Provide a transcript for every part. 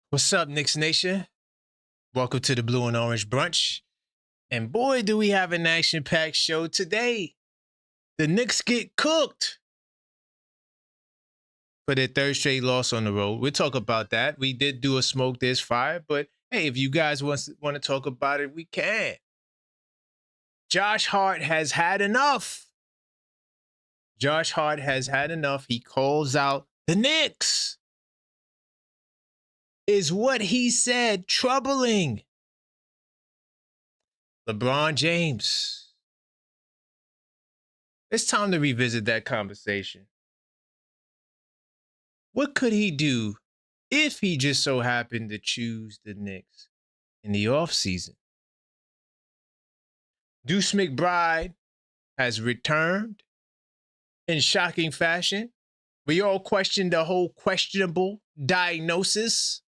What's up, Knicks Nation? Welcome to the Blue and Orange Brunch. And boy, do we have an action-packed show today. The Knicks get cooked for their third straight loss on the road. We'll talk about that. We did do a smoke, there's fire. But hey, if you guys want to talk about it, we can. Josh Hart has had enough. Josh Hart has had enough. He calls out the Knicks. Is what he said troubling? LeBron James. It's time to revisit that conversation. What could he do if he just so happened to choose the Knicks in the offseason? Deuce McBride has returned in shocking fashion. We all questioned the whole questionable diagnosis,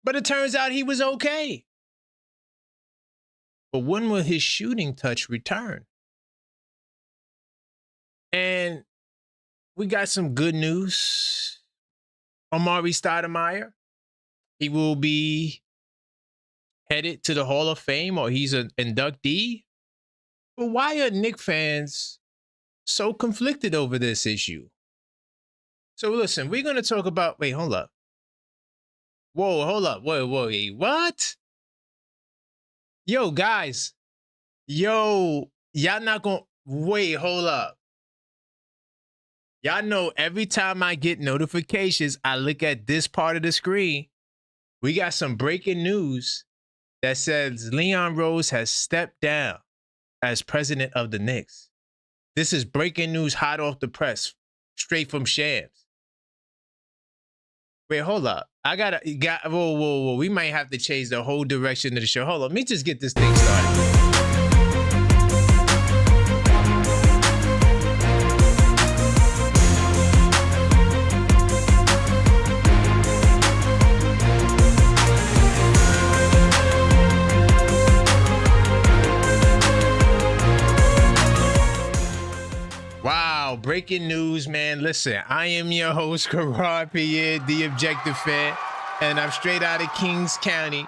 but it turns out he was okay. But when will his shooting touch return? And we got some good news. Omari Stoudemire, he will be headed to the Hall of Fame, or he's an inductee. But why are Knicks fans so conflicted over this issue? So listen, we're going to talk about, wait, hold up. Whoa, hold up. Whoa, what? Yo, guys. Yo, y'all not going to, wait, hold up. Y'all know every time I get notifications, I look at this part of the screen. We got some breaking news that says Leon Rose has stepped down as president of the Knicks. This is breaking news hot off the press, straight from Shams. Wait, hold up. Whoa. We might have to change the whole direction of the show. Hold on, let me just get this thing started. Wow, breaking news, man. Listen, I am your host, Cashapp TheObjectiveFan, and I'm straight out of Kings County,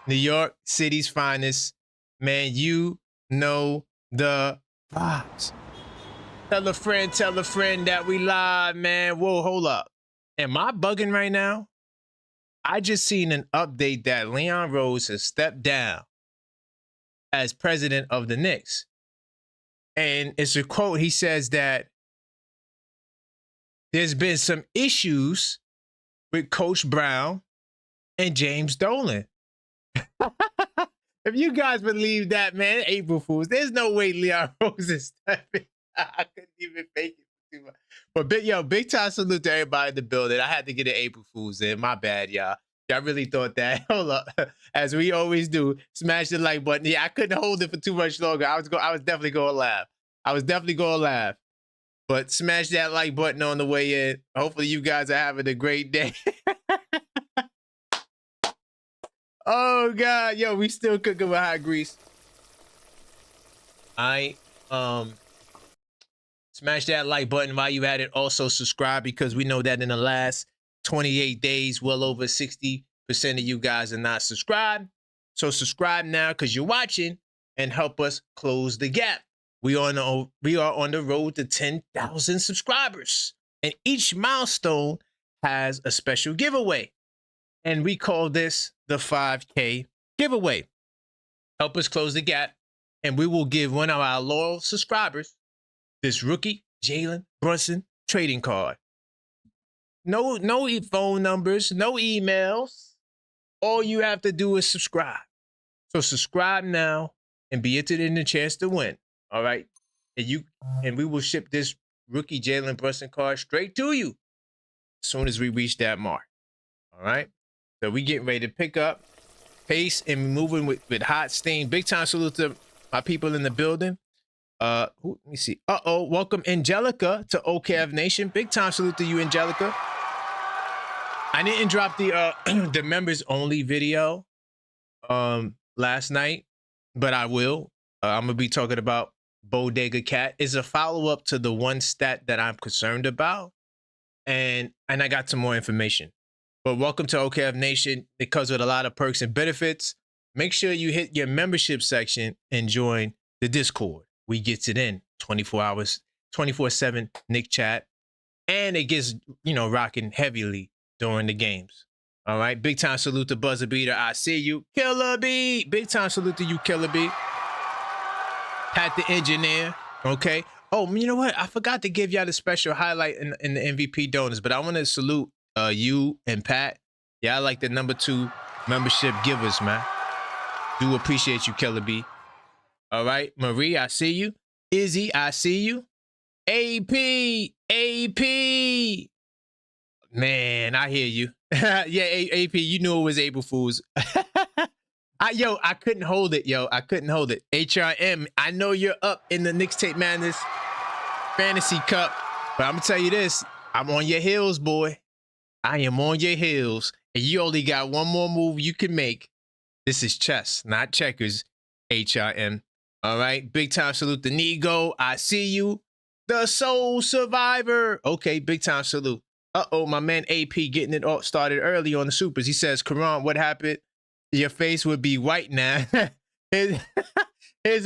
New York City's finest. Man, you know the vibes. Tell a friend that we live, man. Whoa, hold up. Am I bugging right now? I just seen an update that Leon Rose has stepped down as president of the Knicks. And it's a quote. He says that there's been some issues with Coach Brown and James Dolan. If you guys believe that, man, April Fools, there's no way Leon Rose is stepping. I couldn't even fake it too much. But big time salute to everybody in the building. I had to get an April Fools in. My bad, y'all. Y'all really thought that. Hold up. As we always do, smash the like button. Yeah, I couldn't hold it for too much longer. I was definitely going to laugh. But smash that like button on the way in. Hopefully you guys are having a great day. Oh, God. Yo, we still cooking with hot grease. Smash that like button while you at it. Also subscribe, because we know that in the last 28 days, well over 60% of you guys are not subscribed. So subscribe now, because you're watching, and help us close the gap. We are on the road to 10,000 subscribers, and each milestone has a special giveaway. And we call this the 5K giveaway. Help us close the gap, and we will give one of our loyal subscribers this rookie Jalen Brunson trading card. No phone numbers, no emails. All you have to do is subscribe. So subscribe now and be entered in the chance to win. All right. And we will ship this rookie Jalen Brunson card straight to you as soon as we reach that mark. All right. So we getting ready to pick up pace and moving with hot steam. Big time salute to my people in the building. Let me see. Welcome Angelica to OKF Nation. Big time salute to you, Angelica. I didn't drop the the members only video last night, but I will. I'm gonna be talking about Bodega Cat. Is a follow-up to the one stat that I'm concerned about, and I got some more information. But welcome to OKF Nation. It comes with a lot of perks and benefits. Make sure you hit your membership section and join the Discord. We gets it in 24 hours, 24/7 Nick chat. And it gets, rocking heavily during the games. All right. Big time salute to Buzzer Beater. I see you. Killer B. Big time salute to you, Killer B. Pat the engineer. Okay. Oh, you know what? I forgot to give y'all the special highlight in the MVP donors, but I want to salute you and Pat. Y'all like the #2 membership givers, man. Do appreciate you, Killer B. All right. Marie, I see you. Izzy, I see you. AP. Man, I hear you. Yeah, AP, you knew it was April Fools. I couldn't hold it, I couldn't hold it. HRM, I know you're up in the Knicks Tape Madness Fantasy Cup, but I'm going to tell you this. I'm on your heels, boy. I am on your heels, and you only got one more move you can make. This is chess, not checkers, HRM. All right, big time salute to Nego. I see you. The Soul Survivor. Okay, big time salute. Uh-oh, my man AP getting it all started early on the supers. He says, Karan, what happened? Your face would be white now. Here's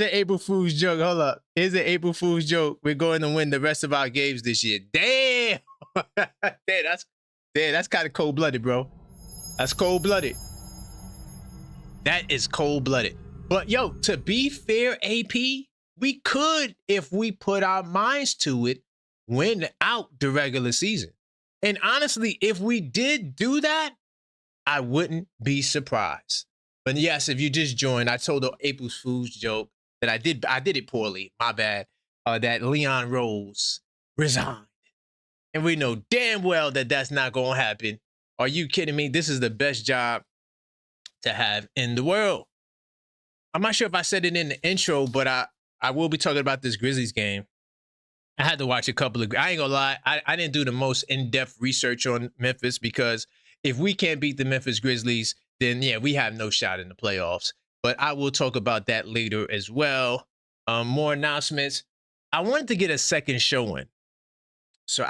an April Fool's joke. Hold up. Here's an April Fool's joke. We're going to win the rest of our games this year. Damn. That's kind of cold-blooded, bro. That's cold-blooded. That is cold-blooded. But, to be fair, AP, we could, if we put our minds to it, win out the regular season. And honestly, if we did do that, I wouldn't be surprised. But yes, if you just joined, I told the April Fool's joke that I did it poorly. My bad. That Leon Rose resigned. And we know damn well that that's not going to happen. Are you kidding me? This is the best job to have in the world. I'm not sure if I said it in the intro, but I will be talking about this Grizzlies game. I had to watch a couple of, I ain't gonna lie, I didn't do the most in-depth research on Memphis because if we can't beat the Memphis Grizzlies, then yeah, we have no shot in the playoffs. But I will talk about that later as well. More announcements. I wanted to get a second showing. So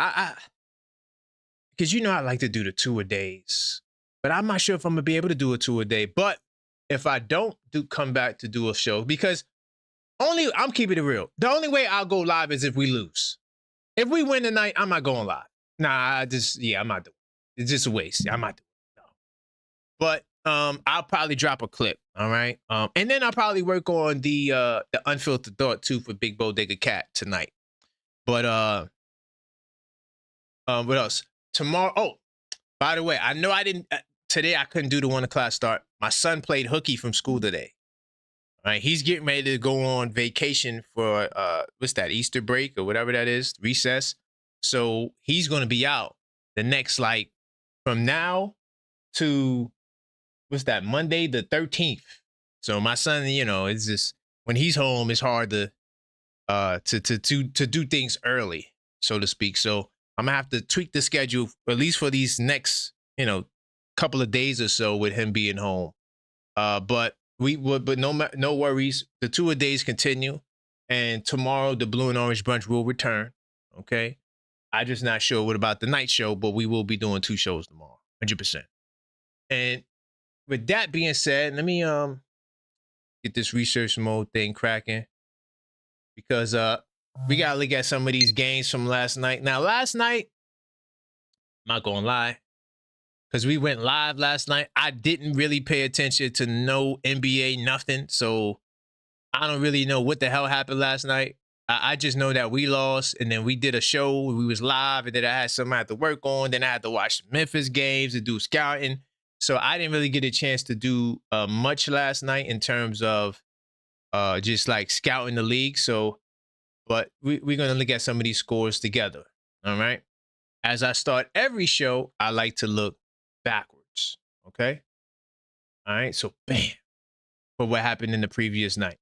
because I like to do the 2-a-days, but I'm not sure if I'm gonna be able to do a 2-a-day. But if I don't come back to do a show, because I'm keeping it real. The only way I'll go live is if we lose. If we win tonight, I'm not going live. Nah, I'm not doing it. It's just a waste. I'm not doing it. No. But I'll probably drop a clip. All right. And then I'll probably work on the unfiltered thought too for Big Bodega Cat tonight. But what else? Tomorrow. Oh, by the way, I know today I couldn't do the 1 o'clock start. My son played hooky from school today. All right, he's getting ready to go on vacation for what's that, Easter break or whatever that is, recess. So he's going to be out the next, from now to what's that, Monday the 13th. So my son, it's just when he's home, it's hard to do things early, so to speak. So I'm gonna have to tweak the schedule at least for these next couple of days or so with him being home. But no worries. The 2-a-days continue, and tomorrow the Blue and Orange Brunch will return. Okay, I'm just not sure what about the night show, but we will be doing 2 shows tomorrow, 100%. And with that being said, let me get this research mode thing cracking, because we gotta look at some of these games from last night. Now, last night, I'm not gonna lie, because we went live last night, I didn't really pay attention to no NBA, nothing. So I don't really know what the hell happened last night. I just know that we lost, and then we did a show. We was live, and then I had something I had to work on. Then I had to watch Memphis games and do scouting. So I didn't really get a chance to do much last night in terms of just scouting the league. So, but we're going to look at some of these scores together. All right. As I start every show, I like to look backwards. Okay. All right. So bam, for what happened in the previous night.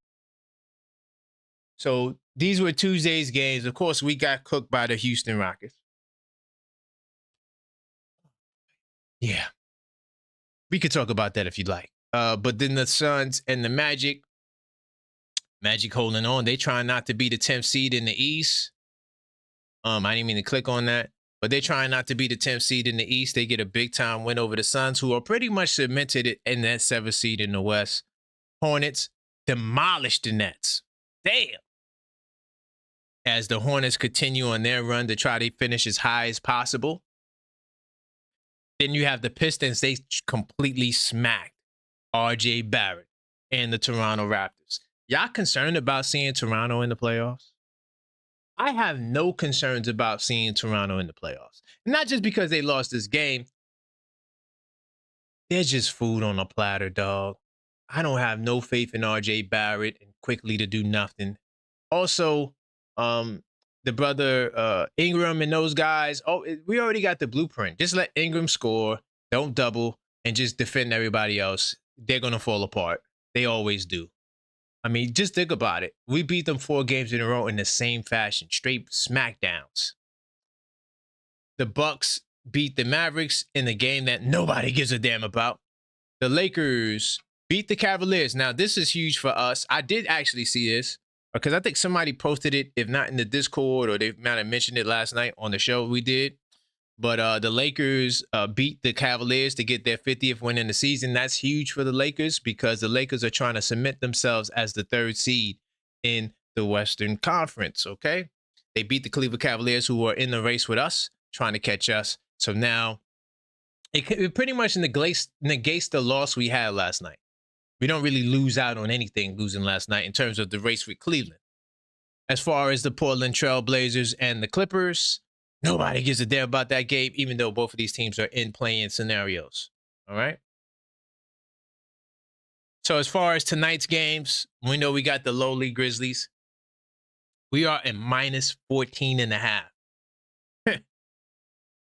So these were Tuesday's games. Of course, we got cooked by the Houston Rockets. Yeah. We could talk about that if you'd like. But then the Suns and the Magic holding on. They trying not to be the 10th seed in the East. I didn't mean to click on that. but they're trying not to be the 10th seed in the East. They get a big-time win over the Suns, who are pretty much cemented in that 7th seed in the West. Hornets demolished the Nets. Damn. As the Hornets continue on their run to try to finish as high as possible. Then you have the Pistons. They completely smacked R.J. Barrett and the Toronto Raptors. Y'all concerned about seeing Toronto in the playoffs? I have no concerns about seeing Toronto in the playoffs. Not just because they lost this game. They're just food on a platter, dog. I don't have no faith in R.J. Barrett and quickly to do nothing. Also, the brother Ingram and those guys, we already got the blueprint. Just let Ingram score, don't double, and just defend everybody else. They're going to fall apart. They always do. I mean, just think about it. We beat them 4 games in a row in the same fashion, straight smackdowns. The Bucks beat the Mavericks in a game that nobody gives a damn about. The Lakers beat the Cavaliers. Now, this is huge for us. I did actually see this because I think somebody posted it, if not in the Discord, or they might have mentioned it last night on the show we did. But the Lakers beat the Cavaliers to get their 50th win in the season. That's huge for the Lakers because the Lakers are trying to cement themselves as the 3rd seed in the Western Conference, okay? They beat the Cleveland Cavaliers, who are in the race with us, trying to catch us. So now it pretty much negates the loss we had last night. We don't really lose out on anything losing last night in terms of the race with Cleveland. As far as the Portland Trail Blazers and the Clippers, nobody gives a damn about that game, even though both of these teams are in play-in scenarios. All right? So as far as tonight's games, we know we got the lowly Grizzlies. We are at minus 14.5.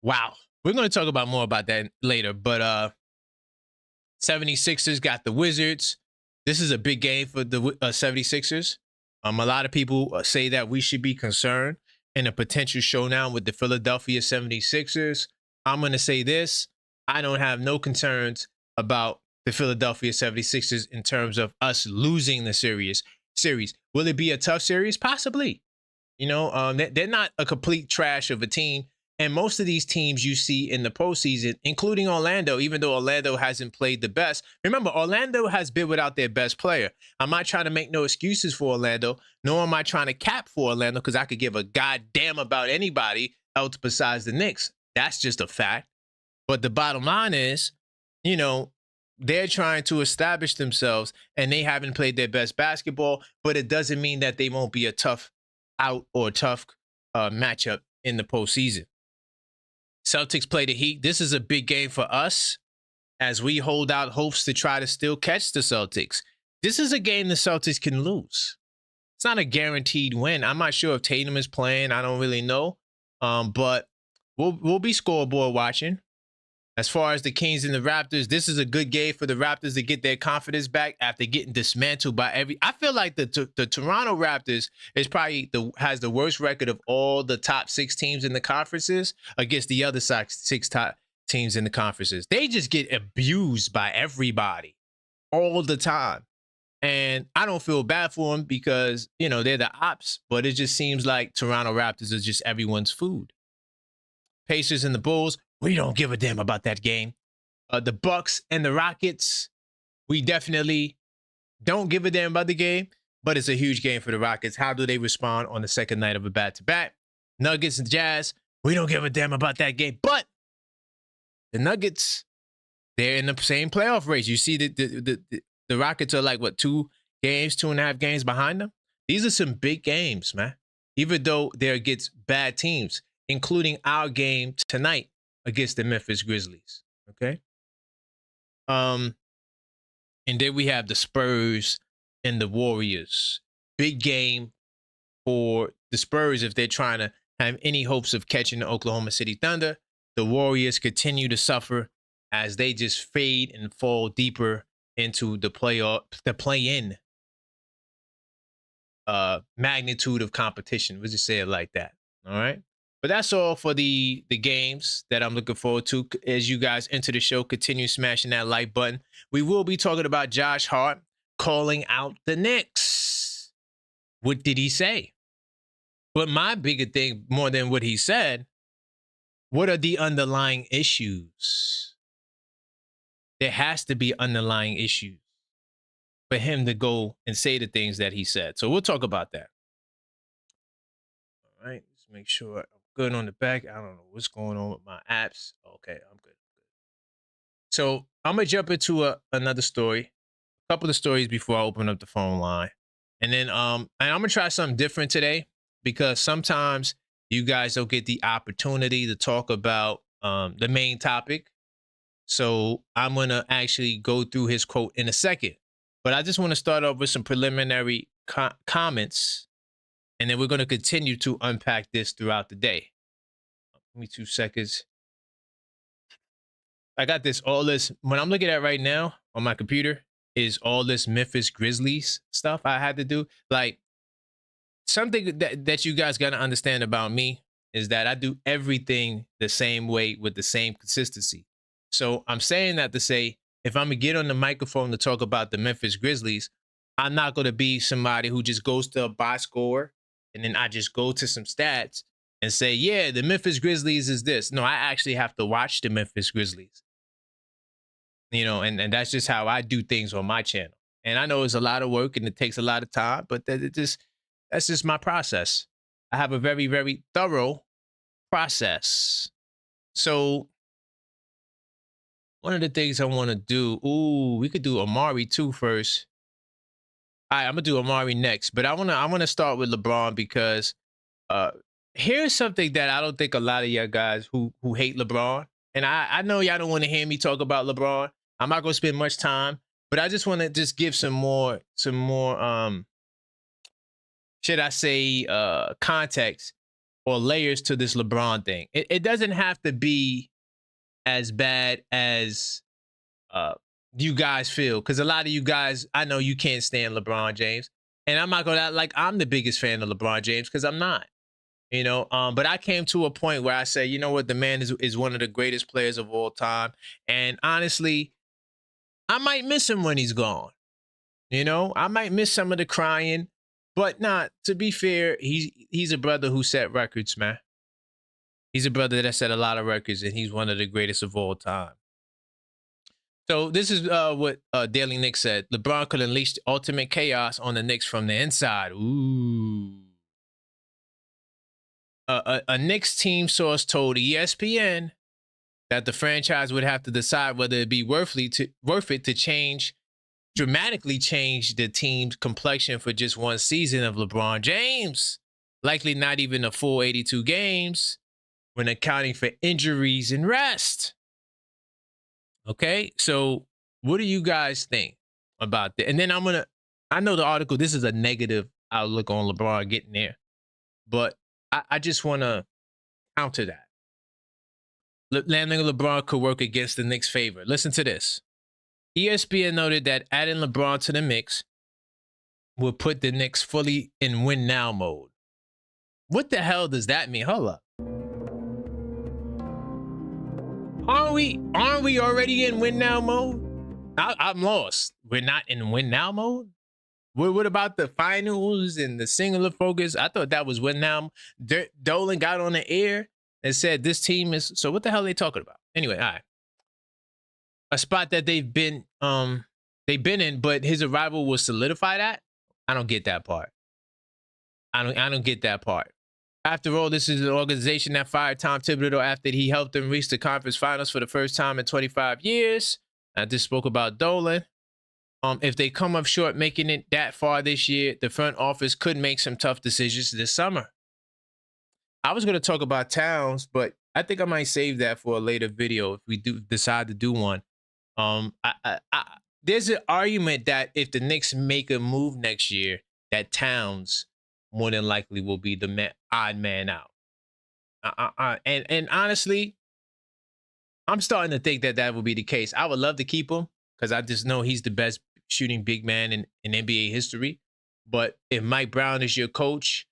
Wow. We're going to talk about more about that later. But 76ers got the Wizards. This is a big game for the 76ers. A lot of people say that we should be concerned in a potential showdown with the Philadelphia 76ers. I'm going to say this. I don't have no concerns about the Philadelphia 76ers in terms of us losing the series. Will it be a tough series? Possibly. You know, they're not a complete trash of a team. And most of these teams you see in the postseason, including Orlando, even though Orlando hasn't played the best. Remember, Orlando has been without their best player. I'm not trying to make no excuses for Orlando, nor am I trying to cap for Orlando, because I could give a goddamn about anybody else besides the Knicks. That's just a fact. But the bottom line is, you know, they're trying to establish themselves, and they haven't played their best basketball, but it doesn't mean that they won't be a tough out or tough matchup in the postseason. Celtics play the Heat. This is a big game for us as we hold out hopes to try to still catch the Celtics. This is a game the Celtics can lose. It's not a guaranteed win. I'm not sure if Tatum is playing. I don't really know. But we'll be scoreboard watching. As far as the Kings and the Raptors, this is a good game for the Raptors to get their confidence back after getting dismantled by I feel like the Toronto Raptors is probably has the worst record of all the top 6 teams in the conferences against the other 6 top teams in the conferences. They just get abused by everybody all the time. And I don't feel bad for them because, you know, they're the ops, but it just seems like Toronto Raptors is just everyone's food. Pacers and the Bulls, we don't give a damn about that game. The Bucks and the Rockets, we definitely don't give a damn about the game, but it's a huge game for the Rockets. How do they respond on the second night of a back-to-back? Nuggets and Jazz, we don't give a damn about that game, but the Nuggets, they're in the same playoff race. You see the Rockets are like, what, 2.5 games behind them? These are some big games, man, even though they're against bad teams, including our game tonight against the Memphis Grizzlies. Okay. And then we have the Spurs and the Warriors. Big game for the Spurs if they're trying to have any hopes of catching the Oklahoma City Thunder. The Warriors continue to suffer as they just fade and fall deeper into the play-in magnitude of competition. We'll just say it like that. All right. But that's all for the games that I'm looking forward to. As you guys enter the show, continue smashing that like button. We will be talking about Josh Hart calling out the Knicks. What did he say? But my bigger thing, more than what he said, What are the underlying issues? There has to be underlying issues for him to go and say the things that he said. So we'll talk about that. All right, let's make sure I'm good on the back. I don't know what's going on with my apps. Okay, I'm good. So I'm gonna jump into another story, a couple of stories before I open up the phone line, and then and I'm gonna try something different today because sometimes you guys don't get the opportunity to talk about the main topic. So I'm gonna actually go through his quote in a second, but I just want to start off with some preliminary comments, and then we're gonna continue to unpack this throughout the day. Give me 2 seconds. I got this, all this, when I'm looking at right now on my computer is all this Memphis Grizzlies stuff I had to do. Like, something that you guys got to understand about me is that I do everything the same way with the same consistency. So I'm saying that to say, if I'm gonna get on the microphone to talk about the Memphis Grizzlies, I'm not gonna be somebody who just goes to a box score and then I just go to some stats and say, yeah, the Memphis Grizzlies is this. No, I actually have to watch the Memphis Grizzlies. And that's just how I do things on my channel. And I know it's a lot of work and it takes a lot of time, but that's just my process. I have a very, very thorough process. So one of the things I want to do, we could do Amari too first. All right, I'm gonna do Amari next, but I wanna start with LeBron because uh here's something that I don't think a lot of y'all guys who hate LeBron, and I know y'all don't want to hear me talk about LeBron. I'm not gonna spend much time, but I just want to just give some more should I say context or layers to this LeBron thing. It doesn't have to be as bad as uh you guys feel, because a lot of you guys, I know you can't stand LeBron James, and I'm not gonna act like I'm the biggest fan of LeBron James because I'm not. But I came to a point where I say, you know what, the man is one of the greatest players of all time, and honestly, I might miss him when he's gone. I might miss some of the crying, but not. To be fair, he's a brother who set records, man. He's a brother that set a lot of records, and he's one of the greatest of all time. So this is what Daily Knicks said. LeBron could unleash the ultimate chaos on the Knicks from the inside. Ooh. A Knicks team source told ESPN that the franchise would have to decide whether it'd be worth it to dramatically change the team's complexion for just one season of LeBron James. Likely not even a full 82 games when accounting for injuries and rest. Okay, so what do you guys think about that? And then I know the article, this is a negative outlook on LeBron getting there, but I just want to counter that. Landing LeBron could work against the Knicks' favor. Listen to this. ESPN noted that adding LeBron to the mix would put the Knicks fully in win now mode. What the hell does that mean? Hold up. Aren't we already in win now mode? I'm lost. We're not in win now mode? What about the finals and the singular focus? I thought that was win now. Dolan got on the air and said this team is, so what the hell are they talking about? Anyway, all right. A spot that they've been in, but his arrival will solidify that? I don't get that part. I don't get that part. After all, this is an organization that fired Tom Thibodeau after he helped them reach the conference finals for the first time in 25 years. I just spoke about Dolan. If they come up short making it that far this year, the front office could make some tough decisions this summer. I was going to talk about Towns, but I think I might save that for a later video if we do decide to do one. There's an argument that if the Knicks make a move next year, that Towns more than likely will be the odd man out. And honestly, I'm starting to think that will be the case. I would love to keep him because I just know he's the best shooting big man in NBA history. But if Mike Brown is your coach,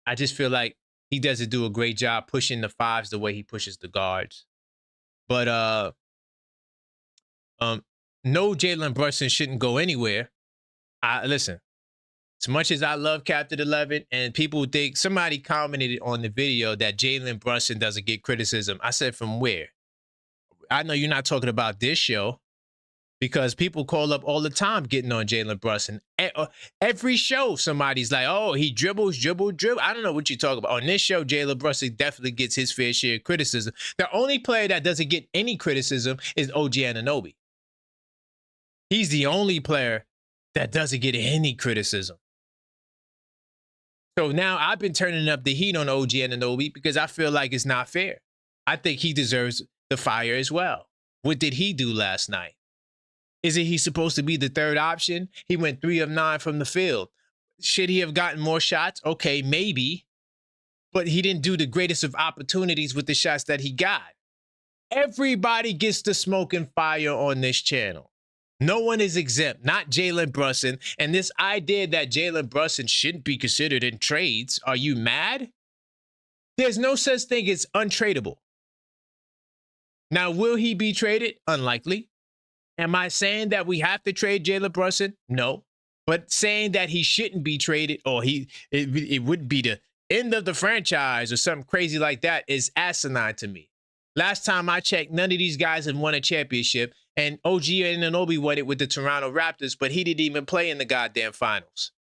I just feel like he doesn't do a great job pushing the fives the way he pushes the guards. But no, Jalen Brunson shouldn't go anywhere. Listen, As much as I love Captain 11, and people think, somebody commented on the video that Jalen Brunson doesn't get criticism. I said, from where? I know you're not talking about this show, because people call up all the time getting on Jalen Brunson. Every show, somebody's like, oh, he dribbles. I don't know what you're talking about. On this show, Jalen Brunson definitely gets his fair share of criticism. The only player that doesn't get any criticism is OG Anunoby. He's the only player that doesn't get any criticism. So now I've been turning up the heat on OG Anunoby because I feel like it's not fair. I think he deserves the fire as well. What did he do last night? Isn't he supposed to be the third option? He went 3 of 9 from the field. Should he have gotten more shots? Okay, maybe. But he didn't do the greatest of opportunities with the shots that he got. Everybody gets the smoke and fire on this channel. No one is exempt, not Jalen Brunson. And this idea that Jalen Brunson shouldn't be considered in trades, are you mad? There's no such thing as untradeable. Now, will he be traded? Unlikely. Am I saying that we have to trade Jalen Brunson? No. But saying that he shouldn't be traded, or it would be the end of the franchise or something crazy like that, is asinine to me. Last time I checked, none of these guys have won a championship, and OG Anunoby won it with the Toronto Raptors, but he didn't even play in the goddamn finals.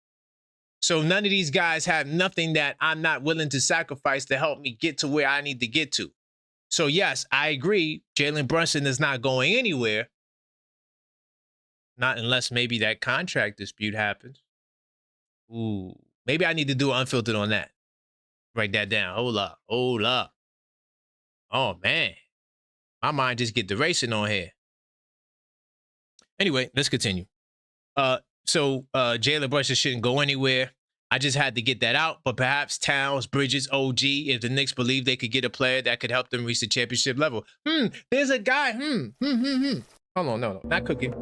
So none of these guys have nothing that I'm not willing to sacrifice to help me get to where I need to get to. So yes, I agree, Jalen Brunson is not going anywhere. Not unless maybe that contract dispute happens. Ooh, maybe I need to do unfiltered on that. Write that down. Hold up. Oh, man. My mind just get the racing on here. Anyway, let's continue. So Jalen Brunson shouldn't go anywhere. I just had to get that out. But perhaps Towns, Bridges, OG, if the Knicks believe they could get a player that could help them reach the championship level. There's a guy. Hold on, no, not cooking.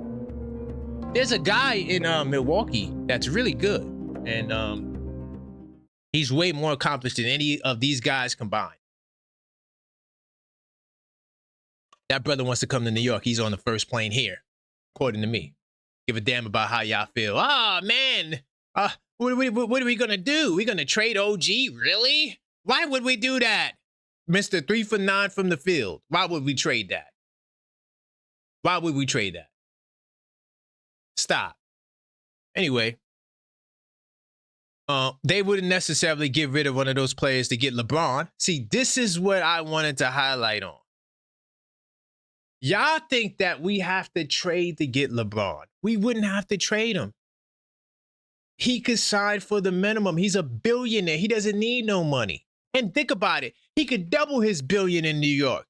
There's a guy in Milwaukee that's really good. And he's way more accomplished than any of these guys combined. That brother wants to come to New York. He's on the first plane here, according to me. Give a damn about how y'all feel. Ah, man. What are we going to do? We're going to trade OG? Really? Why would we do that? Mr. 3 for 9 from the field. Why would we trade that? Why would we trade that? Stop. Anyway, they wouldn't necessarily get rid of one of those players to get LeBron. See, this is what I wanted to highlight on. Y'all think that we have to trade to get LeBron. We wouldn't have to trade him. He could sign for the minimum. He's a billionaire. He doesn't need no money. And think about it. He could double his billion in New York.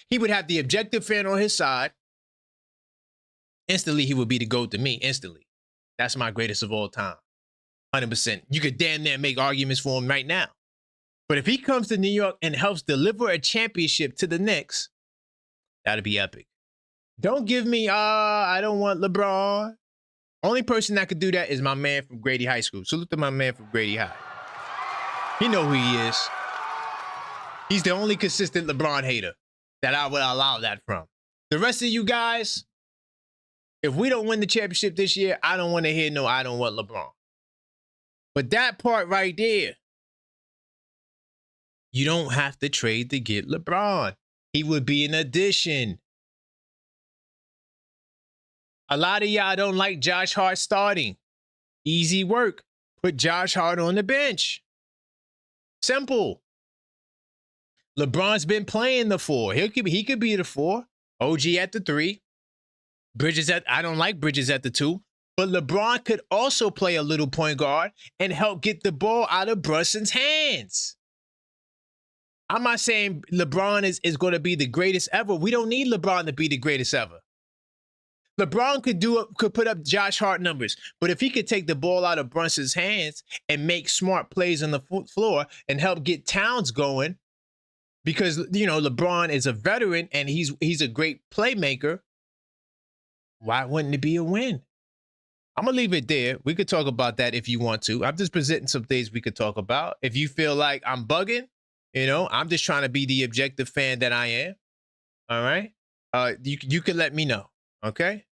He would have the objective fan on his side. Instantly, he would be the GOAT to me. Instantly. That's my greatest of all time. 100%. You could damn near make arguments for him right now. But if he comes to New York and helps deliver a championship to the Knicks, that'd be epic. Don't give me, I don't want LeBron. Only person that could do that is my man from Grady High School. Salute to my man from Grady High. He know who he is. He's the only consistent LeBron hater that I would allow that from. The rest of you guys, if we don't win the championship this year, I don't want to hear no, I don't want LeBron. But that part right there, you don't have to trade to get LeBron. He would be an addition. A lot of y'all don't like Josh Hart starting. Easy work. Put Josh Hart on the bench. Simple. LeBron's been playing the 4. He could be the 4. OG at the 3. Bridges I don't like Bridges at the 2. But LeBron could also play a little point guard and help get the ball out of Brunson's hands. I'm not saying LeBron is going to be the greatest ever. We don't need LeBron to be the greatest ever. LeBron could put up Josh Hart numbers, but if he could take the ball out of Brunson's hands and make smart plays on the floor and help get Towns going, because you know LeBron is a veteran and he's a great playmaker, why wouldn't it be a win? I'm gonna leave it there. We could talk about that if you want to. I'm just presenting some things we could talk about. If you feel like I'm bugging, you know, I'm just trying to be the objective fan that I am. All right. You can let me know. Okay.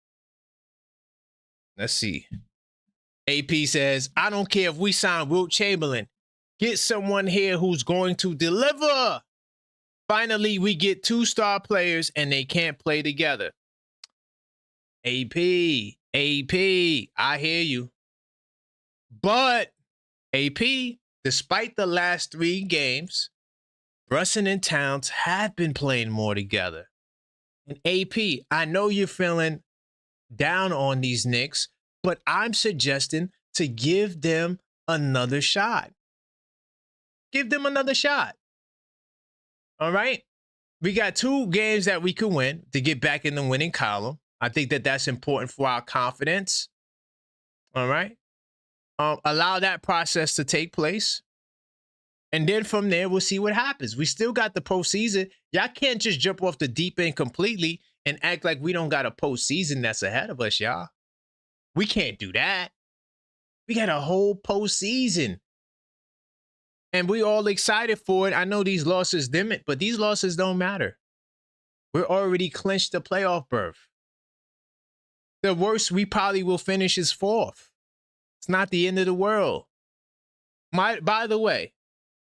Let's see. AP says, I don't care if we sign Wilt Chamberlain. Get someone here who's going to deliver. Finally, we get 2-star players and they can't play together. AP, I hear you. But AP, despite the last 3 games, Brunson and Towns have been playing more together. And AP, I know you're feeling down on these Knicks, but I'm suggesting to give them another shot. Give them another shot. All right? We got 2 games that we could win to get back in the winning column. I think that that's important for our confidence. All right? Allow that process to take place. And then from there, we'll see what happens. We still got the postseason. Y'all can't just jump off the deep end completely and act like we don't got a postseason that's ahead of us, y'all. We can't do that. We got a whole postseason. And we all excited for it. I know these losses dim it, but these losses don't matter. We're already clinched the playoff berth. The worst we probably will finish is 4th. It's not the end of the world. By the way,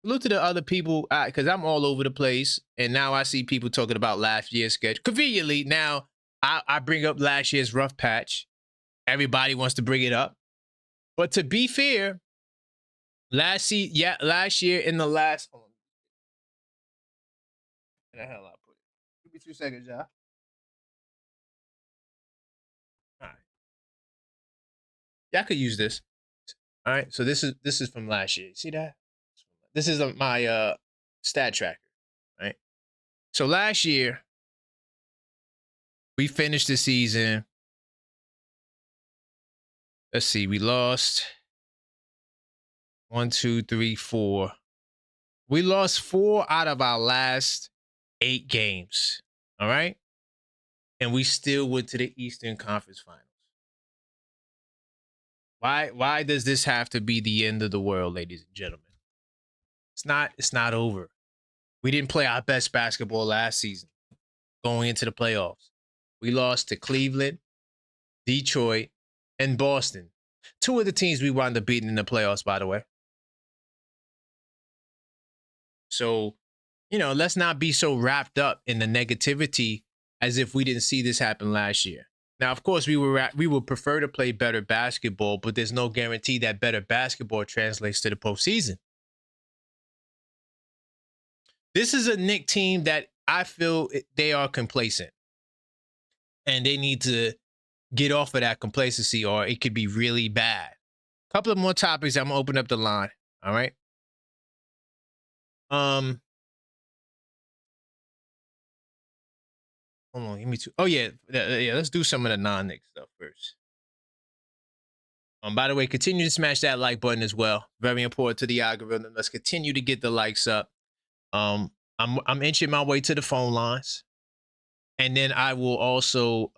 look to the other people, because I'm all over the place, and now I see people talking about last year's schedule. Conveniently, now I bring up last year's rough patch. Everybody wants to bring it up. But to be fair, last year in the last... Hold on. Where the hell I put it? Give me 2 seconds, y'all. All right. Y'all could use this. All right, so this is from last year. See that? This is my stat tracker, right? So last year, we finished the season. Let's see, we lost 1, 2, 3, 4. We lost 4 out of our last 8 games, all right? And we still went to the Eastern Conference Finals. Why does this have to be the end of the world, ladies and gentlemen? It's not over. We didn't play our best basketball last season going into the playoffs. We lost to Cleveland, Detroit, and Boston. 2 of the teams we wound up beating in the playoffs, by the way. So, let's not be so wrapped up in the negativity as if we didn't see this happen last year. Now, of course, we would prefer to play better basketball, but there's no guarantee that better basketball translates to the postseason. This is a Knicks team that I feel they are complacent. And they need to get off of that complacency or it could be really bad. A couple of more topics. I'm going to open up the line. All right. Hold on. Give me 2. Oh, yeah. Let's do some of the non-Knicks stuff first. By the way, continue to smash that like button as well. Very important to the algorithm. Let's continue to get the likes up. I'm inching my way to the phone lines. And then I will also,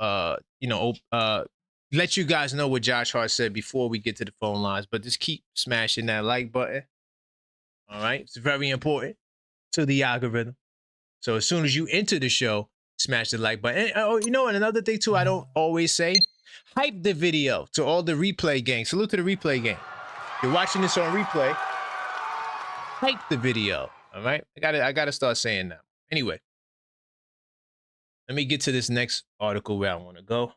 let you guys know what Josh Hart said before we get to the phone lines. But just keep smashing that like button. All right. It's very important to the algorithm. So as soon as you enter the show, smash the like button. And, and another thing, too, I don't always say, hype the video to all the replay gang. Salute to the replay gang. If you're watching this on replay, hype the video. All right. I gotta start saying that. Anyway. Let me get to this next article where I want to go. So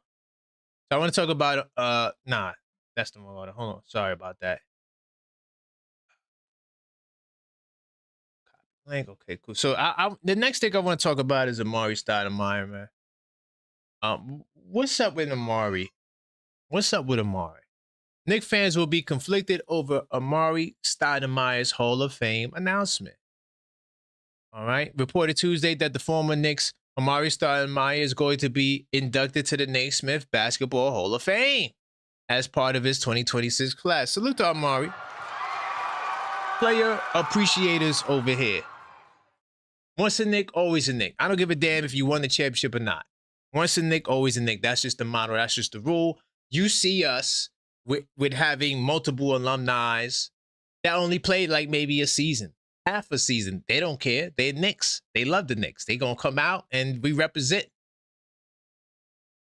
I want to talk about, that's the wrong order. Hold on. Sorry about that. Link. Okay, cool. So the next thing I want to talk about is Amari Stoudemire, man. What's up with Amari? Knicks fans will be conflicted over Amari Stoudemire's Hall of Fame announcement. All right. Reported Tuesday that the former Knicks Amari Stoudemire is going to be inducted to the Naismith Basketball Hall of Fame as part of his 2026 class. Salute to Amari. Player appreciators over here. Once a Knick, always a Knick. I don't give a damn if you won the championship or not. Once a Knick, always a Knick. That's just the motto. That's just the rule. You see us with having multiple alumni that only played like maybe a season. Half a season. They don't care. They're Knicks. They love the Knicks. They're going to come out and we represent.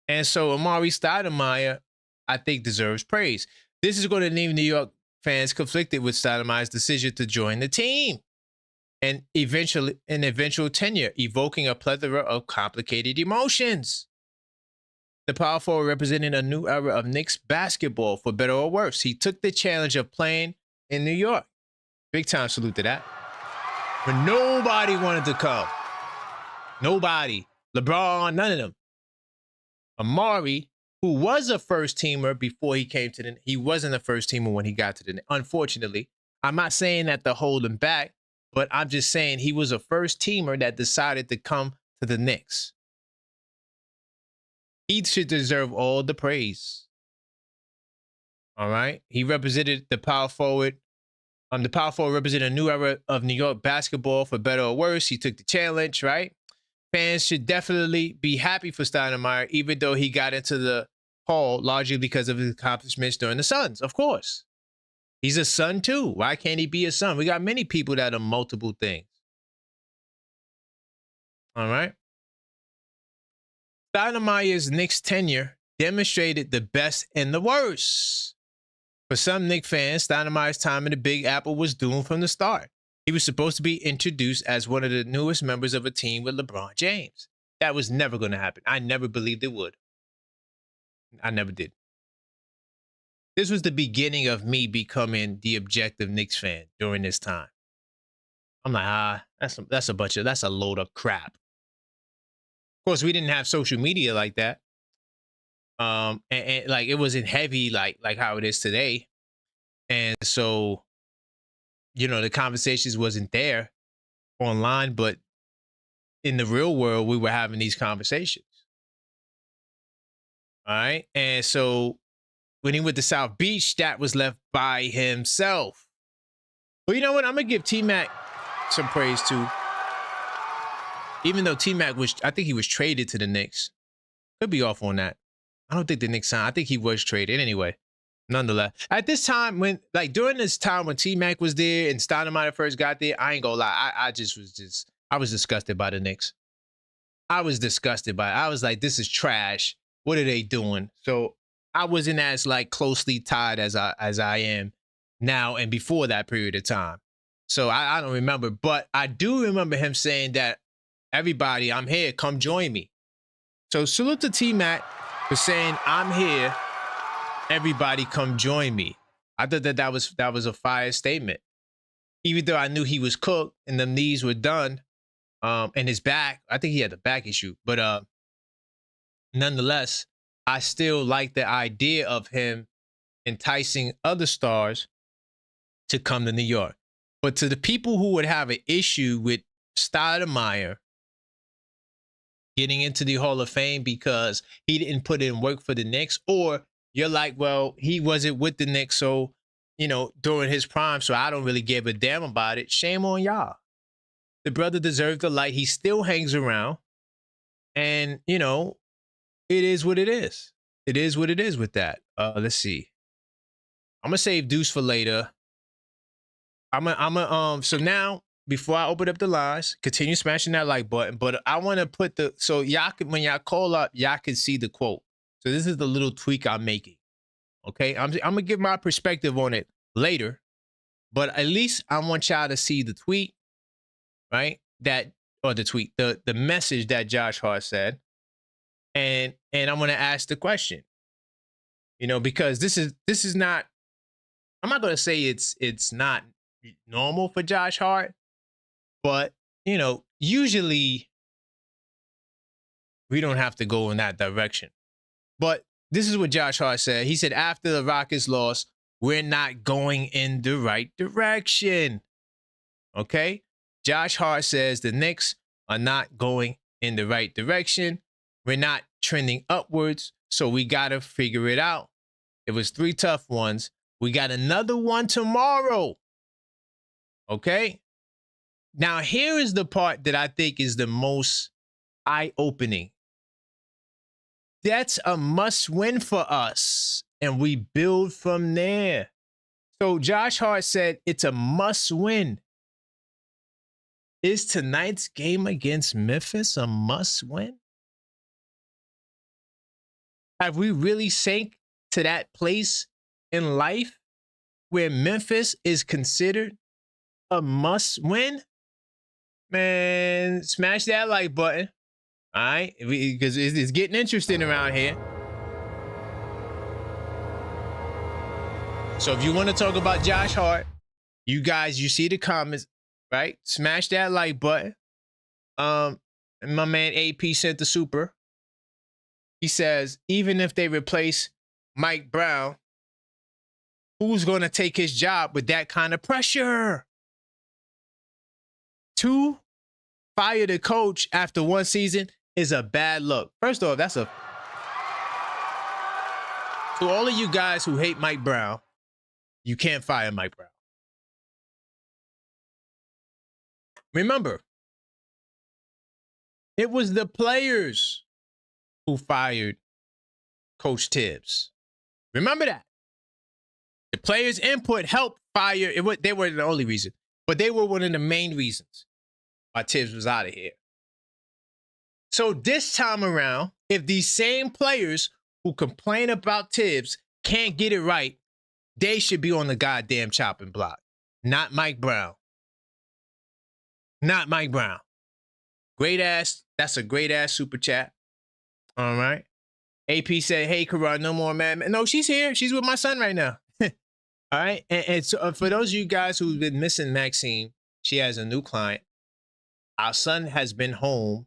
And so Amari Stoudemire, I think, deserves praise. This is going to leave New York fans conflicted with Stoudemire's decision to join the team and eventual tenure, evoking a plethora of complicated emotions. The power forward represented a new era of Knicks basketball, for better or worse. He took the challenge of playing in New York. Big time salute to that. But nobody wanted to come. Nobody. LeBron, none of them. Amari, who was a first teamer before he came to he wasn't a first teamer when he got to the, unfortunately. I'm not saying that to hold him back, but I'm just saying he was a first teamer that decided to come to the Knicks. He should deserve all the praise. All right. He represented the power forward. The power forward represented a new era of New York basketball, for better or worse. He took the challenge, right? Fans should definitely be happy for Stoudemire, even though he got into the Hall largely because of his accomplishments during the Suns, of course. He's a Sun too. Why can't he be a Sun? We got many people that are multiple things. All right. Stoudemire's Knicks tenure demonstrated the best and the worst. For some Knicks fans, Stoudemire's time in the Big Apple was doomed from the start. He was supposed to be introduced as one of the newest members of a team with LeBron James. That was never going to happen. I never believed it would. I never did. This was the beginning of me becoming the objective Knicks fan during this time. I'm like, that's a load of crap. Of course, we didn't have social media like that. And like it wasn't heavy like how it is today. And so, you know, the conversations wasn't there online, but in the real world, we were having these conversations. All right. And so when he went to South Beach, that was left by himself. Well, you know what? I'm going to give T-Mac some praise too. Even though T-Mac I think he was traded to the Knicks. Could be off on that. I don't think the Knicks signed. I think he was traded anyway. Nonetheless, at this time, during this time when T-Mac was there and Stoudemire first got there, I ain't gonna lie, I was disgusted by the Knicks. I was disgusted by it. I was like, this is trash. What are they doing? So I wasn't as closely tied as I am now and before that period of time. So I don't remember, but I do remember him saying that everybody, I'm here, come join me. So salute to T-Mac for saying, I'm here, everybody come join me. I thought that was a fire statement. Even though I knew he was cooked and the knees were done, and his back, I think he had a back issue, but nonetheless, I still like the idea of him enticing other stars to come to New York. But to the people who would have an issue with Stoudemire getting into the Hall of Fame because he didn't put in work for the Knicks, or you're like, well, he wasn't with the Knicks, so, you know, during his prime, so I don't really give a damn about it. Shame on y'all. The brother deserves the light. He still hangs around. And, you know, it is what it is. It is what it is with that. Let's see. I'm going to save Deuce for later. So now, before I open up the lines, continue smashing that like button. But I want to put so y'all can, when y'all call up, y'all can see the quote. So this is the little tweak I'm making. Okay. I'm going to give my perspective on it later. But at least I want y'all to see the tweet, right? The message that Josh Hart said. And I'm going to ask the question, you know, because this is not, I'm not going to say it's not normal for Josh Hart, but, you know, usually we don't have to go in that direction. But this is what Josh Hart said. He said, after the Rockets loss, we're not going in the right direction. Okay? Josh Hart says the Knicks are not going in the right direction. We're not trending upwards, so we got to figure it out. It was 3 tough ones. We got another one tomorrow. Okay? Now, here is the part that I think is the most eye-opening. That's a must-win for us, and we build from there. So Josh Hart said it's a must-win. Is tonight's game against Memphis a must-win? Have we really sank to that place in life where Memphis is considered a must-win, man, smash that like button. All right, because it's getting interesting around here. So if you want to talk about Josh Hart, you guys, you see the comments, right? Smash that like button. And my man AP sent the super. He says, even if they replace Mike Brown, who's going to take his job with that kind of pressure? 2, fire the coach after 1 season is a bad look. First off, that's a... To all of you guys who hate Mike Brown, you can't fire Mike Brown. Remember, it was the players who fired Coach Tibbs. Remember that. The players' input helped fire. They weren't the only reason, but they were one of the main reasons why Tibbs was out of here. So this time around, if these same players who complain about Tibbs can't get it right, they should be on the goddamn chopping block. Not Mike Brown. Not Mike Brown. Great ass. That's a great ass super chat. All right. AP said, hey, Karan, no more, man. No, she's here. She's with my son right now. All right. And so for those of you guys who've been missing Maxine, she has a new client. Our son has been home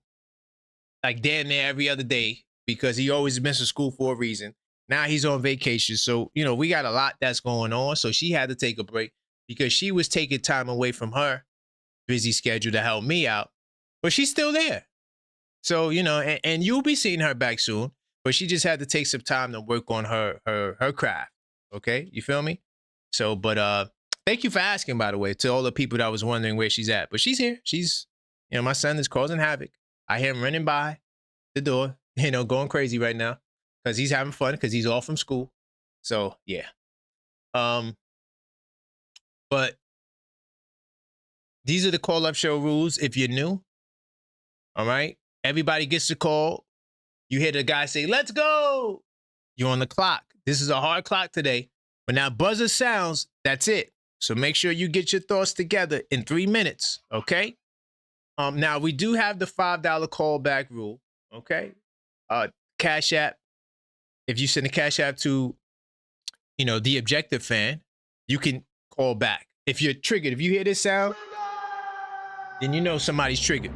like damn near every other day because he always misses school for a reason. Now he's on vacation. So, you know, we got a lot that's going on. So she had to take a break because she was taking time away from her busy schedule to help me out. But she's still there. So, you know, and you'll be seeing her back soon. But she just had to take some time to work on her craft. Okay? You feel me? So, but thank you for asking, by the way, to all the people that was wondering where she's at. But she's here. She's, you know, my son is causing havoc. I hear him running by the door, you know, going crazy right now because he's having fun because he's off from school. So, yeah. But these are the call-up show rules if you're new. All right? Everybody gets the call. You hear the guy say, let's go. You're on the clock. This is a hard clock today. When that buzzer sounds, that's it. So make sure you get your thoughts together in 3 minutes, okay? Now, we do have the $5 callback rule, okay? Cash App, if you send a Cash App to, you know, the Objective Fan, you can call back. If you're triggered, if you hear this sound, then you know somebody's triggered.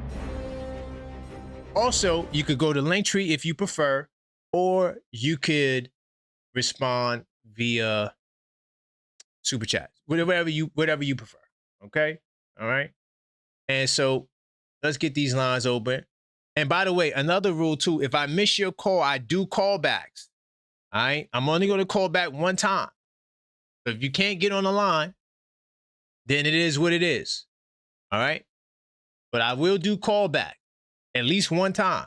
Also, you could go to Linktree if you prefer, or you could respond via Super Chat, whatever you prefer, okay? All right? And so let's get these lines open. And by the way, another rule too, if I miss your call, I do callbacks. All right? I'm only going to call back 1 time. So if you can't get on the line, then it is what it is. All right? But I will do callback at least 1 time.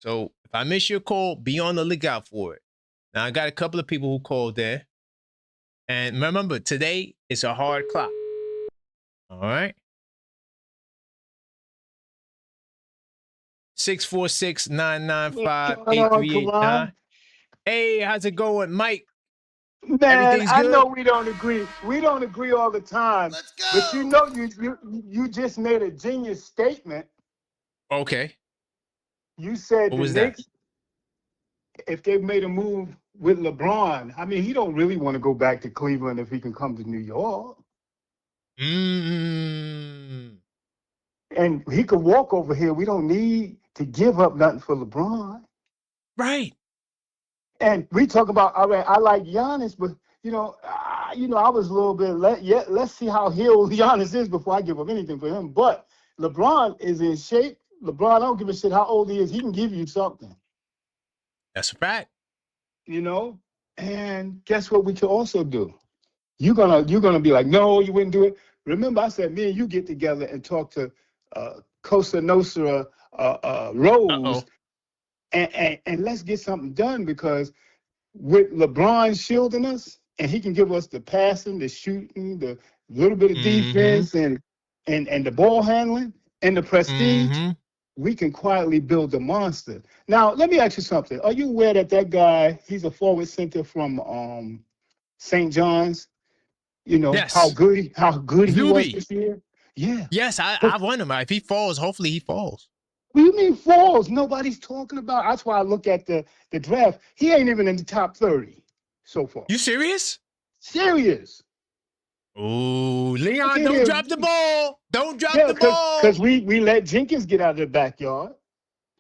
So if I miss your call, be on the lookout for it. Now, I got a couple of people who called there. And remember, today is a hard clock. All right? 646-995-8389. Hey, how's it going, Mike? Man, Everything's good? I know we don't agree. We don't agree all the time. Let's go. But you know, you just made a genius statement. Okay. You said What the was that? Knicks, if they made a move with LeBron, I mean, he don't really want to go back to Cleveland if he can come to New York. And he could walk over here. We don't need to give up nothing for LeBron. Right. And we talk about, all right, I like Giannis, but I was a little bit, let's see how healed Giannis is before I give up anything for him. But LeBron is in shape. LeBron, I don't give a shit how old he is. He can give you something. That's a fact. You know? And guess what we can also do? You're gonna be like, no, you wouldn't do it. Remember, I said me and you get together and talk to Cosa Nostra Rose, and let's get something done, because with LeBron shielding us, and he can give us the passing, the shooting, the little bit of defense, and the ball handling and the prestige, we can quietly build a monster. Now, let me ask you something. Are you aware that guy, he's a forward center from St. John's. You know Yes. how good he was Newbie. this year. Yeah. Yes, But I want him. If he falls, hopefully he falls. what do you mean falls? Nobody's talking about. That's why I look at the draft. He ain't even in the top 30 so far. You serious? Serious. Oh, Leon, Okay, don't drop the ball. Don't drop yeah, the ball. because we let Jenkins get out of the backyard.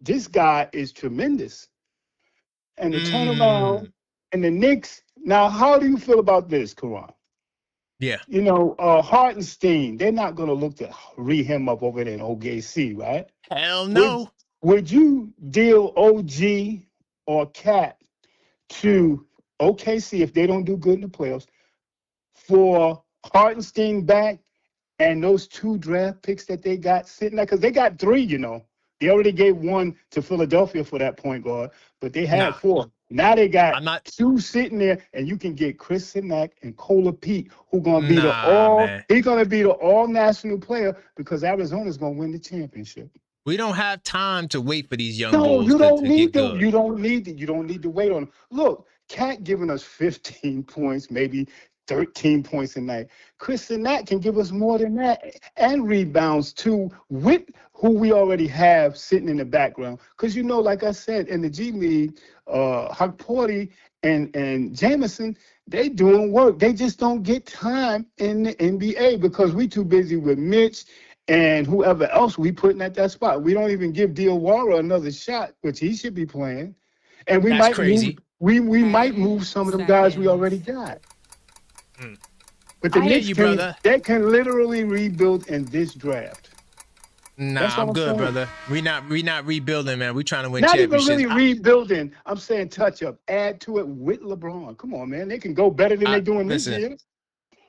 This guy is tremendous. And the turnaround and the Knicks. Now, how do you feel about this, Karan? Yeah. You know, Hartenstein, they're not going to look to re him up over there in OKC, right? Hell no. Would you deal OG or Cat to OKC if they don't do good in the playoffs for Hartenstein back and those 2 draft picks that they got sitting there? Because they got 3, you know. They already gave 1 to Philadelphia for that point guard, but they had 4. Now they got 2 sitting there, and you can get Chris Sinak and Cola Pete, who gonna be he's gonna be the all-national player because Arizona's gonna win the championship. We don't have time to wait for these young No, bulls you don't to need get to. good. You don't need to wait on them. Look, Cat giving us 15 points, maybe 13 points a night. Chris Sinak can give us more than that and rebounds too with who we already have sitting in the background. Because, you know, like I said, in the G League, Hart and Jameson, they doing work. They just don't get time in the NBA because we too busy with Mitch and whoever else we putting at that spot. We don't even give Diawara another shot, which he should be playing. And we might crazy. We might move some of them guys we already got. But the Knicks can literally rebuild in this draft. Nah, I'm good, brother. We not rebuilding, man. We trying to win not championships. Not even really rebuilding. I'm saying touch up, add to it with LeBron. Come on, man. They can go better than they're doing this year.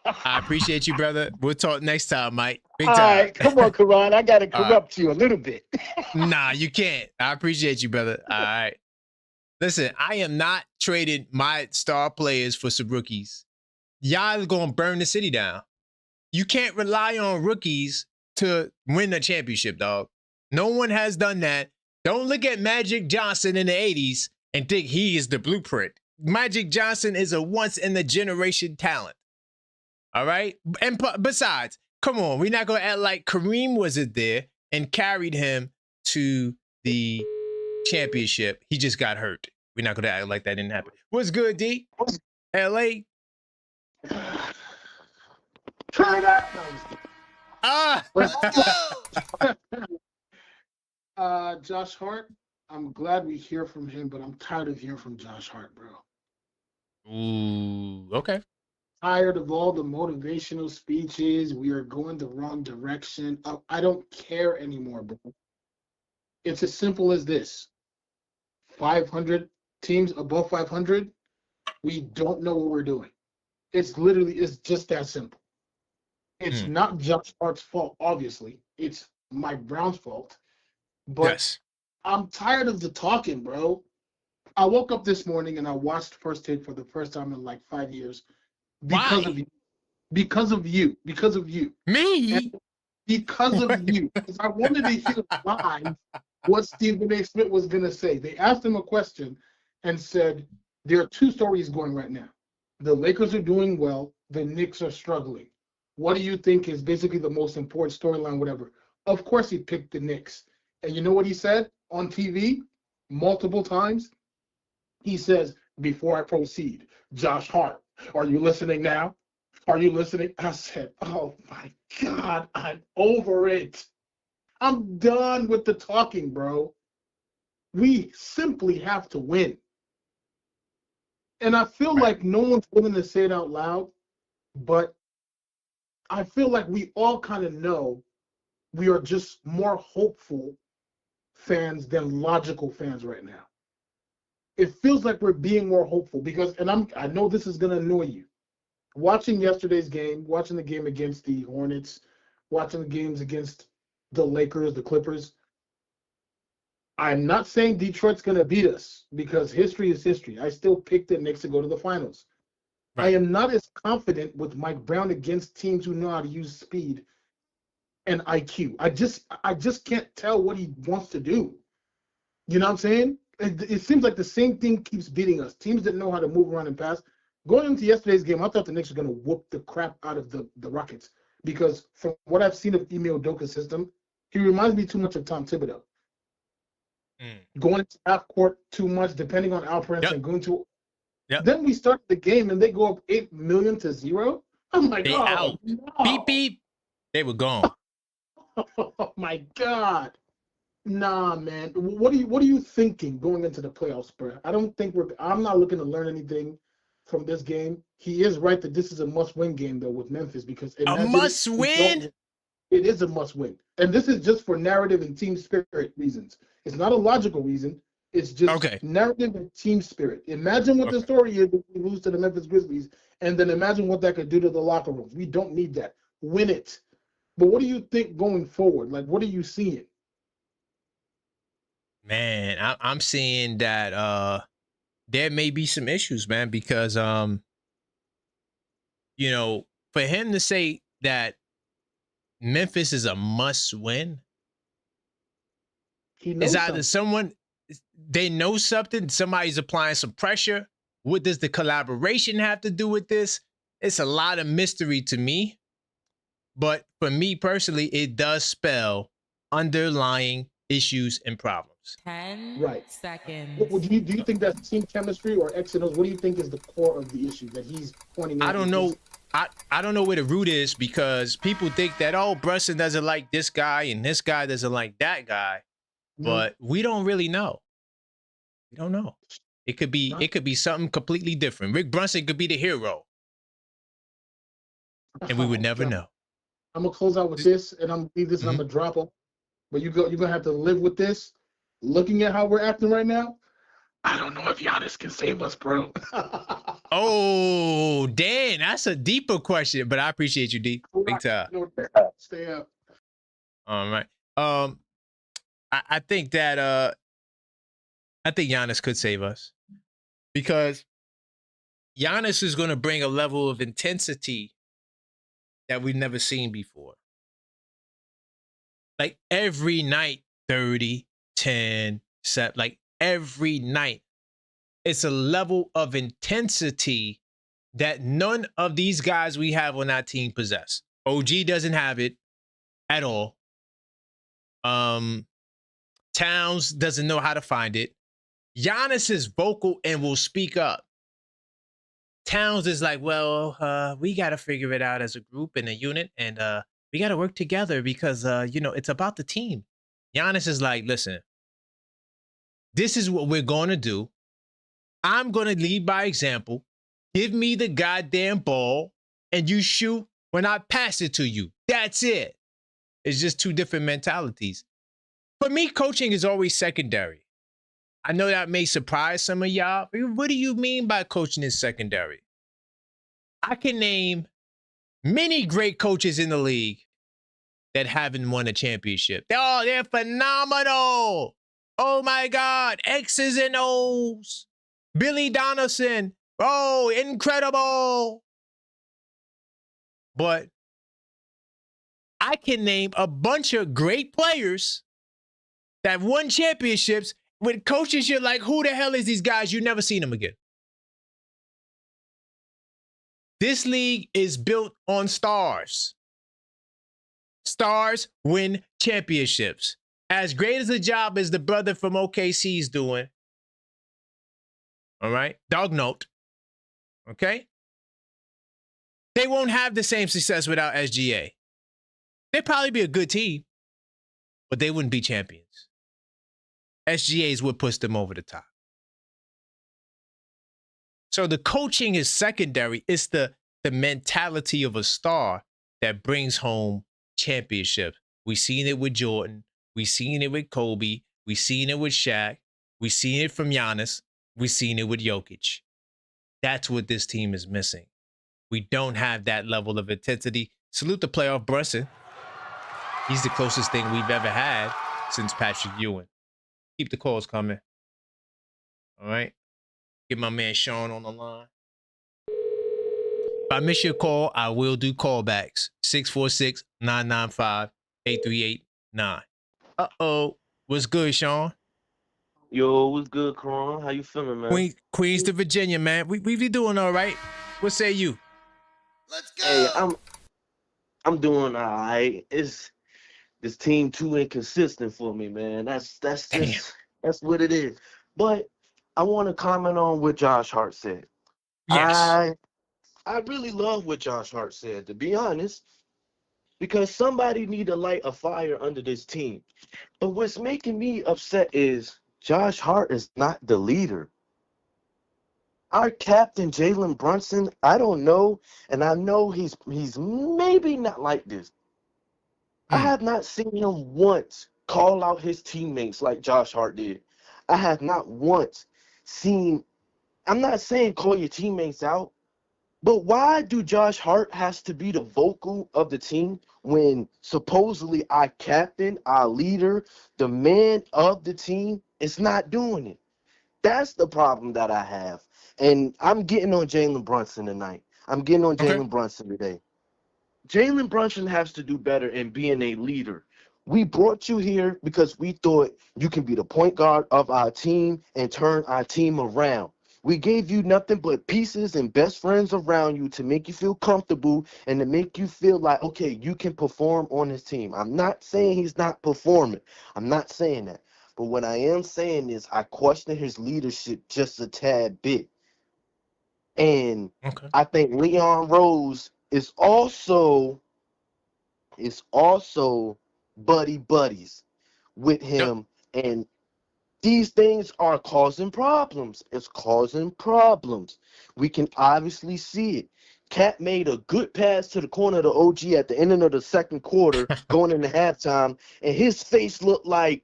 I appreciate you, brother. We'll talk next time, Mike. Big time. All right, come on, Karan. I got to corrupt you a little bit. Nah, you can't. I appreciate you, brother. All right. Listen, I am not trading my star players for some rookies. Y'all going to burn the city down. You can't rely on rookies to win a championship, dog. No one has done that. Don't look at Magic Johnson in the 80s and think he is the blueprint. Magic Johnson is a once-in-a-generation talent. All right? And besides, come on, we're not going to act like Kareem wasn't there and carried him to the championship. He just got hurt. We're not going to act like that didn't happen. What's good, D? L.A.? Try that. Josh Hart, I'm glad we hear from him, but I'm tired of hearing from Josh Hart, bro. Ooh, okay. Tired of all the motivational speeches. We are going the wrong direction. I don't care anymore, bro. It's as simple as this. 500 teams above 500, we don't know what we're doing. It's just that simple. It's not Josh Hart's fault, obviously. It's Mike Brown's fault. But I'm tired of the talking, bro. I woke up this morning and I watched First Take for the first time in like 5 years because of you. Because of you. Because of you. Me? And because of you. Because I wanted to hear live what Stephen A. Smith was going to say. They asked him a question and said, there are 2 stories going right now. The Lakers are doing well. The Knicks are struggling. What do you think is basically the most important storyline, whatever? Of course he picked the Knicks. And you know what he said on TV multiple times? He says, before I proceed, Josh Hart, are you listening now? Are you listening? I said, oh my God, I'm over it. I'm done with the talking, bro. We simply have to win. And I feel like no one's willing to say it out loud, but I feel like we all kind of know we are just more hopeful fans than logical fans right now. It feels like we're being more hopeful because, and I know this is going to annoy you. Watching yesterday's game, watching the game against the Hornets, watching the games against the Lakers, the Clippers, I'm not saying Detroit's going to beat us because history is history. I still picked the Knicks to go to the finals. Right. I am not as confident with Mike Brown against teams who know how to use speed and IQ. I just can't tell what he wants to do. You know what I'm saying? It seems like the same thing keeps beating us. Teams that know how to move around and pass, Going into yesterday's game, I thought the Knicks were going to whoop the crap out of the Rockets because from what I've seen of Ime Udoka's system, he reminds me too much of Tom Thibodeau. Going into half court too much, depending on Alperen and going to. Then we start the game and they go up 8 million to 0. I'm like, they oh, out. No. Beep beep. They were gone. Oh my God. Nah, man. What are you thinking going into the playoffs, bro? I'm not looking to learn anything from this game. He is right that this is a must-win game though with Memphis because a must-win. It is a must-win, and this is just for narrative and team spirit reasons. It's not a logical reason. It's just narrative and team spirit. Imagine what the story is if we lose to the Memphis Grizzlies, and then imagine what that could do to the locker rooms. We don't need that. Win it. But what do you think going forward? Like, what are you seeing? Man, I'm seeing that there may be some issues, man, because you know, for him to say that Memphis is a must-win, is either someone they know something, somebody's applying some pressure. What does the collaboration have to do with this? It's a lot of mystery to me. But for me personally, it does spell underlying issues and problems. 10 seconds. Do you think that's team chemistry or X and O's? What do you think is the core of the issue that he's pointing out? I don't know. I don't know where the root is because people think that, oh, Brunson doesn't like this guy and this guy doesn't like that guy. But we don't really know. We don't know. It could be something completely different. Rick Brunson could be the hero. And we would never know. I'm gonna close out with this, and I'm gonna leave this, and I'm gonna drop them. But you're gonna have to live with this. Looking at how we're acting right now, I don't know if Giannis can save us, bro. Oh, Dan, that's a deeper question, but I appreciate you, D. Big time. Stay up. All right. I think that I think Giannis could save us because Giannis is going to bring a level of intensity that we've never seen before. Like every night, 30, 10, 7, like every night. It's a level of intensity that none of these guys we have on our team possess. OG doesn't have it at all. Towns doesn't know how to find it. Giannis is vocal and will speak up. Towns is like, well, we got to figure it out as a group and a unit, and we got to work together because, it's about the team. Giannis is like, listen, this is what we're going to do. I'm going to lead by example. Give me the goddamn ball, and you shoot when I pass it to you. That's it. It's just two different mentalities. For me, coaching is always secondary. I know that may surprise some of y'all. What do you mean by coaching is secondary? I can name many great coaches in the league that haven't won a championship. They're phenomenal. Oh my God. X's and O's. Billy Donaldson. Oh, incredible. But I can name a bunch of great players that won championships with coaches. You're like, who the hell is these guys? You've never seen them again. This league is built on stars. Stars win championships. As great as a job as the brother from OKC is doing, all right, dog note, okay? They won't have the same success without SGA. They'd probably be a good team, but they wouldn't be champions. SGA is what puts them over the top. So the coaching is secondary. It's the mentality of a star that brings home championships. We've seen it with Jordan. We've seen it with Kobe. We've seen it with Shaq. We've seen it from Giannis. We've seen it with Jokic. That's what this team is missing. We don't have that level of intensity. Salute the playoff Brunson. He's the closest thing we've ever had since Patrick Ewing. Keep the calls coming. All right. Get my man Sean on the line. If I miss your call, I will do callbacks. 646-995-8389. Uh-oh. What's good, Sean? Yo, what's good, Karan? How you feeling, man? Queens to Virginia, man. We be doing all right. What say you? Let's Hey, go. I'm doing all right. It's this team too inconsistent for me, man. That's Damn. just that's what it is. But I want to comment on what Josh Hart said. Yes. I really love what Josh Hart said, to be honest, because somebody need to light a fire under this team. But what's making me upset is Josh Hart is not the leader. Our captain Jalen Brunson, I don't know, and I know he's maybe not like this. I Mm. have not seen him once call out his teammates like Josh Hart did. I have not once seen. I'm not saying call your teammates out, but why do Josh Hart has to be the vocal of the team when supposedly our captain, our leader, the man of the team is not doing it? That's the problem that I have. And I'm getting on Jalen Brunson tonight. I'm getting on Okay. Jalen Brunson today. Jalen Brunson has to do better in being a leader. We brought you here because we thought you can be the point guard of our team and turn our team around. We gave you nothing but pieces and best friends around you to make you feel comfortable and to make you feel like, okay, you can perform on this team. I'm not saying he's not performing. I'm not saying that. But what I am saying is I question his leadership just a tad bit. And Okay. I think Leon Rose is also buddies with Yep. him, and these things are causing problems. It's causing problems. We can obviously see it. Cat made a good pass to the corner of the OG at the end of the second quarter, going into halftime, and his face looked like,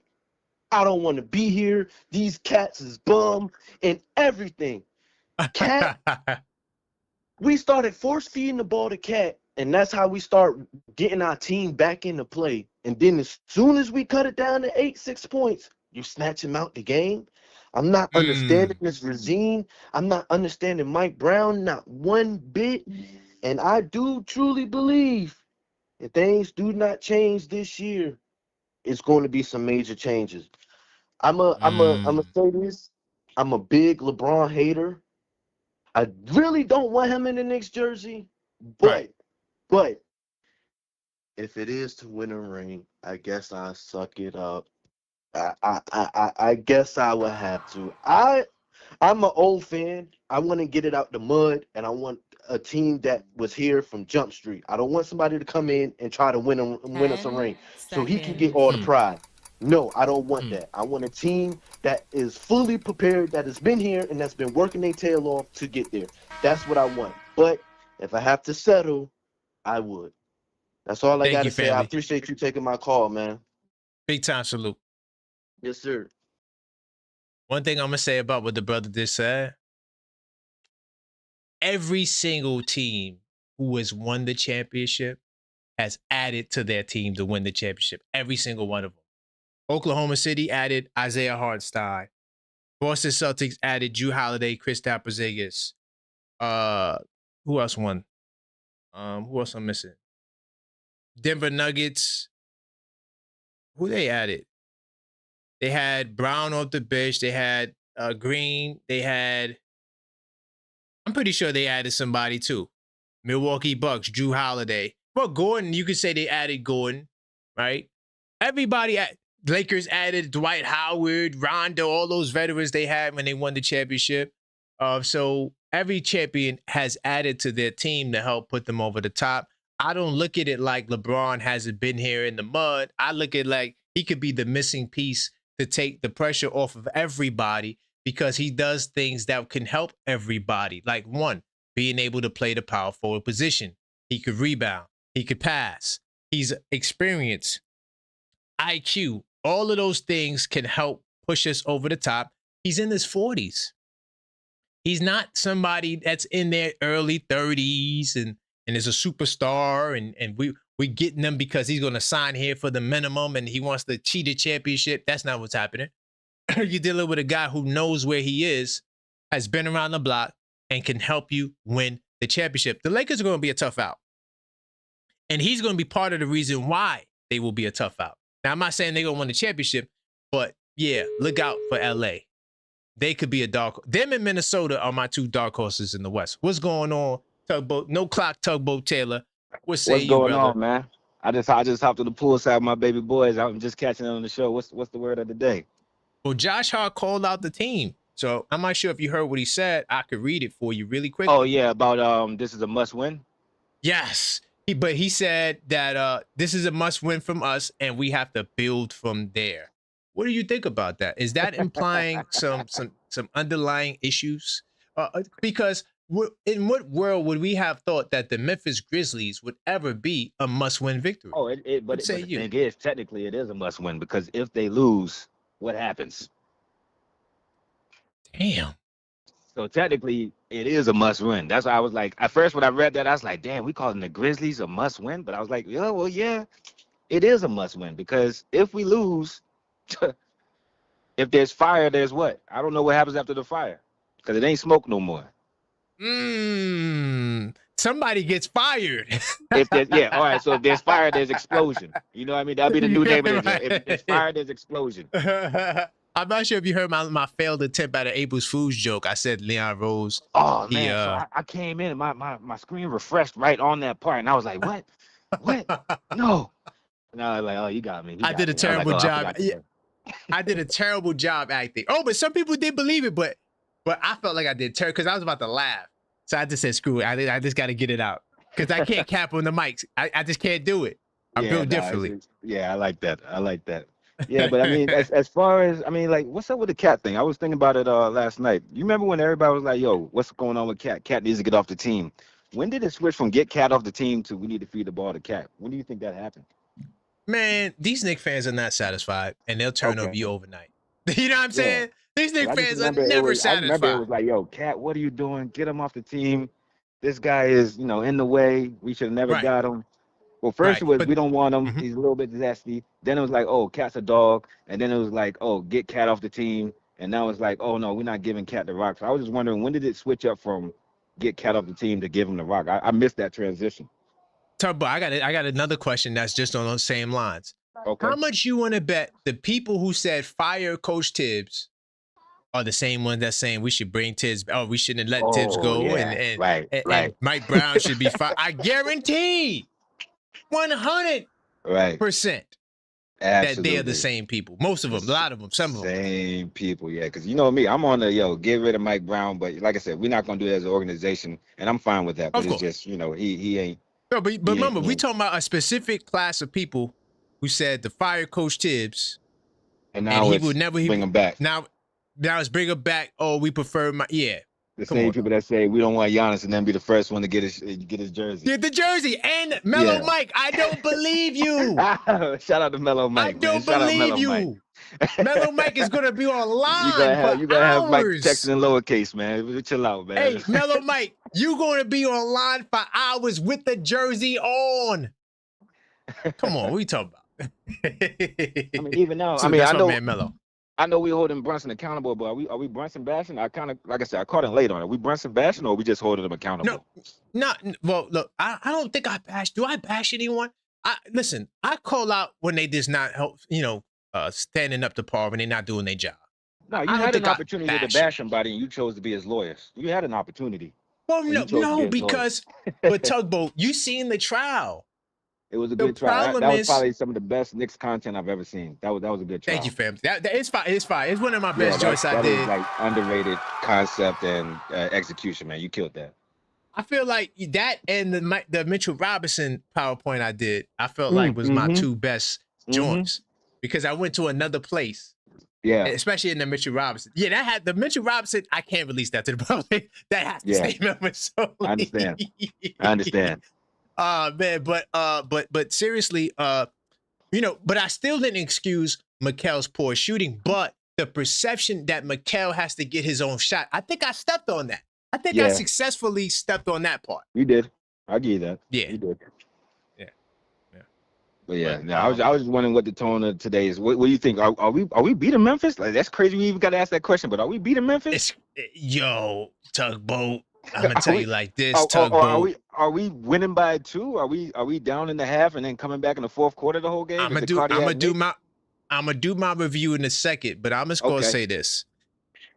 I don't want to be here. These cats is bum and everything. Cat, we started force feeding the ball to Cat, and that's how we start getting our team back into play. And then as soon as we cut it down to 6 points, you snatch him out the game. I'm not understanding this regime. I'm not understanding Mike Brown, not one bit. And I do truly believe if things do not change this year, it's going to be some major changes. I'm a say this. I'm a big LeBron hater. I really don't want him in the Knicks jersey, Right. but if it is to win a ring, I guess I suck it up. I guess I would have to. I'm an old fan. I want to get it out the mud, and I want a team that was here from Jump Street. I don't want somebody to come in and try to win us a 10 ring so he can get seconds. all the pride. No, I don't want that. I want a team that is fully prepared, that has been here, and that's been working their tail off to get there. That's what I want. But if I have to settle, I would. That's all I Thank got you, to say. I family. appreciate you taking my call, man. Big time salute. Yes, sir. One thing I'm gonna say about what the brother just said: every single team who has won the championship has added to their team to win the championship. Every single one of them. Oklahoma City added Isaiah Hartenstein. Boston Celtics added Drew Holiday, Kristaps Porzingis. Who else won? Who else I'm missing? Denver Nuggets. Who they added? They had Brown off the bench. They had Green. They had. I'm pretty sure they added somebody too. Milwaukee Bucks, Drew Holiday. Well, Gordon, you could say they added Gordon, right? Everybody at Lakers added Dwight Howard, Rondo, all those veterans they had when they won the championship. So every champion has added to their team to help put them over the top. I don't look at it like LeBron hasn't been here in the mud. I look at it like he could be the missing piece to take the pressure off of everybody because he does things that can help everybody. Like one, being able to play the power forward position. He could rebound. He could pass. He's experienced. IQ. All of those things can help push us over the top. He's in his 40s. He's not somebody that's in their early 30s and is a superstar and we're getting him because he's going to sign here for the minimum and he wants to cheat a championship. That's not what's happening. You're dealing with a guy who knows where he is, has been around the block, and can help you win the championship. The Lakers are going to be a tough out. And he's going to be part of the reason why they will be a tough out. Now, I'm not saying they're going to win the championship, but yeah, look out for LA. They could be a dark. Them and Minnesota are my 2 dark horses in the West. What's going on, Tugboat? No clock, Tugboat Taylor. What say What's you, going brother? on, man? I just hopped to the poolside with my baby boys. I'm just catching on the show. What's the word of the day? Well, Josh Hart called out the team. So I'm not sure if you heard what he said. I could read it for you really quickly. Oh yeah, about this is a must win. Yes. But he said that this is a must win from us and we have to build from there. What do you think about that? Is that implying some underlying issues? Because in what world would we have thought that the Memphis Grizzlies would ever be a must-win victory? Oh, but the thing is, technically, it is a must win because if they lose, what happens? Damn. So technically, it is a must win. That's why I was like, at first when I read that, I was like, damn, we calling the Grizzlies a must win. But I was like, yeah, well, yeah, it is a must win because if we lose, if there's fire, there's what? I don't know what happens after the fire because it ain't smoke no more. Somebody gets fired. If there's all right. So if there's fire, there's explosion. You know what I mean? That'll be the new name of it. If there's fire, there's explosion. I'm not sure if you heard my failed attempt at an Abel's Foods joke. I said Leon Rose. Oh man, so I came in and my screen refreshed right on that part, and I was like, what? No. And I was like, oh, you got me. I did a terrible job. I did a terrible job acting. Oh, but some people did believe it, but I felt like I did terrible because I was about to laugh. So I just said, screw it. I just got to get it out because I can't cap on the mics. I just can't do it. I'm built differently. Yeah, I like that. Yeah, but I mean, as far as like, what's up with the cat thing? I was thinking about it last night. You remember when everybody was like, "Yo, what's going on with Cat? Cat needs to get off the team." When did it switch from get Cat off the team to we need to feed the ball to Cat? When do you think that happened? Man, these Knicks fans are not satisfied, and they'll turn over you overnight. You know what I'm saying? These Knicks fans are never satisfied. I remember it was like, "Yo, Cat, what are you doing? Get him off the team. This guy is, in the way. We should have never got him." Well, first it was we don't want him. He's a little bit zesty. Then it was like, oh, Cat's a dog. And then it was like, oh, get Cat off the team. And now it's like, oh no, we're not giving Cat the rock. So I was just wondering, when did it switch up from get Cat off the team to give him the rock? I missed that transition. Turbo, I got another question that's just on those same lines. Okay. How much you want to bet the people who said fire Coach Tibbs are the same ones that's saying we should bring Tibbs? Oh, we shouldn't let Tibbs go, and Mike Brown should be fired. I guarantee 100% that they are the same people. Most of them, a lot of them, some of them. Same people, yeah. Because you know me, I'm on the get rid of Mike Brown, but like I said, we're not gonna do it as an organization, and I'm fine with that. But it's just he ain't. No, but remember, we talking about a specific class of people who said to fire Coach Tibbs, and now he would never bring him back. Now it's bring him back. Oh, we prefer the same people that say we don't want Giannis and then be the first one to get his jersey. Get the jersey and Mellow Mike. I don't believe you. Shout out to Mellow Mike. I don't believe you. Mellow Mike is gonna be online. You gotta have Mike texting in lowercase, man. Chill out, man. Hey, Mellow Mike, you gonna be online for hours with the jersey on. Come on, what are you talking about? I mean, even now, so I know, man, Mellow. I know we holding Brunson accountable, but are we Brunson bashing? I kind of, like I said, I caught him late on it. Are we Brunson bashing, or are we just holding him accountable? Well, look, I don't think I bash. Do I bash anyone? Listen, I call out when they just not help, standing up to par when they're not doing their job. No, you had an opportunity to bash somebody, and you chose to be his lawyers. You had an opportunity. Well, no, because but Tugboat, you seen the trial. It was a good trial. That was probably some of the best Knicks content I've ever seen. That was a good trial. Thank you, fam. That is fine. It's fine. It's one of my best joints I did. That is like underrated concept and execution, man. You killed that. I feel like that and the Mitchell Robinson PowerPoint I did, I felt like was my two best joints because I went to another place. Yeah. Especially in the Mitchell Robinson. Yeah, that had the Mitchell Robinson. I can't release that to the public. That has to stay memorable. I understand. Man, but seriously, but I still didn't excuse Mikal's poor shooting, but the perception that Mikal has to get his own shot, I think I stepped on that. I think I successfully stepped on that part. You did. I'll give you that. Yeah. You did. Yeah. But I was just wondering what the tone of today is. What do you think? Are we beating Memphis? Like, that's crazy. We even got to ask that question. But are we beating Memphis? Yo, Tugboat. I'm gonna tell you like this, Tugboat. Are we winning by 2? Are we down in the half and then coming back in the fourth quarter the whole game? I'm gonna do I'm gonna do my review in a second, but I'm just gonna say this: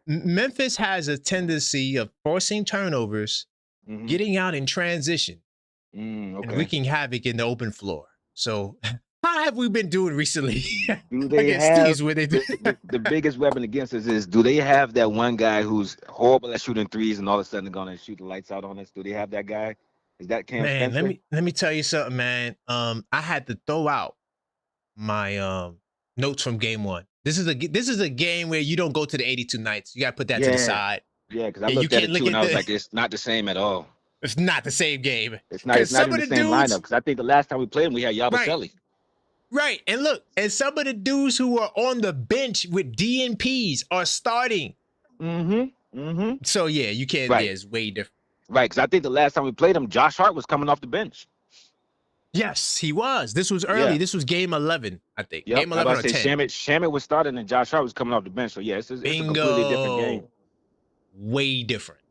Memphis has a tendency of forcing turnovers, getting out in transition, and wreaking havoc in the open floor. So, how have we been doing recently? Do they against have teams where they do? the biggest weapon against us is, do they have that one guy who's horrible at shooting threes and all of a sudden they're gonna shoot the lights out on us? Do they have that guy? Is that Cam Man, Spencer? let me tell you something, man. I had to throw out my notes from game one. This is a game where you don't go to the 82 nights. You got to put that to the side. Yeah, because I looked at it too and I was like, it's not the same at all. It's not the same game. It's not even the same lineup. Because I think the last time we played him, we had Yabusele. Right. And look, and some of the dudes who are on the bench with DNPs are starting. So yeah, you can't. Right. Yeah, it's way different. Right, because I think the last time we played him, Josh Hart was coming off the bench. Yes, he was. This was early. Yeah. This was game 11, I think. Yep. Game 11 or 10. Shamit was starting and Josh Hart was coming off the bench. So yeah, it's a completely different game. Way different.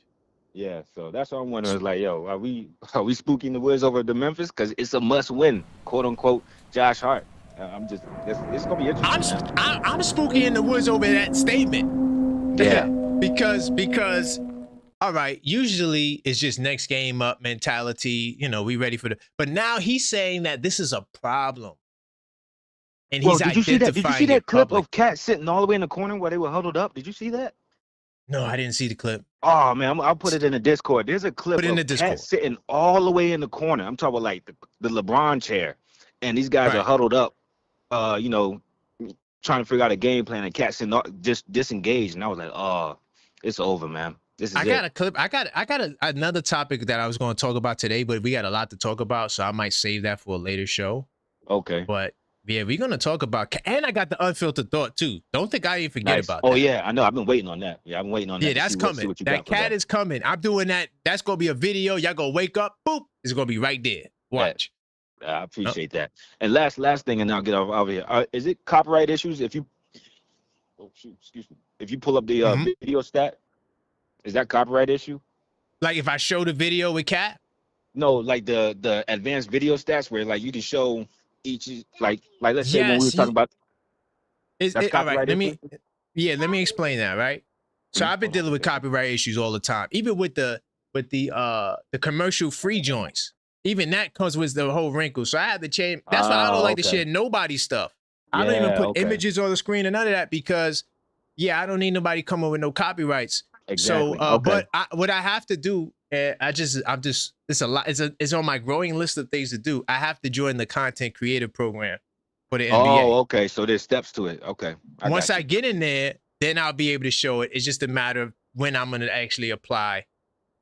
Yeah, so that's what I'm wondering. Is like, yo, are we spooking the Wiz over the Memphis? Because it's a must-win, quote unquote, Josh Hart. It's gonna be interesting. I'm spooky in the woods over that statement. Yeah, because all right, usually it's just next game up mentality. You know, we ready for but now he's saying that this is a problem, and he's did you see that? Did you see that clip of Cat sitting all the way in the corner where they were huddled up? Did you see that? No, I didn't see the clip. Oh man, I'll put it in the Discord. There's a clip of Cat sitting all the way in the corner. I'm talking about like the LeBron chair, and these guys are huddled up. You know, trying to figure out a game plan, and Cat sitting just disengaged. And I was like, oh, it's over, man. This is I got a clip. I got another topic that I was going to talk about today, but we got a lot to talk about, so I might save that for a later show. Okay. But yeah, we're going to talk about, and I got the unfiltered thought too. Don't think I even forget about that. Oh yeah, I know. I've been waiting on that. Yeah, I've been waiting on that. Yeah, that's coming. That cat is coming. I'm doing that. That's going to be a video. Y'all going to wake up. Boop. It's going to be right there. Watch. I appreciate that. And last thing, and I'll get over here. Is it copyright issues if you? Oh shoot! Excuse me. If you pull up the video stat, is that copyright issue? Like if I show the video with Cat? No, like the advanced video stats where like you can show each like let's say when we were talking about. All right, let me explain that. Right. So I've been dealing with copyright issues all the time, even with the commercial free joints. Even that comes with the whole wrinkle. So I had to change. That's why I don't like to share nobody's stuff. I don't even put images on the screen or none of that because, I don't need nobody coming with no copyrights. Exactly. So, but what I have to do, it's a lot. It's on my growing list of things to do. I have to join the content creator program for the NBA. Oh, okay. So there's steps to it. Okay. Once I get in there, then I'll be able to show it. It's just a matter of when I'm going to actually apply.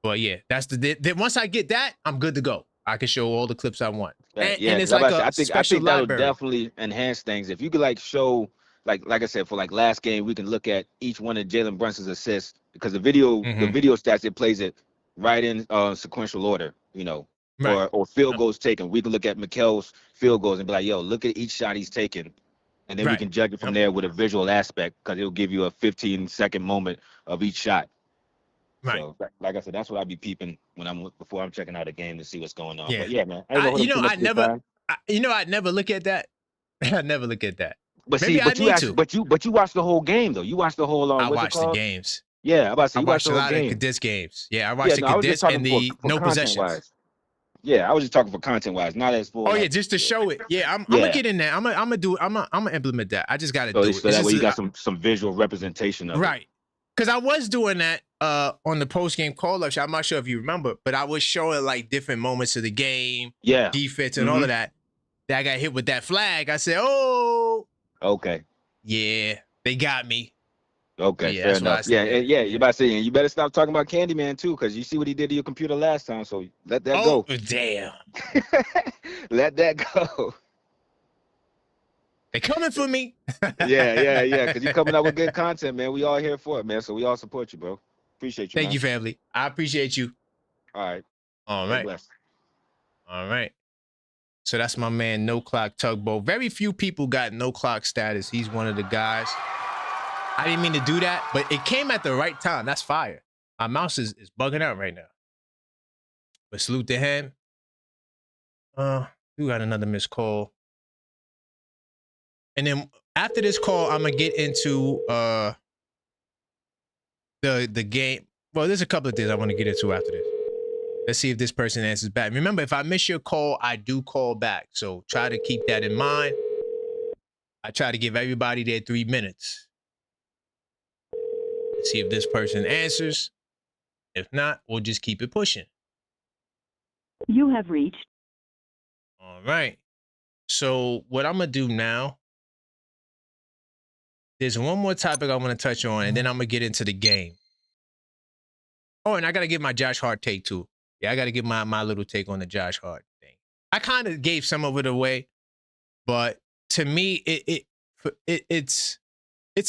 But yeah, that's then once I get that, I'm good to go. I can show all the clips I want. And it's like I think that would definitely enhance things. If you could like show, like I said, for like last game, we can look at each one of Jalen Brunson's assists because the video stats, it plays it right in sequential order, you know, or field goals taken. We can look at Mikel's field goals and be like, yo, look at each shot he's taken. And then we can judge it from there with a visual aspect because it'll give you a 15-second moment of each shot. Right. So, like I said, that's what I'd be peeping before I'm checking out a game to see what's going on. Yeah, but yeah, man. I'd never look at that. I never look at that. But see, but you watched the whole game though. You watched the whole. I watched the games. Yeah, I watched a lot of Cadets games. Yeah, I watched the Cadets and the no possessions. Yeah, I was just talking for content wise, not as for. Oh yeah, just to show it. Yeah, I'm gonna get in there. I'm gonna implement that. I just gotta do it. So that way you got some visual representation of it. Because I was doing that on the post-game call-up show. I'm not sure if you remember, but I was showing like different moments of the game, defense, and all of that. Then I got hit with that flag. I said, "Oh, okay, yeah, they got me." Okay, fair enough. Yeah. You're about to say, and you better stop talking about Candyman too, because you see what he did to your computer last time. So let that go. Oh damn! Let that go. They coming for me. yeah. Because you're coming up with good content, man. We all here for it, man. So we all support you, bro. Appreciate you. Thank you, family. I appreciate you. All right. All right. So that's my man, No Clock Tugboat. Very few people got no clock status. He's one of the guys. I didn't mean to do that, but it came at the right time. That's fire. My mouse is bugging out right now. But salute to him. We got another missed call. And then After this call, I'm gonna get into the game. Well, there's a couple of things I want to get into after this. Let's see if this person answers back. Remember, if I miss your call, I do call back. So try to keep that in mind. I try to give everybody their 3 minutes. Let's see if this person answers. If not, we'll just keep it pushing. You have reached. All right. So what I'm gonna do now, there's one more topic I want to touch on, and then I'm gonna get into the game. Oh, and I gotta give my Josh Hart take too. Yeah, I gotta give my little take on the Josh Hart thing. I kind of gave some of it away, but to me, it's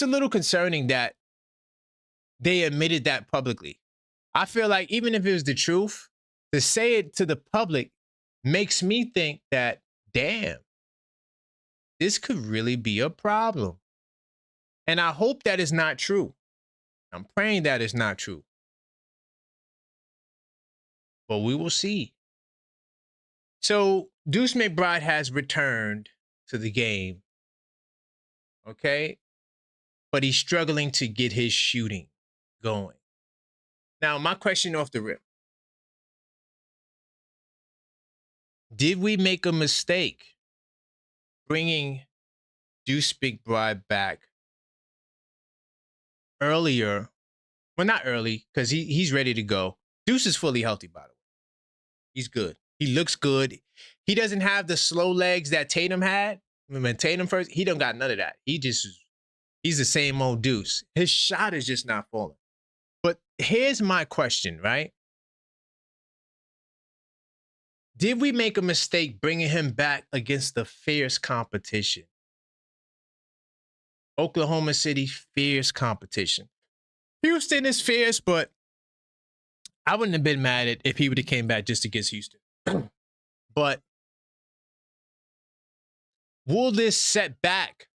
a little concerning that they admitted that publicly. I feel like even if it was the truth, to say it to the public makes me think that, damn, this could really be a problem. And I hope that is not true. I'm praying that is not true. But we will see. So Deuce McBride has returned to the game. Okay? But he's struggling to get his shooting going. Now, my question off the rip. Did we make a mistake bringing Deuce McBride back earlier? Well, not early, because he's ready to go. Deuce is fully healthy, by the way. He's good. He looks good. He doesn't have the slow legs that Tatum had. When Tatum first, he don't got none of that. He's the same old Deuce. His shot is just not falling. But here's my question, right? Did we make a mistake bringing him back against the fierce competition? Oklahoma City, fierce competition. Houston is fierce, but I wouldn't have been mad at if he would have came back just against Houston. But will this set back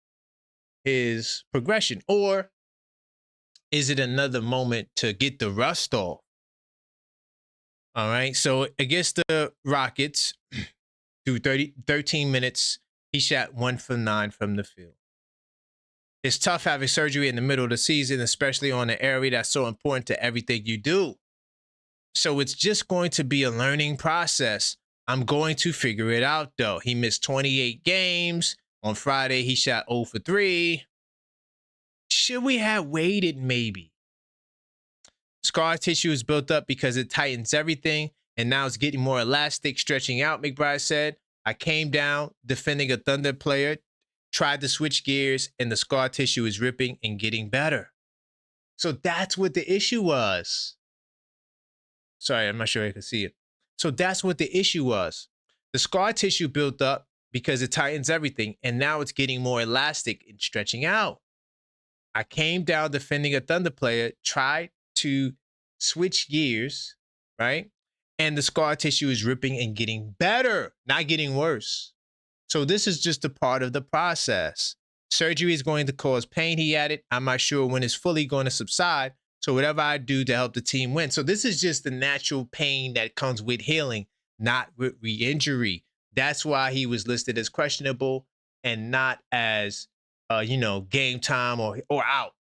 his progression, or is it another moment to get the rust off? All right. So against the Rockets, through 13 minutes, he shot 1 for 9 from the field. It's tough having surgery in the middle of the season, especially on an area that's so important to everything you do. So it's just going to be a learning process. I'm going to figure it out, though. He missed 28 games. On Friday, he shot 0 for 3. Should we have waited, maybe? Scar tissue is built up because it tightens everything, and now it's getting more elastic, stretching out, McBride said. I came down defending a Thunder player, tried to switch gears, and the scar tissue is ripping and getting better. So that's what the issue was. Sorry, I'm not sure I can see it. So that's what the issue was. The scar tissue built up because it tightens everything, and now it's getting more elastic and stretching out. I came down defending a Thunder player, tried to switch gears, right? And the scar tissue is ripping and getting better, not getting worse. So this is just a part of the process. Surgery is going to cause pain, he added. I'm not sure when it's fully going to subside. So whatever I do to help the team win. So this is just the natural pain that comes with healing, not with re-injury. That's why he was listed as questionable and not as, game time or out.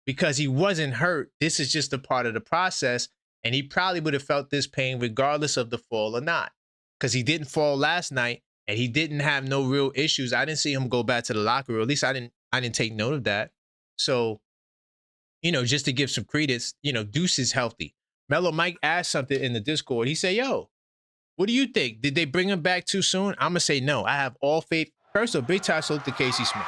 Because he wasn't hurt. This is just a part of the process. And he probably would have felt this pain regardless of the fall or not. Because he didn't fall last night and he didn't have no real issues. I didn't see him go back to the locker room. At least I didn't take note of that. So, just to give some credence, Deuce is healthy. Mellow Mike asked something in the Discord. He said, yo, what do you think? Did they bring him back too soon? I'm going to say no. I have all faith. First of all, big time salute to Casey Smith.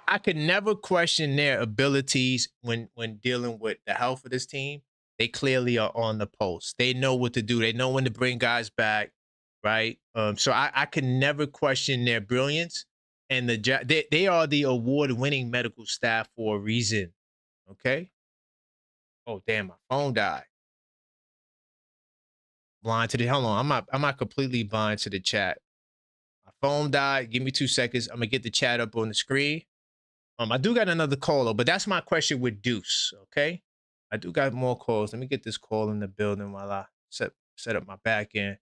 I could never question their abilities when dealing with the health of this team. They clearly are on the pulse. They know what to do. They know when to bring guys back, right? So I could never question their brilliance. And they are the award-winning medical staff for a reason, okay? Oh, damn, my phone died. Blind to the, hold on, I'm not completely blind to the chat. My phone died. Give me 2 seconds. I'm going to get the chat up on the screen. I do got another caller, but that's my question with Deuce, okay? I do got more calls. Let me get this call in the building while I set up my back end.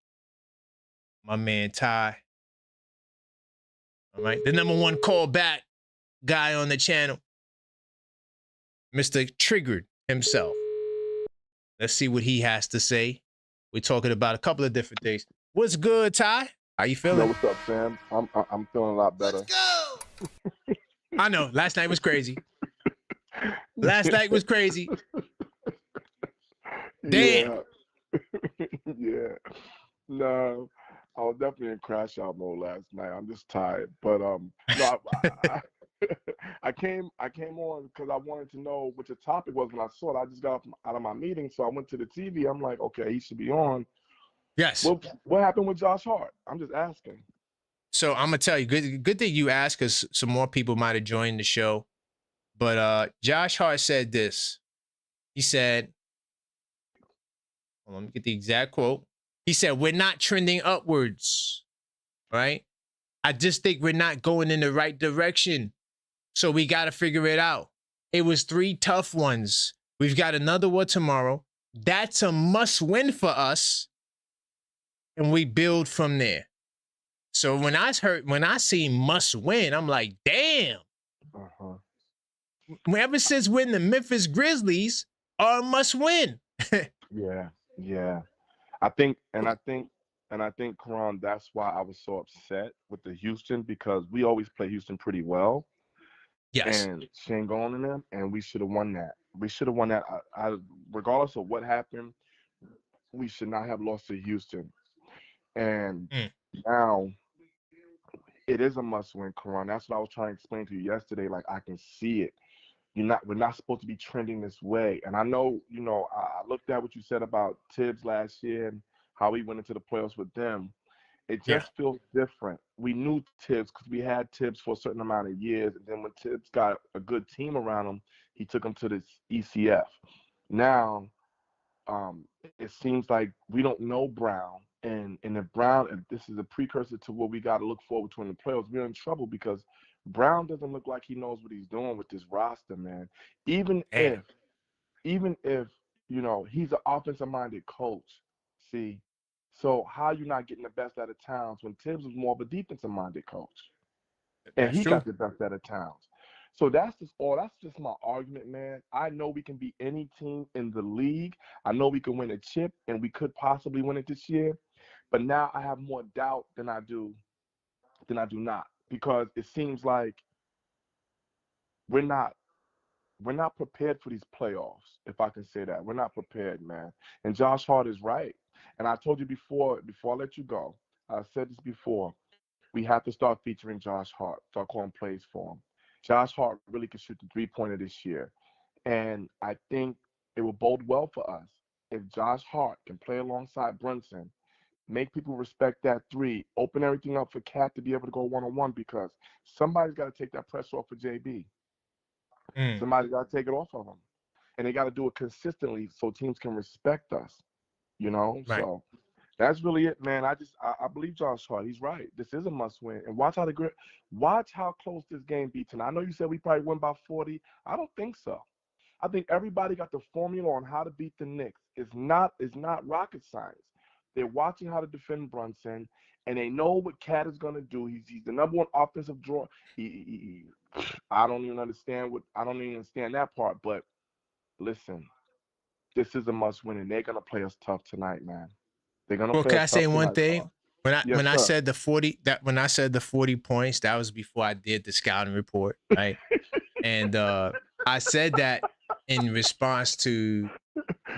My man Ty. All right. The #1 callback guy on the channel, Mr. Triggered himself. Let's see what he has to say. We're talking about a couple of different things. What's good, Ty? How you feeling? Yo, what's up, Sam? I'm feeling a lot better. Let's go. I know. Last night was crazy. Last night was crazy. Damn. Yeah. No, I was definitely in crash out mode last night. I'm just tired, but no, I came on because I wanted to know what the topic was when I saw it. I just got out of my meeting, so I went to the TV. I'm like, okay, he should be on. Yes. What happened with Josh Hart? I'm just asking. So I'm gonna tell you, good thing you asked, because some more people might have joined the show. But Josh Hart said this. He said, hold on, let me get the exact quote. He said, "We're not trending upwards, right? I just think we're not going in the right direction. So we got to figure it out. It was 3 tough ones. We've got another one tomorrow. That's a must win for us. And we build from there." So when I see must win, I'm like, damn. Ever since when the Memphis Grizzlies are a must win. Yeah. I think, Karan, that's why I was so upset with the Houston, because we always play Houston pretty well. Yes. And Shangon and them, and we should have won that. We should have won that. I regardless of what happened, we should not have lost to Houston. And now it is a must-win, Karan. That's what I was trying to explain to you yesterday. Like, I can see it. We're not supposed to be trending this way. And I know, I looked at what you said about Tibbs last year and how we went into the playoffs with them. It just feels different. We knew Tibbs because we had Tibbs for a certain amount of years. And then when Tibbs got a good team around him, he took him to this ECF. Now, it seems like we don't know Brown. And if this is a precursor to what we got to look forward to in the playoffs, we're in trouble because Brown doesn't look like he knows what he's doing with this roster, man. Even if, he's an offensive-minded coach, see. So how you not getting the best out of Towns when Tibbs was more of a defensive-minded coach? And he got the best out of Towns. So that's just my argument, man. I know we can beat any team in the league. I know we can win a chip, and we could possibly win it this year. But now I have more doubt than I do not, because it seems like we're not prepared for these playoffs, if I can say that. We're not prepared, man. And Josh Hart is right. And I told you before I let you go, I said this before, we have to start featuring Josh Hart, start calling plays for him. Josh Hart really can shoot the three-pointer this year. And I think it will bode well for us if Josh Hart can play alongside Brunson, make people respect that three, open everything up for Cat to be able to go one-on-one, because somebody's got to take that pressure off of JB. Somebody's got to take it off of him. And they got to do it consistently so teams can respect us, Right. So that's really it, man. I believe Josh Hart. He's right. This is a must-win. And watch how close this game be tonight. I know you said we probably win by 40. I don't think so. I think everybody got the formula on how to beat the Knicks. It's not rocket science. They're watching how to defend Brunson, and they know what Cat is going to do. He's the #1 offensive drawer. I don't even understand that part. But listen, this is a must-win, and they're going to play us tough tonight, man. They're going to play us tough. Can I say one thing? When I said the 40 points, that was before I did the scouting report, right? And I said that in response to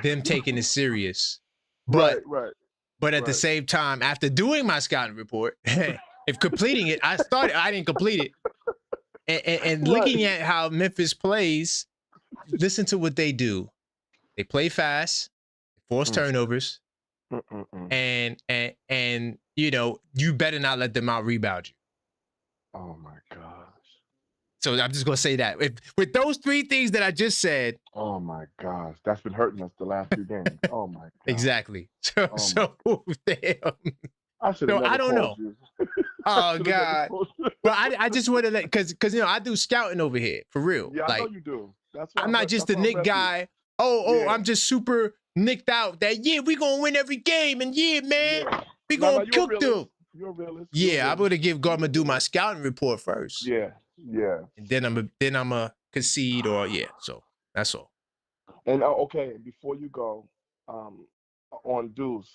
them taking it serious. But at the same time, after doing my scouting report, if completing it, I didn't complete it. And looking at how Memphis plays, listen to what they do. They play fast, force turnovers, and you better not let them out rebound you. Oh my gosh. So I'm just gonna say that with those 3 things that I just said. Oh my gosh, that's been hurting us the last 2 games. Oh my god. Exactly. Damn. I should have never I don't know. You. Oh God. Well, I just want to let because I do scouting over here for real. Yeah, I know you do. That's why I'm not just the Nick guy. Yeah. I'm just super nicked out that we gonna win every game and man, we gonna cook them. You're a realist. Yeah, I'm gonna give Gardner do my scouting report first. Yeah. And then I'm a concede or yeah. So that's all. And okay, before you go, on Deuce.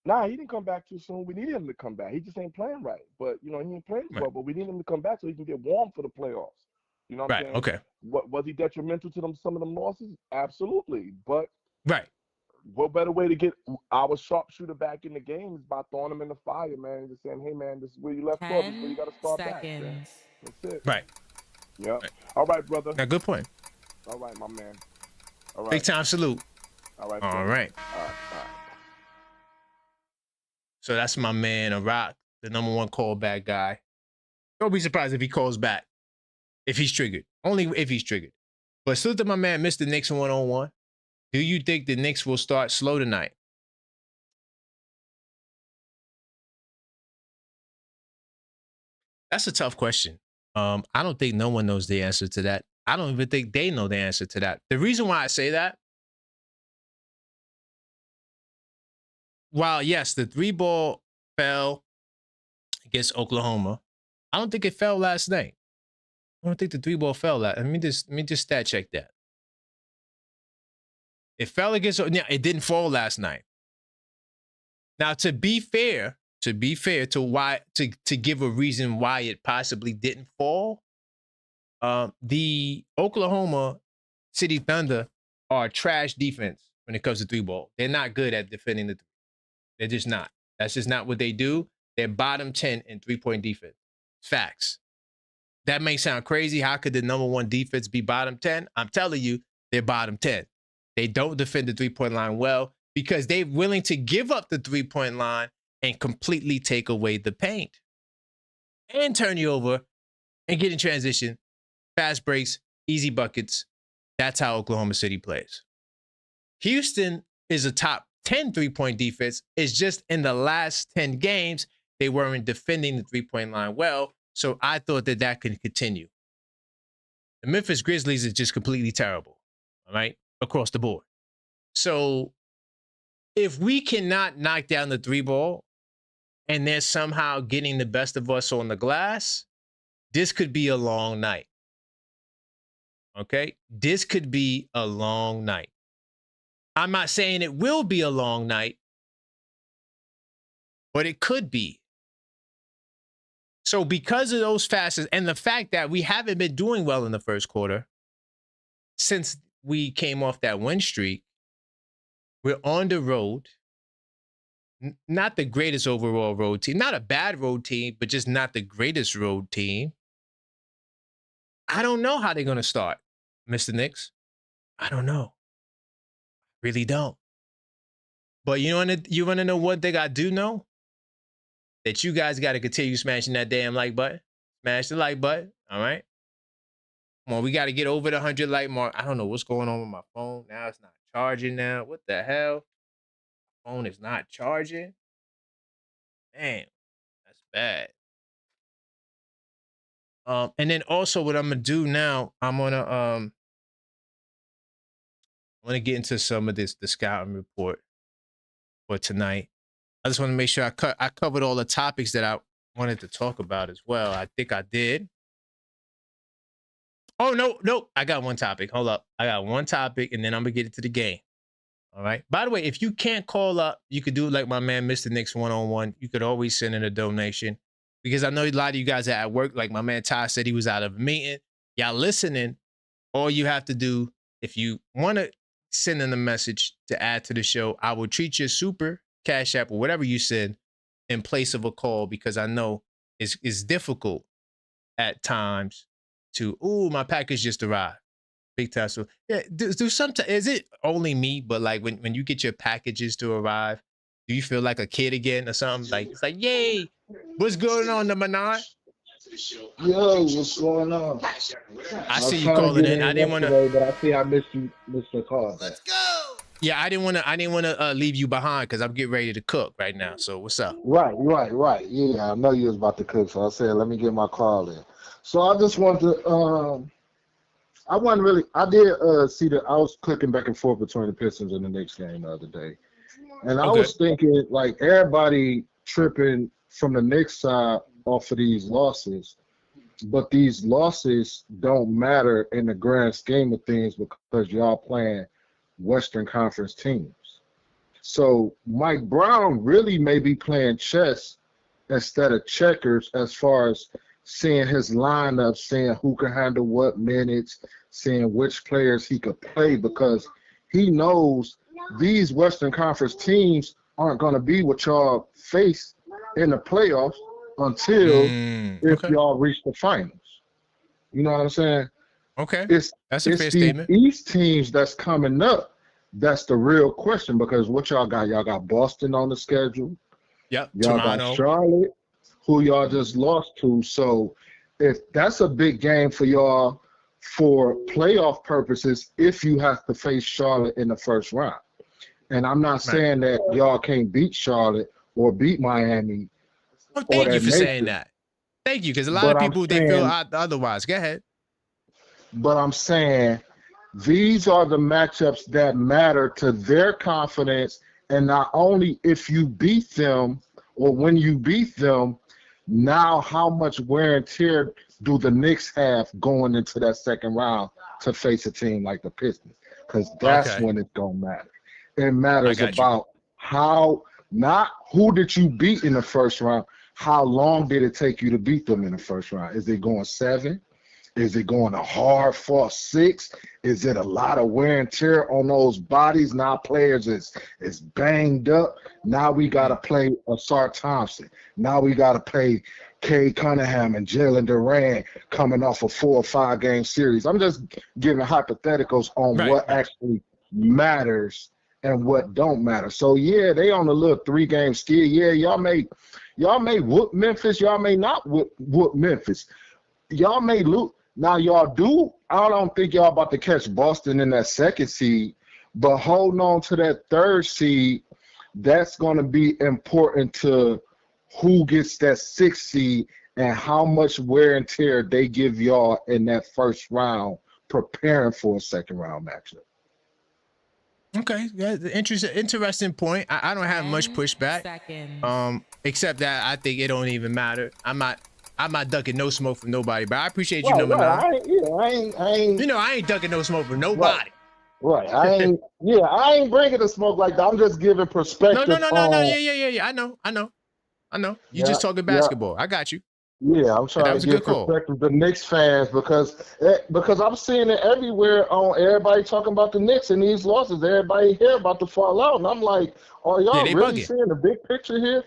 Nah, he didn't come back too soon. We need him to come back. He just ain't playing right. But he ain't playing well. But we need him to come back so he can get warm for the playoffs. You know what I'm saying? Okay. What was he detrimental to some of them losses? Absolutely. But what better way to get our sharpshooter back in the game is by throwing him in the fire, man. Just saying, hey man, this is where you left off. This is where you gotta start back. Man. That's it. Right. Yeah. All right, brother. Now, good point. All right, my man. All right. Big time salute. All right. All right. So that's my man, Iraq, the #1 callback guy. Don't be surprised if he calls back. If he's triggered. Only if he's triggered. But salute to my man, Mr. Knicks 101. Do you think the Knicks will start slow tonight? That's a tough question. I don't think no one knows the answer to that. I don't even think they know the answer to that. The reason why I say that, while yes, the 3-ball fell against Oklahoma, I don't think it fell last night. I don't think the 3-ball fell last. Let me just stat check that. It fell against. Yeah, it didn't fall last night. Now, to be fair to why to give a reason why it possibly didn't fall, the Oklahoma City Thunder are a trash defense when it comes to 3-ball. They're not good at defending the 3. They're just not. That's just not what they do. They're bottom 10 in 3-point defense. Facts. That may sound crazy. How could the #1 defense be bottom 10? I'm telling you, they're bottom 10. They don't defend the 3-point line well because they're willing to give up the 3-point line and completely take away the paint and turn you over and get in transition, fast breaks, easy buckets. That's how Oklahoma City plays. Houston is a top 10 3-point defense. It's just in the last 10 games, they weren't defending the 3-point line well. So I thought that could continue. The Memphis Grizzlies is just completely terrible. All right. Across the board. So if we cannot knock down the 3-ball and they're somehow getting the best of us on the glass, this could be a long night. Okay? This could be a long night. I'm not saying it will be a long night, but it could be. So because of those factors and the fact that we haven't been doing well in the first quarter since we came off that win streak, we're on the road. Not the greatest overall road team. Not a bad road team, but just not the greatest road team. I don't know how they're going to start, Mr. Knicks. I don't know. Really don't. But you want to know one thing I do know? That you guys got to continue smashing that damn like button. Smash the like button, all right? Come on, we got to get over the 100 like mark. I don't know what's going on with my phone. Now it's not charging now. What the hell? My phone is not charging. Damn, that's bad. And then also what I'm gonna do now, I'm gonna get into some of the scouting report for tonight. I just want to make sure I covered all the topics that I wanted to talk about as well. I think I did. Oh, no. I got one topic. Hold up. I got one topic, and then I'm going to get into the game. All right? By the way, if you can't call up, you could do it like my man, Mr. Knicks 101. You could always send in a donation because I know a lot of you guys are at work. Like my man Ty said he was out of a meeting. Y'all listening. All you have to do, if you want to send in a message to add to the show, I will treat your super, Cash App, or whatever you send in place of a call because I know it's difficult at times to, my package just arrived. Big time. So yeah, do sometimes, is it only me, but like when you get your packages to arrive, do you feel like a kid again or something? Like, it's like, yay, what's going on, the Manar? Yo, what's going on? I see you calling in. I didn't want to, but I see I missed your call. Let's go. Yeah, I didn't want to leave you behind because I'm getting ready to cook right now. So what's up? Right. Yeah, I know you was about to cook, so I said let me get my call in. So I just wanted to, I did see that I was clicking back and forth between the Pistons and the Knicks game the other day, and I was thinking like everybody tripping from the Knicks side off of these losses, but these losses don't matter in the grand scheme of things because y'all playing Western Conference teams. So Mike Brown really may be playing chess instead of checkers as far as seeing his lineup, seeing who can handle what minutes, seeing which players he could play, because he knows these Western Conference teams aren't going to be what y'all face in the playoffs until if y'all reach the finals. You know what I'm saying? Okay. That's a fair statement. East teams that's coming up, that's the real question, because what y'all got? Y'all got Boston on the schedule. Yep. Y'all got Charlotte, who y'all just lost to. So if that's a big game for y'all for playoff purposes, if you have to face Charlotte in the first round. And I'm not saying that y'all can't beat Charlotte or beat Miami. Oh, thank you for saying that. Thank you, because a lot of people, they feel otherwise. Go ahead. But I'm saying these are the matchups that matter to their confidence, and not only if you beat them or when you beat them, now how much wear and tear do the Knicks have going into that second round to face a team like the Pistons? Because that's when it's going to matter. It matters about how, not who did you beat in the first round, how long did it take you to beat them in the first round? Is it going 7? Is it going a hard fought 6? Is it a lot of wear and tear on those bodies? Now players is banged up. Now we got to play Asar Thompson. Now we got to play Cade Cunningham and Jalen Duran coming off a 4 or 5 game series. I'm just giving hypotheticals on what actually matters and what don't matter. So yeah, they on a little 3-game ski. Yeah, y'all may whoop Memphis. Y'all may not whoop Memphis. Y'all may lose. Now y'all do. I don't think y'all about to catch Boston in that 2nd seed, but holding on to that 3rd seed, that's going to be important to who gets that 6th seed and how much wear and tear they give y'all in that first round preparing for a second round matchup. Okay, yeah, interesting point. I don't have much pushback. Except that I think it don't even matter. I'm not ducking no smoke from nobody, but I appreciate you, number 9. I ain't. You know, I ain't ducking no smoke from nobody. Right. I ain't bringing the smoke like that. I'm just giving perspective. No. Yeah. I know. You just talking basketball. I got you. Yeah, I'm trying to give perspective to Knicks fans because I'm seeing it everywhere on everybody talking about the Knicks and these losses. Everybody hear about the fallout, and I'm like, are y'all really seeing the big picture here?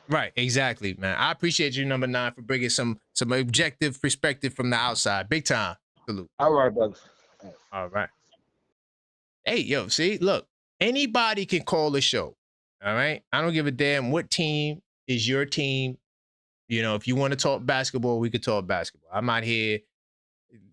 Right, exactly, man. I appreciate you, number 9, for bringing some objective perspective from the outside. Big time. Salute. All right, brother. All right. Hey, yo, see, look, anybody can call the show. All right. I don't give a damn what team is your team. You know, if you want to talk basketball, we could talk basketball. I'm out here,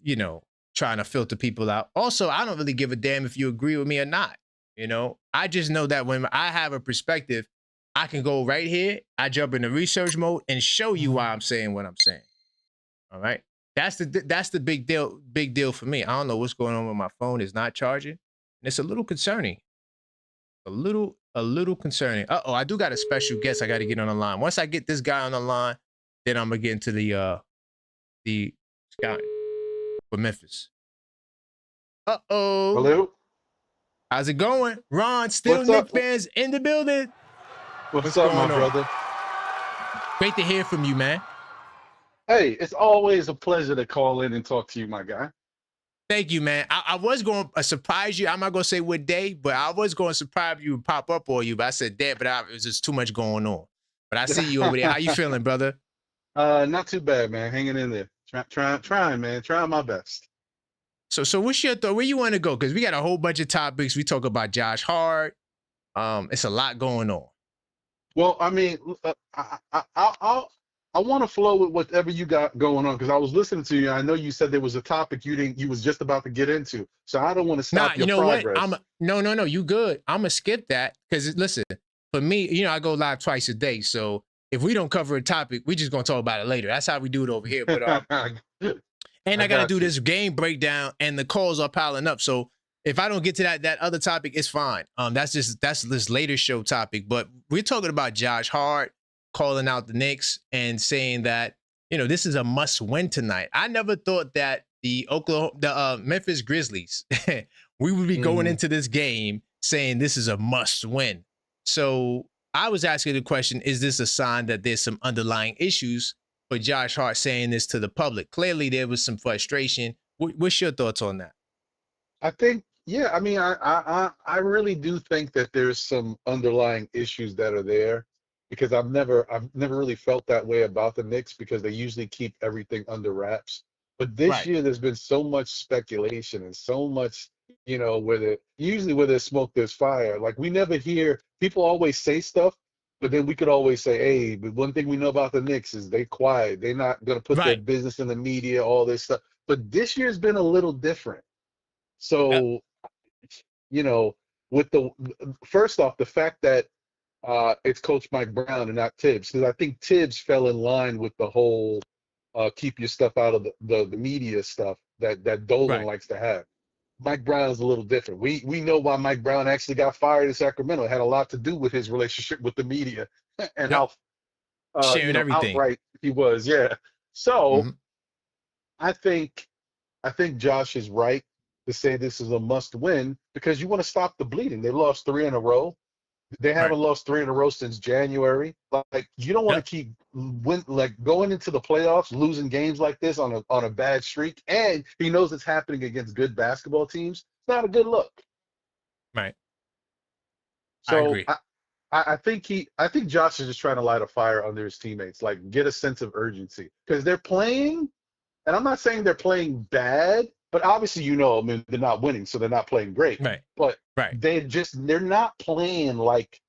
you know, trying to filter people out. Also, I don't really give a damn if you agree with me or not. You know, I just know that when I have a perspective, I can go right here. I jump into research mode and show you why I'm saying what I'm saying. All right. That's the big deal for me. I don't know what's going on with my phone. It's not charging. And it's a little concerning. A little concerning. Uh-oh, I do got a special guest I got to get on the line. Once I get this guy on the line, then I'm gonna get into the scouting for Memphis. Uh-oh. Hello. How's it going? Ron, still Knicks fans in the building. What's up, my brother? Great to hear from you, man. Hey, it's always a pleasure to call in and talk to you, my guy. Thank you, man. I was going to surprise you. I'm not going to say what day, but I was going to surprise you and pop up on you. But I said, damn, but it was just too much going on. But I see you over there. How you feeling, brother? Not too bad, man. Hanging in there. Trying, man. Trying my best. So what's your thought? Where you want to go? Because we got a whole bunch of topics. We talk about Josh Hart. It's a lot going on. Well, I mean, I want to flow with whatever you got going on because I was listening to you. I know you said there was a topic you was just about to get into, so I don't want to stop your progress. What? No. You good? I'm gonna skip that because listen, for me, you know, I go live twice a day, so if we don't cover a topic, we just gonna talk about it later. That's how we do it over here. But and I gotta do this game breakdown, and the calls are piling up. So if I don't get to that other topic, it's fine. That's this later show topic. But we're talking about Josh Hart calling out the Knicks and saying that, you know, this is a must win tonight. I never thought that the Memphis Grizzlies, we would be going into this game saying this is a must win. So I was asking the question, is this a sign that there's some underlying issues for Josh Hart saying this to the public? Clearly there was some frustration. What's your thoughts on that? I think, yeah, I mean, I really do think that there's some underlying issues that are there, because I've never really felt that way about the Knicks, because they usually keep everything under wraps. But this year there's been so much speculation and so much, you know, usually where there's smoke, there's fire. Like, we never hear, people always say stuff, but then we could always say, hey, but one thing we know about the Knicks is they quiet. They're not going to put their business in the media, all this stuff. But this year's been a little different. So, you know, with first off, the fact that it's Coach Mike Brown and not Tibbs, because I think Tibbs fell in line with the whole keep your stuff out of the media stuff that Dolan likes to have. Mike Brown is a little different. We know why Mike Brown actually got fired in Sacramento. It had a lot to do with his relationship with the media and how sharing everything outright he was. Yeah. So I think Josh is right to say this is a must win, because you want to stop the bleeding. They lost 3 in a row. They haven't lost 3 in a row since January. Like, you don't want to keep going into the playoffs, losing games like this on a bad streak. And he knows it's happening against good basketball teams. It's not a good look. Right. So I agree. I think Josh is just trying to light a fire under his teammates, like get a sense of urgency, because they're playing, and I'm not saying they're playing bad, but obviously, you know, I mean, they're not winning, so they're not playing great. Right. But they're not playing like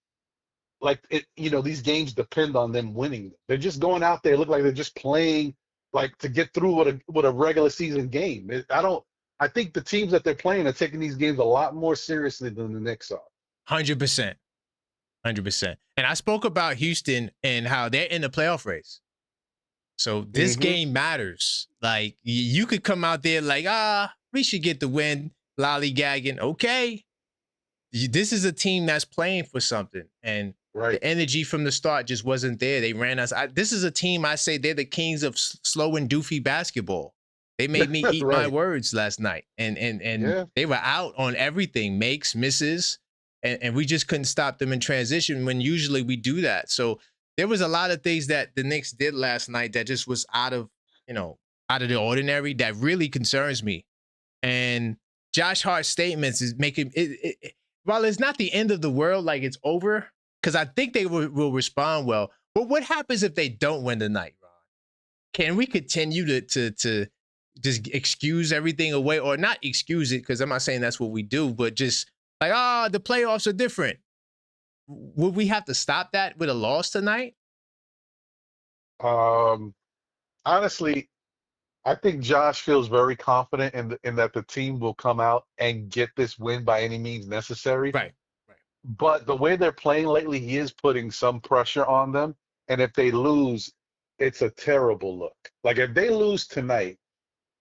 it, you know, these games depend on them winning. They're just going out there, look like they're just playing like to get through with a regular season game. I think the teams that they're playing are taking these games a lot more seriously than the Knicks are. 100%. 100%. And I spoke about Houston and how they're in the playoff race. So this game matters. Like, you could come out there like, we should get the win, lollygagging. Okay. This is a team that's playing for something. And the energy from the start just wasn't there. They ran us. This is a team, I say they're the kings of slow and doofy basketball. They made me eat my words last night. And they were out on everything, makes, misses. And we just couldn't stop them in transition when usually we do that. So there was a lot of things that the Knicks did last night that just was out of the ordinary that really concerns me. And Josh Hart's statements is making it while it's not the end of the world, like it's over, because I think they will respond well. But what happens if they don't win tonight, Ron? Can we continue to just excuse everything away, or not excuse it? Because I'm not saying that's what we do, but just like, the playoffs are different. Would we have to stop that with a loss tonight? Honestly, I think Josh feels very confident in that the team will come out and get this win by any means necessary. Right. But the way they're playing lately, he is putting some pressure on them. And if they lose, it's a terrible look. Like, if they lose tonight,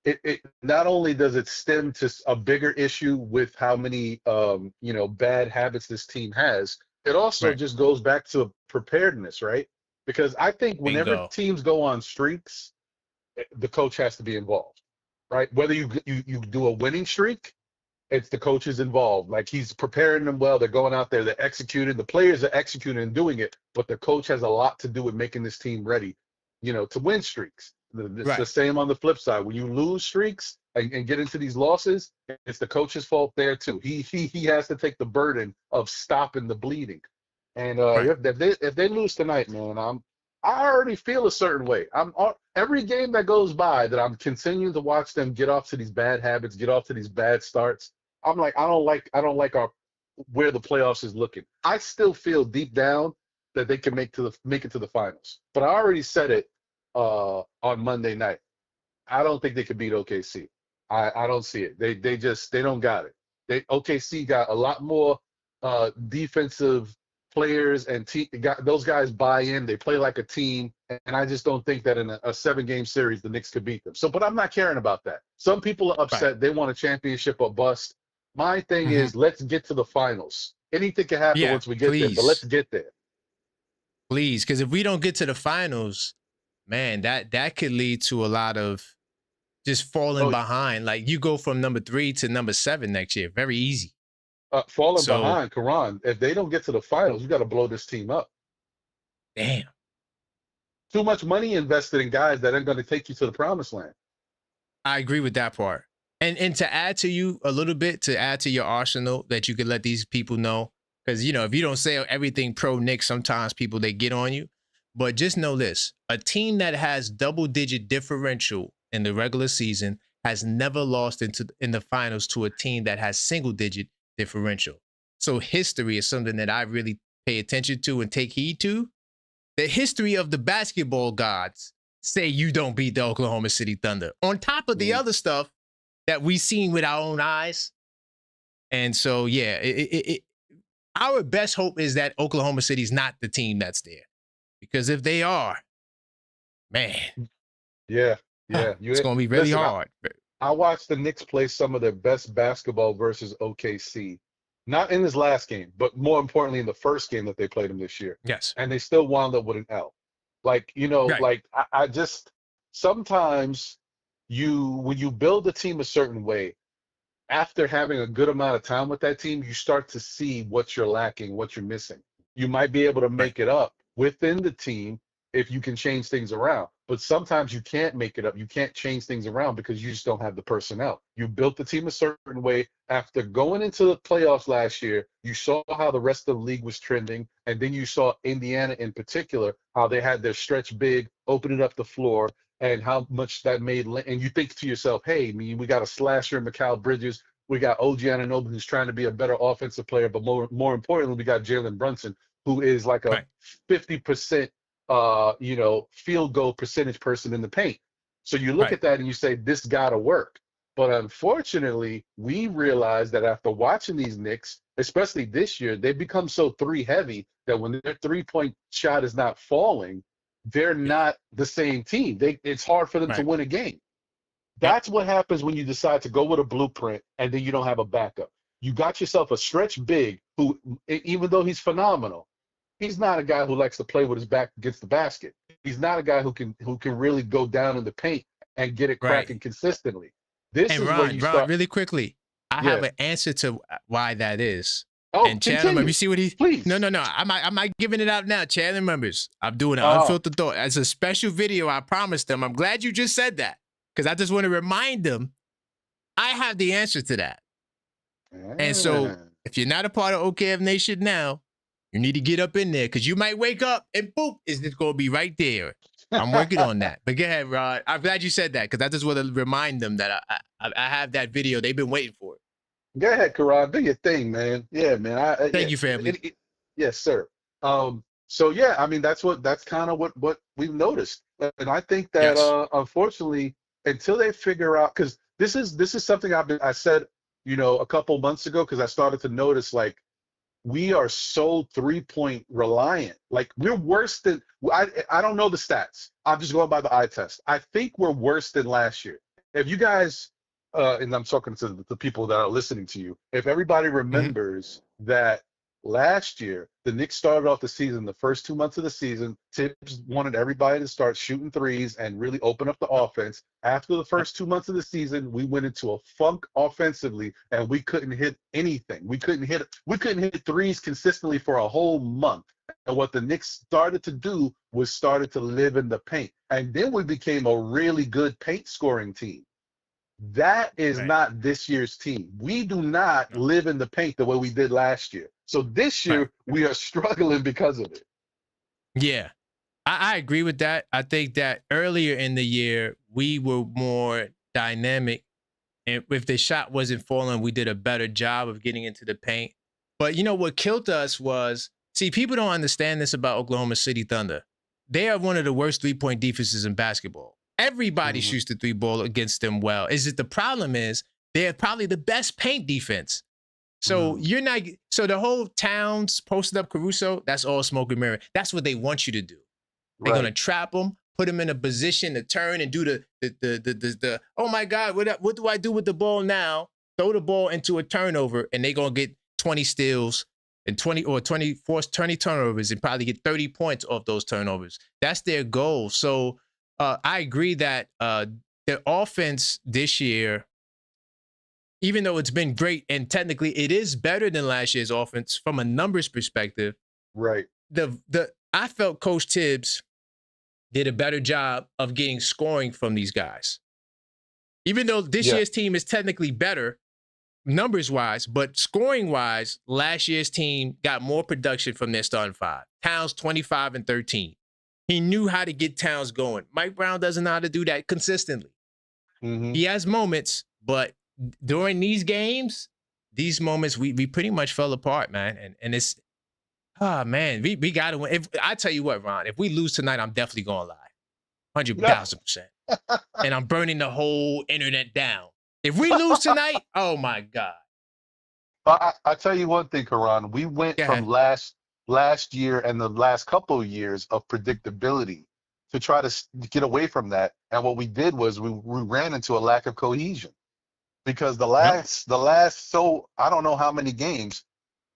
it not only does it stem to a bigger issue with how many bad habits this team has, it also just goes back to preparedness, right? Because I think whenever teams go on streaks, the coach has to be involved, right? Whether you do a winning streak, it's the coach is involved. Like, he's preparing them well. They're going out there, they're executing. The players are executing and doing it, but the coach has a lot to do with making this team ready, to win streaks. It's the same on the flip side. When you lose streaks and get into these losses, it's the coach's fault there too. He has to take the burden of stopping the bleeding. And if they lose tonight, man, I already feel a certain way. Every game that goes by that I'm continuing to watch them get off to these bad habits, get off to these bad starts. I'm like, I don't like where the playoffs is looking. I still feel deep down that they can make it to the finals. But I already said it on Monday night. I don't think they could beat OKC. I don't see it. They don't got it. OKC got a lot more defensive players, and those guys buy in. They play like a team, and I just don't think that in a 7-game series the Knicks could beat them. So, but I'm not caring about that. Some people are upset. They want a championship or bust. My thing is, let's get to the finals. Anything can happen once we get there, but let's get there. Please, because if we don't get to the finals, man, that could lead to a lot of just falling behind. Like you go from number 3 to number 7 next year. Very easy. Falling So, behind, Karan. If they don't get to the finals, you got to blow this team up. damn. Too much money invested in guys that aren't going to take you to the promised land. I agree with that part. And to add to you a little bit, to add to your arsenal that you could let these people know, because, you know, if you don't say everything pro Knicks, sometimes people, they get on you. But just know this, a team that has double-digit differential in the regular season has never lost in the finals to a team that has single-digit differential. So history is something that I really pay attention to and take heed to. The history of the basketball gods say you don't beat the Oklahoma City Thunder, on top of the other stuff that we've seen with our own eyes. And so, yeah, our best hope is that Oklahoma City's not the team that's there. Because if they are, man. Yeah. It's going to be really hard. I watched the Knicks play some of their best basketball versus OKC. Not in this last game, but more importantly in the first game that they played them this year. Yes. And they still wound up with an L. Like, you know, like I just, sometimes when you build a team a certain way, after having a good amount of time with that team, you start to see what you're lacking, what you're missing. You might be able to make it up within the team if you can change things around. But sometimes you can't make it up. You can't change things around because you just don't have the personnel. You built the team a certain way. After going into the playoffs last year, you saw how the rest of the league was trending. And then you saw Indiana in particular, how they had their stretch big, opening up the floor, and how much that made. And you think to yourself, hey, I mean, we got a slasher in Mikal Bridges. We got OG Anunoby, who's trying to be a better offensive player. But more importantly, we got Jalen Brunson, who is like a 50% field goal percentage person in the paint. So you look at that and you say, this gotta work. But unfortunately, we realized that after watching these Knicks, especially this year, they've become so three heavy that when their 3-point shot is not falling, they're not the same team. It's hard for them to win a game. That's what happens when you decide to go with a blueprint and then you don't have a backup. You got yourself a stretch big who, even though he's phenomenal, he's not a guy who likes to play with his back against the basket. He's not a guy who can really go down in the paint and get it cracking consistently. This is where you start. Really quickly, I have an answer to why that is. Oh, and Chandler, you see what he? Please. No. I'm not giving it out now. Chandler members, I'm doing an unfiltered thought. It's a special video. I promised them. I'm glad you just said that because I just want to remind them I have the answer to that. And so, if you're not a part of OKF Nation now, you need to get up in there because you might wake up and boop, it's just going to be right there. I'm working on that. But go ahead, Rod. I'm glad you said that because I just want to remind them that I have that video. They've been waiting for it. Go ahead, Karan. Do your thing, man. Yeah, man. Thank you, family. Yes, sir. So yeah, I mean that's kind of what we've noticed, and I think that unfortunately, until they figure out, because this is something I said, a couple months ago, because I started to notice like we are so 3-point reliant. Like we're worse than I don't know the stats. I'm just going by the eye test. I think we're worse than last year. If you guys. And I'm talking to the people that are listening to you. If everybody remembers that last year, the Knicks started off the season, the first 2 months of the season, Tibbs wanted everybody to start shooting threes and really open up the offense. After the first 2 months of the season, we went into a funk offensively and we couldn't hit anything. We couldn't hit threes consistently for a whole month. And what the Knicks started to do was started to live in the paint. And then we became a really good paint scoring team. That is not this year's team. We do not live in the paint the way we did last year. So this year, we are struggling because of it. Yeah, I agree with that. I think that earlier in the year, we were more dynamic. And if the shot wasn't falling, we did a better job of getting into the paint. But what killed us was, see, people don't understand this about Oklahoma City Thunder. They are one of the worst 3-point defenses in basketball. Everybody shoots the 3 ball against them well. Is it the problem is they're probably the best paint defense. So you're not. So the whole town's posted up Caruso. That's all smoke and mirror. That's what they want you to do. They're gonna trap them, put them in a position to turn and do the oh my God, what do I do with the ball now? Throw the ball into a turnover and they're gonna get 20 steals and 20 or 20 force 20 turnovers and probably get 30 points off those turnovers. That's their goal. So I agree that the offense this year, even though it's been great and technically it is better than last year's offense from a numbers perspective. Right. I felt Coach Tibbs did a better job of getting scoring from these guys. Even though this year's team is technically better numbers-wise, but scoring-wise, last year's team got more production from their starting five. Towns 25 and 13. He knew how to get Towns going. Mike Brown doesn't know how to do that consistently. Mm-hmm. He has moments, but during these games, these moments, we pretty much fell apart, man. And it's, man, we got to win. If I tell you what, Ron, if we lose tonight, I'm definitely going live. 100,000%. And I'm burning the whole internet down. If we lose tonight, oh my God. I tell you one thing, Karan. We went from last year and the last couple of years of predictability to try to get away from that. And what we did was we ran into a lack of cohesion. Because the last so I don't know how many games,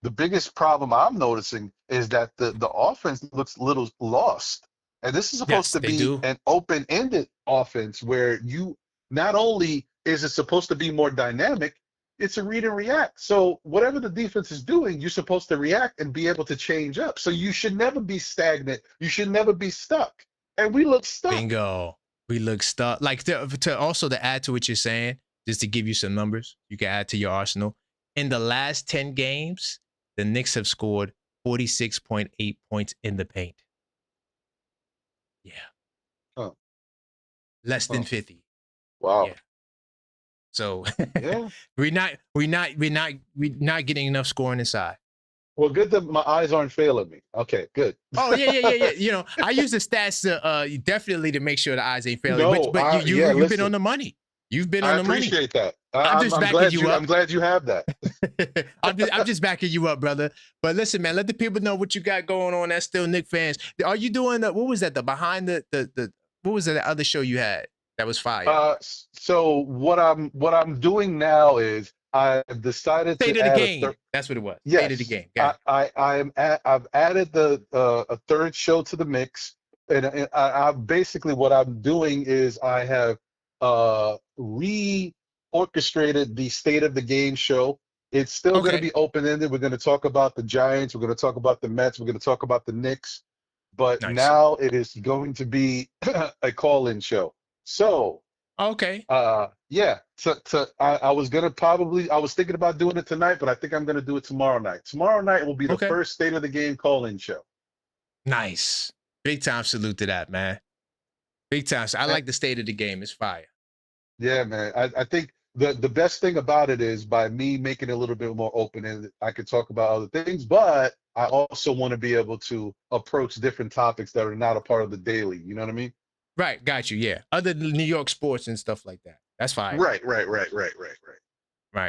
the biggest problem I'm noticing is that the offense looks a little lost. And this is supposed to be an open-ended offense where you not only is it supposed to be more dynamic, it's a read and react. So whatever the defense is doing, you're supposed to react and be able to change up. So you should never be stagnant. You should never be stuck. And we look stuck. Bingo. We look stuck. Like to also to add to what you're saying, just to give you some numbers you can add to your arsenal. In the last 10 games, the Knicks have scored 46.8 points in the paint. Yeah. Oh. Less than 50. Wow. Yeah. So yeah. we're not getting enough scoring inside. Well, good that my eyes aren't failing me. Okay, good. Oh yeah. You know, I use the stats to definitely to make sure the eyes ain't failing. No, but you've been on the money. You've been on the money. I appreciate that. I'm backing you up. I'm glad you have that. I'm just backing you up, brother. But listen, man, let the people know what you got going on. That's still Knicks fans. Are you doing what was that? The behind the what was that other show you had that was fire? So what I'm doing now is I've decided State to of the add game. That's what it was. Yes, State of the game. I've added a third show to the mix, and I basically what I'm doing is I have reorchestrated the State of the Game show. It's still going to be open-ended. We're going to talk about the Giants. We're going to talk about the Mets. We're going to talk about the Knicks. But now it is going to be a call-in show. So, yeah. I was thinking about doing it tonight, but I think I'm going to do it tomorrow night. Tomorrow night will be the first State of the Game call-in show. Nice. Big time salute to that, man. Big time. I like the State of the Game. It's fire. Yeah, man. I think the best thing about it is by me making it a little bit more open and I can talk about other things, but I also want to be able to approach different topics that are not a part of the daily. You know what I mean? Right. Got you. Yeah. Other than New York sports and stuff like that. That's fine. Right,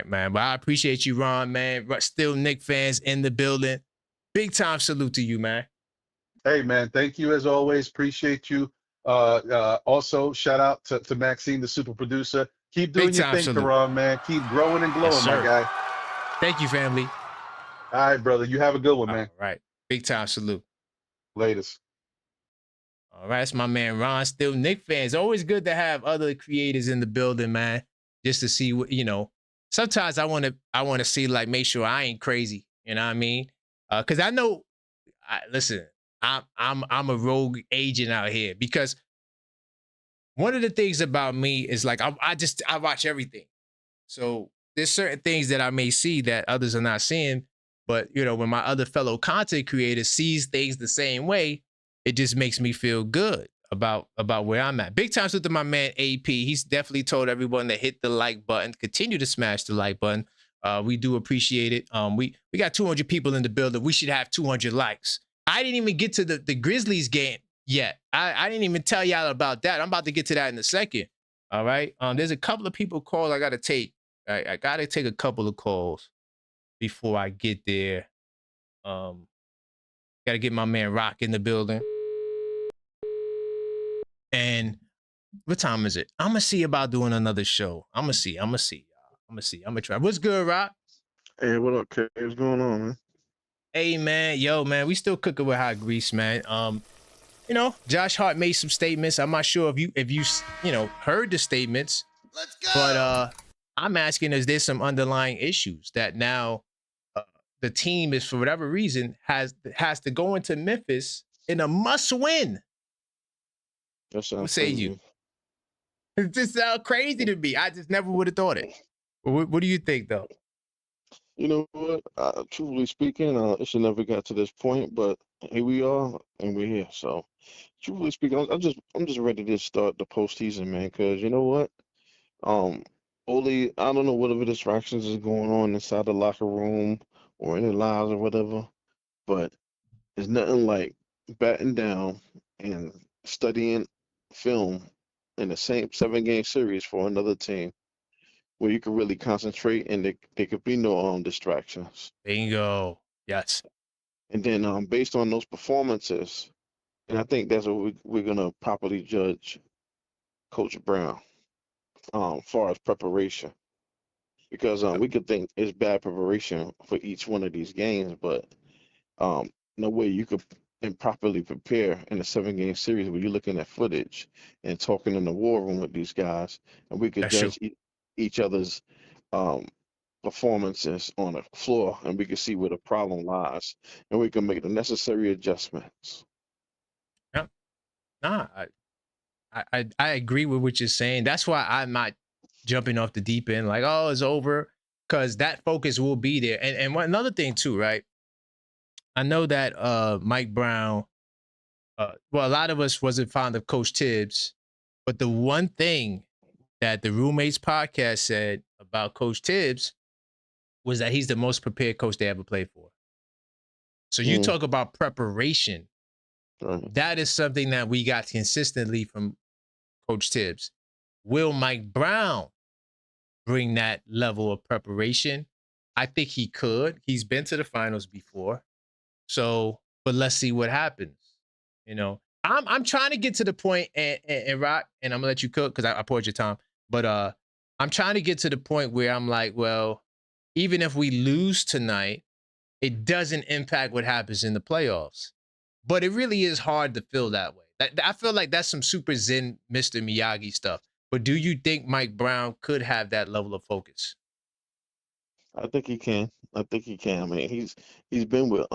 man. But I appreciate you, Ron, man. Still Knicks fans in the building. Big time salute to you, man. Hey, man. Thank you as always. Appreciate you. Also, shout out to Maxine, the super producer. Keep doing your thing, Karan, man. Keep growing and glowing, my guy. Thank you, family. All right, brother. You have a good one, man. All right. Big time salute. Latest. All right. That's my man, Ron. Still Knicks fans. Always good to have other creators in the building, man. Just to see what, sometimes I want to see, like, make sure I ain't crazy. You know what I mean? Because I know, listen, I'm a rogue agent out here because one of the things about me is like I watch everything. So there's certain things that I may see that others are not seeing, but when my other fellow content creator sees things the same way, it just makes me feel good about where I'm at. Big time salute to my man AP. He's definitely told everyone to hit the like button, continue to smash the like button. We do appreciate it. We got 200 people in the building. We should have 200 likes. I didn't even get to the Grizzlies game yet. I didn't even tell y'all about that. I'm about to get to that in a second. All right. There's a couple of people calls I got to take. I got to take a couple of calls before I get there. Got to get my man Rock in the building. And what time is it? I'm going to see about doing another show. I'm going to see, y'all. I'm going to try. What's good, Rock? Hey, what up, Kay? What's going on, man? Hey man, yo man, we still cooking with hot grease, man. You know, Josh Hart made some statements. I'm not sure if you heard the statements. Let's go. But I'm asking, is there some underlying issues that now the team is, for whatever reason, has to go into Memphis in a must-win? That sounds What say you? crazy. It just sounds crazy to me. I just never would have thought it. What do you think, though? You know what? Truthfully speaking, it should never got to this point, but here we are, and we're here. So, truthfully speaking, I'm just ready to start the postseason, man. Because you know what? Only I don't know whatever distractions is going on inside the locker room or any lives or whatever, but it's nothing like batting down and studying film in the same 7 game series for another team where you can really concentrate and there could be no distractions. Bingo. Yes. And then based on those performances, and I think that's what we're gonna properly judge Coach Brown far as preparation. Because we could think it's bad preparation for each one of these games, but no way you could improperly prepare in a 7 game series where you're looking at footage and talking in the war room with these guys, and we could That's true. judge each other's um, performances on the floor, and we can see where the problem lies, and we can make the necessary adjustments. Yeah. Nah, I agree with what you're saying. That's why I'm not jumping off the deep end like, oh, it's over, because that focus will be there. And another thing too, right? I know that Mike Brown, well, a lot of us wasn't fond of Coach Tibbs, but the one thing that the Roommates podcast said about Coach Tibbs was that he's the most prepared coach they ever played for. So you talk about preparation. That is something that we got consistently from Coach Tibbs. Will Mike Brown bring that level of preparation? I think he could. He's been to the finals before. So, but let's see what happens. You know, I'm trying to get to the point, and Rock, and I'm gonna let you cook because I poured your time. But I'm trying to get to the point where I'm like, well, even if we lose tonight, it doesn't impact what happens in the playoffs. But it really is hard to feel that way. I feel like that's some super zen Mr. Miyagi stuff. But do you think Mike Brown could have that level of focus? I think he can. I think he can. I mean, he's been with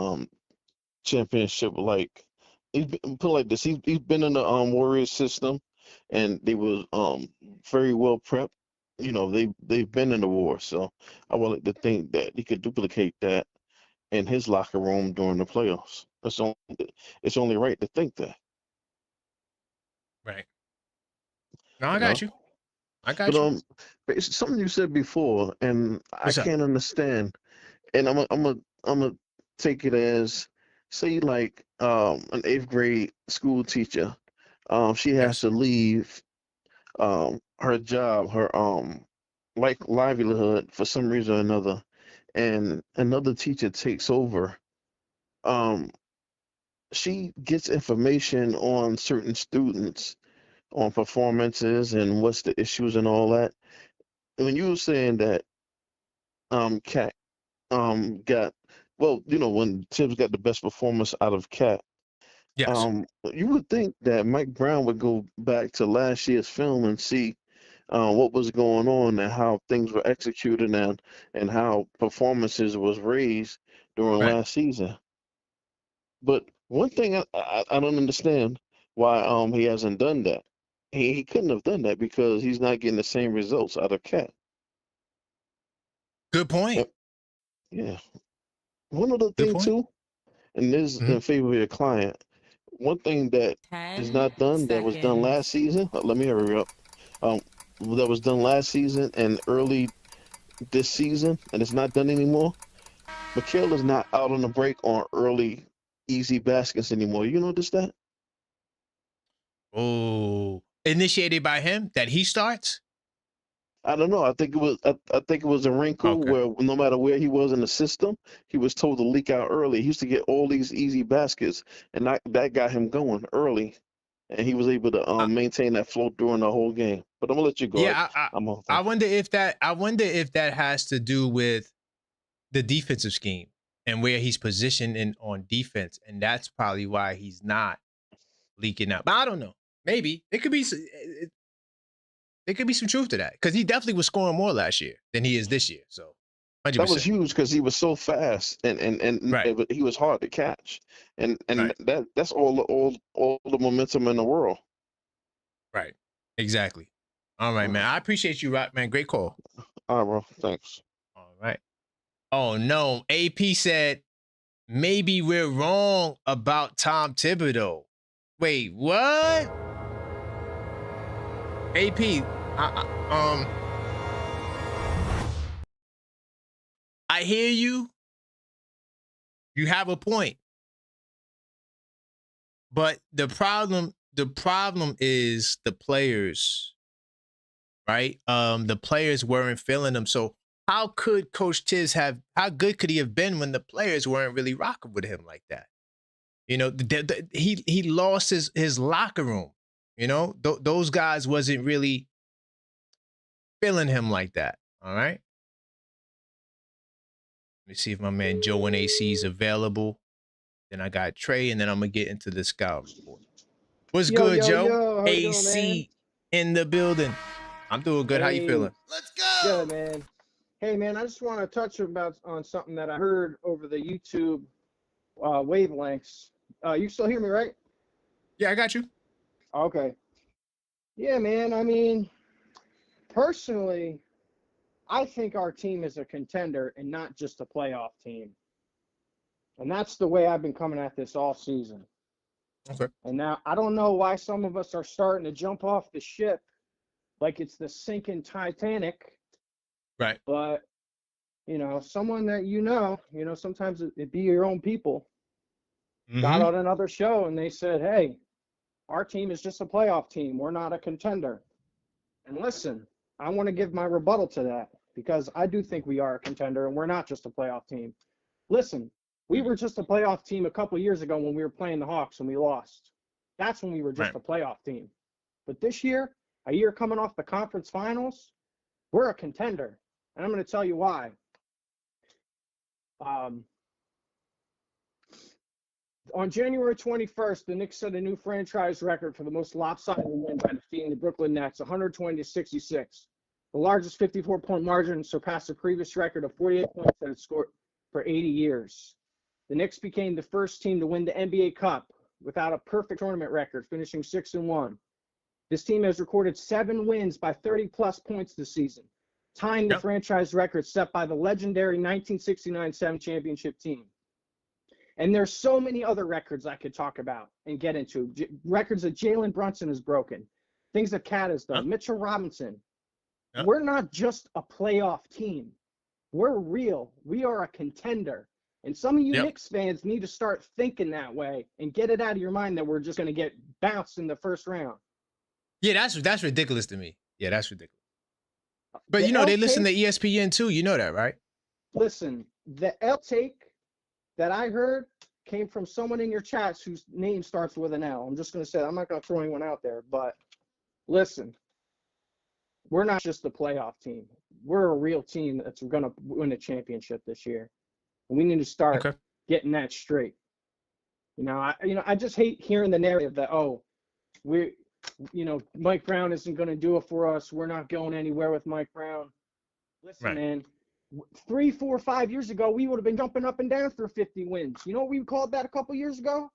championship like he's been, put it like this. He's been in the Warriors system, and they was very well prepped. You know, they've been in the war, so I would like to think that he could duplicate that in his locker room during the playoffs. It's only right to think that. Right. No, I You got know? you. I got you. But it's something you said before, and What's I up? can't understand. And I'm a take it as, say, like an 8th grade school teacher. She has Yes. to leave her job, her like livelihood for some reason or another, and another teacher takes over. Um, she gets information on certain students, on performances and what's the issues and all that. When you were saying that Cat got, well, you know, when Tibbs got the best performance out of Cat, Yes. you would think that Mike Brown would go back to last year's film and see what was going on and how things were executed and how performances was raised during Right. last season. But one thing I don't understand why he hasn't done that. He couldn't have done that because he's not getting the same results out of Cat. Good point. Yeah. One other Good thing point. too, and this is Mhm. in favor of your client. One thing that is 10 not done that was done seconds. last season. Let me hurry up. Um, that was done last season and early this season, and it's not done anymore. Mikhail is not out on the break on early, easy baskets anymore. You notice that? Oh, initiated by him that he starts? I don't know. I think it was. I think it was a wrinkle Okay. where no matter where he was in the system, he was told to leak out early. He used to get all these easy baskets, and that got him going early, and he was able to maintain that flow during the whole game. But I'm gonna let you go. Yeah, I'm off. I wonder if that has to do with the defensive scheme and where he's positioned in on defense, and that's probably why he's not leaking out. But I don't know. Maybe it could be. There could be some truth to that because he definitely was scoring more last year than he is this year. So, 100%. That was huge because he was so fast and Right. he was hard to catch, and Right. that's all the momentum in the world. Right. Exactly. All right, man. I appreciate you, Rock, man. Great call. All right, bro. Thanks. All right. Oh no, AP said maybe we're wrong about Tom Thibodeau. Wait, what? AP, I hear you. You have a point. But the problem is the players, right? The players weren't feeling them. So how could Coach Tiz how good could he have been when the players weren't really rocking with him like that? You know, he lost his locker room. You know, those guys wasn't really feeling him like that. All right. Let me see if my man Joe and AC is available. Then I got Trey, and then I'm gonna get into the scout report. What's good, Joe? How AC in the building. I'm doing good. How you feeling? Let's go. Good, man. Hey, man, I just want to touch on something that I heard over the YouTube wavelengths. You still hear me, right? Yeah, I got you. Okay. Yeah, man. I mean, personally, I think our team is a contender and not just a playoff team. And that's the way I've been coming at this all season. Okay. And now I don't know why some of us are starting to jump off the ship like it's the sinking Titanic. Right. But, you know, someone that sometimes it be your own people, got on another show and they said, hey, our team is just a playoff team. We're not a contender. And listen, I want to give my rebuttal to that because I do think we are a contender and we're not just a playoff team. Listen, we were just a playoff team a couple years ago when we were playing the Hawks and we lost. That's when we were just a playoff team. But this year, a year coming off the conference finals, we're a contender. And I'm going to tell you why. On January 21st, the Knicks set a new franchise record for the most lopsided win by defeating the Brooklyn Nets, 120-66. The largest 54-point margin surpassed the previous record of 48 points that had scored for 80 years. The Knicks became the first team to win the NBA Cup without a perfect tournament record, finishing 6-1. This team has recorded 7 wins by 30-plus points this season, tying the franchise record set by the legendary 1969-7 championship team. And there's so many other records I could talk about and get into. Records that Jalen Brunson has broken, things that Cat has done, Mitchell Robinson. We're not just a playoff team. We're real. We are a contender. And some of you Knicks fans need to start thinking that way and get it out of your mind that we're just going to get bounced in the first round. Yeah, that's ridiculous to me. Yeah, that's ridiculous. But, you know, they listen to ESPN too. You know that, right? Listen, the L take that I heard came from someone in your chats whose name starts with an L. I'm just going to say, I'm not going to throw anyone out there, but listen, we're not just a playoff team. We're a real team that's going to win a championship this year. And we need to start getting that straight. I just hate hearing the narrative that, Mike Brown isn't going to do it for us. We're not going anywhere with Mike Brown. Listen, man, 3, 4, 5 years ago, we would have been jumping up and down for 50 wins. You know what we called that a couple years ago?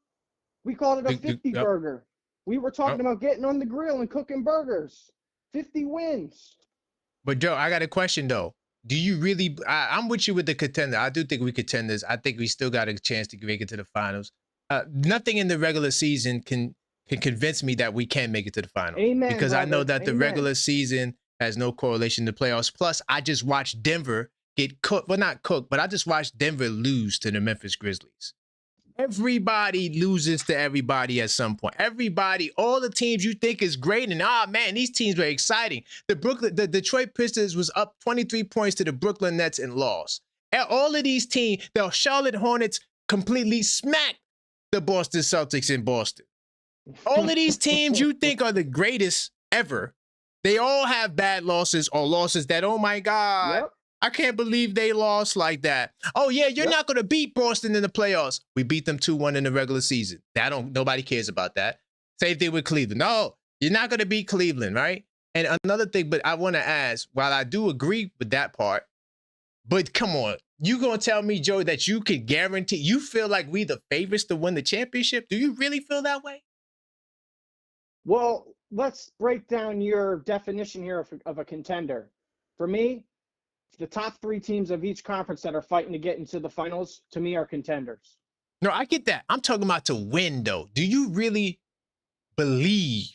We called it a 50 burger. We were talking about getting on the grill and cooking burgers. 50 wins. But Joe, I got a question though. Do you really? I'm with you with the contender. I do think we contenders. I think we still got a chance to make it to the finals. Nothing in the regular season can convince me that we can make it to the finals. Amen, because brother. I know that the regular season has no correlation to playoffs. Plus, I just watched Denver get cooked. Well, not cooked, but I just watched Denver lose to the Memphis Grizzlies. Everybody loses to everybody at some point. Everybody, all the teams you think is great, and man, these teams were exciting. The Detroit Pistons was up 23 points to the Brooklyn Nets and lost. And all of these teams, the Charlotte Hornets completely smacked the Boston Celtics in Boston. All of these teams you think are the greatest ever, they all have bad losses or losses that, oh my God, I can't believe they lost like that. Oh yeah, you're not gonna beat Boston in the playoffs. We beat them 2-1 in the regular season. Nobody cares about that. Same thing with Cleveland. No, you're not gonna beat Cleveland, right? And another thing, but I want to ask, while I do agree with that part, but come on, you gonna tell me, Joe, that you could guarantee you feel like we the favorites to win the championship? Do you really feel that way? Well, let's break down your definition here of a contender. For me, the top 3 teams of each conference that are fighting to get into the finals, to me, are contenders. No, I get that. I'm talking about to win, though. Do you really believe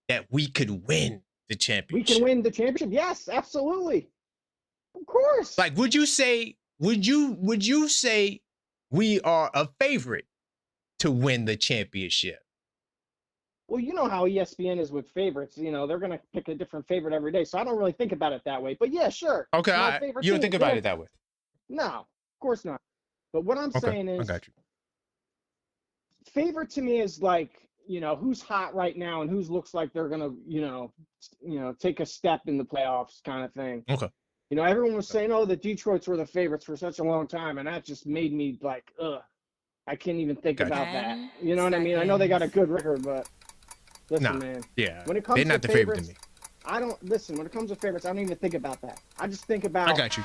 that we could win the championship? We can win the championship? Yes, absolutely. Of course. Like, would you say we are a favorite to win the championship? Well, you know how ESPN is with favorites. You know, they're going to pick a different favorite every day. So I don't really think about it that way. But yeah, sure. Okay, all right. You don't think about it that way? No, of course not. But what I'm saying is, I got you. Favorite to me is like, you know, who's hot right now and who's looks like they're going to, you know, take a step in the playoffs kind of thing. Okay. You know, everyone was saying, oh, the Detroits were the favorites for such a long time. And that just made me like, ugh, I can't even think about that. You know what I mean? I know they got a good record, but listen, man. Yeah. When it comes they're not to the favorites, favorite to me. I don't listen. When it comes to favorites, I don't even think about that. I just think about. I got you.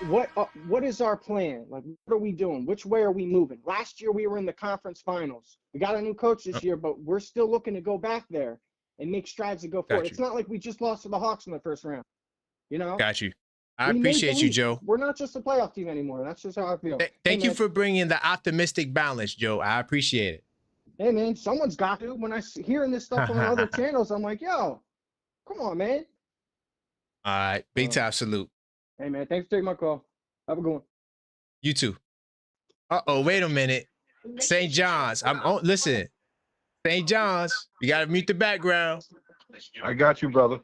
What is our plan? Like, what are we doing? Which way are we moving? Last year we were in the conference finals. We got a new coach this year, but we're still looking to go back there and make strides to go forward. It's not like we just lost to the Hawks in the first round. You know. Got you. I appreciate you, Joe. We're not just a playoff team anymore. That's just how I feel. Thank you for bringing the optimistic balance, Joe. I appreciate it. Hey, man, someone's got to. When I hearing this stuff on other channels, I'm like, yo, come on, man. All right. Big time salute. Hey, man, thanks for taking my call. Have a good one. You too. Uh-oh, wait a minute. St. John's. Listen. St. John's. You got to mute the background. I got you, brother.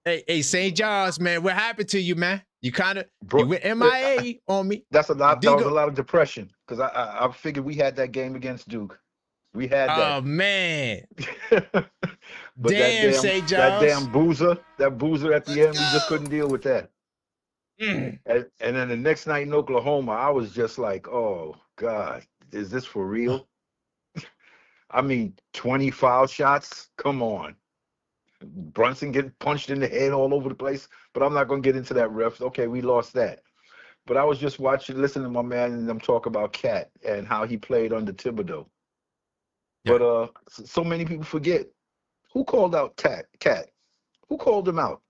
Hey, St. John's, man. What happened to you, man? You kind of you went MIA on me. That's a lot. That was a lot of depression because I figured we had that game against Duke. We had that. Oh man. But damn, St. John's. That boozer at the end, we just couldn't deal with that. And then the next night in Oklahoma, I was just like, oh God, is this for real? I mean, 20 foul shots. Come on. Brunson getting punched in the head all over the place, but I'm not going to get into that, ref. Okay, we lost that. But I was just listening to my man and them talk about Cat and how he played under Thibodeau. Yeah. But so many people forget. Who called out Cat? Who called him out?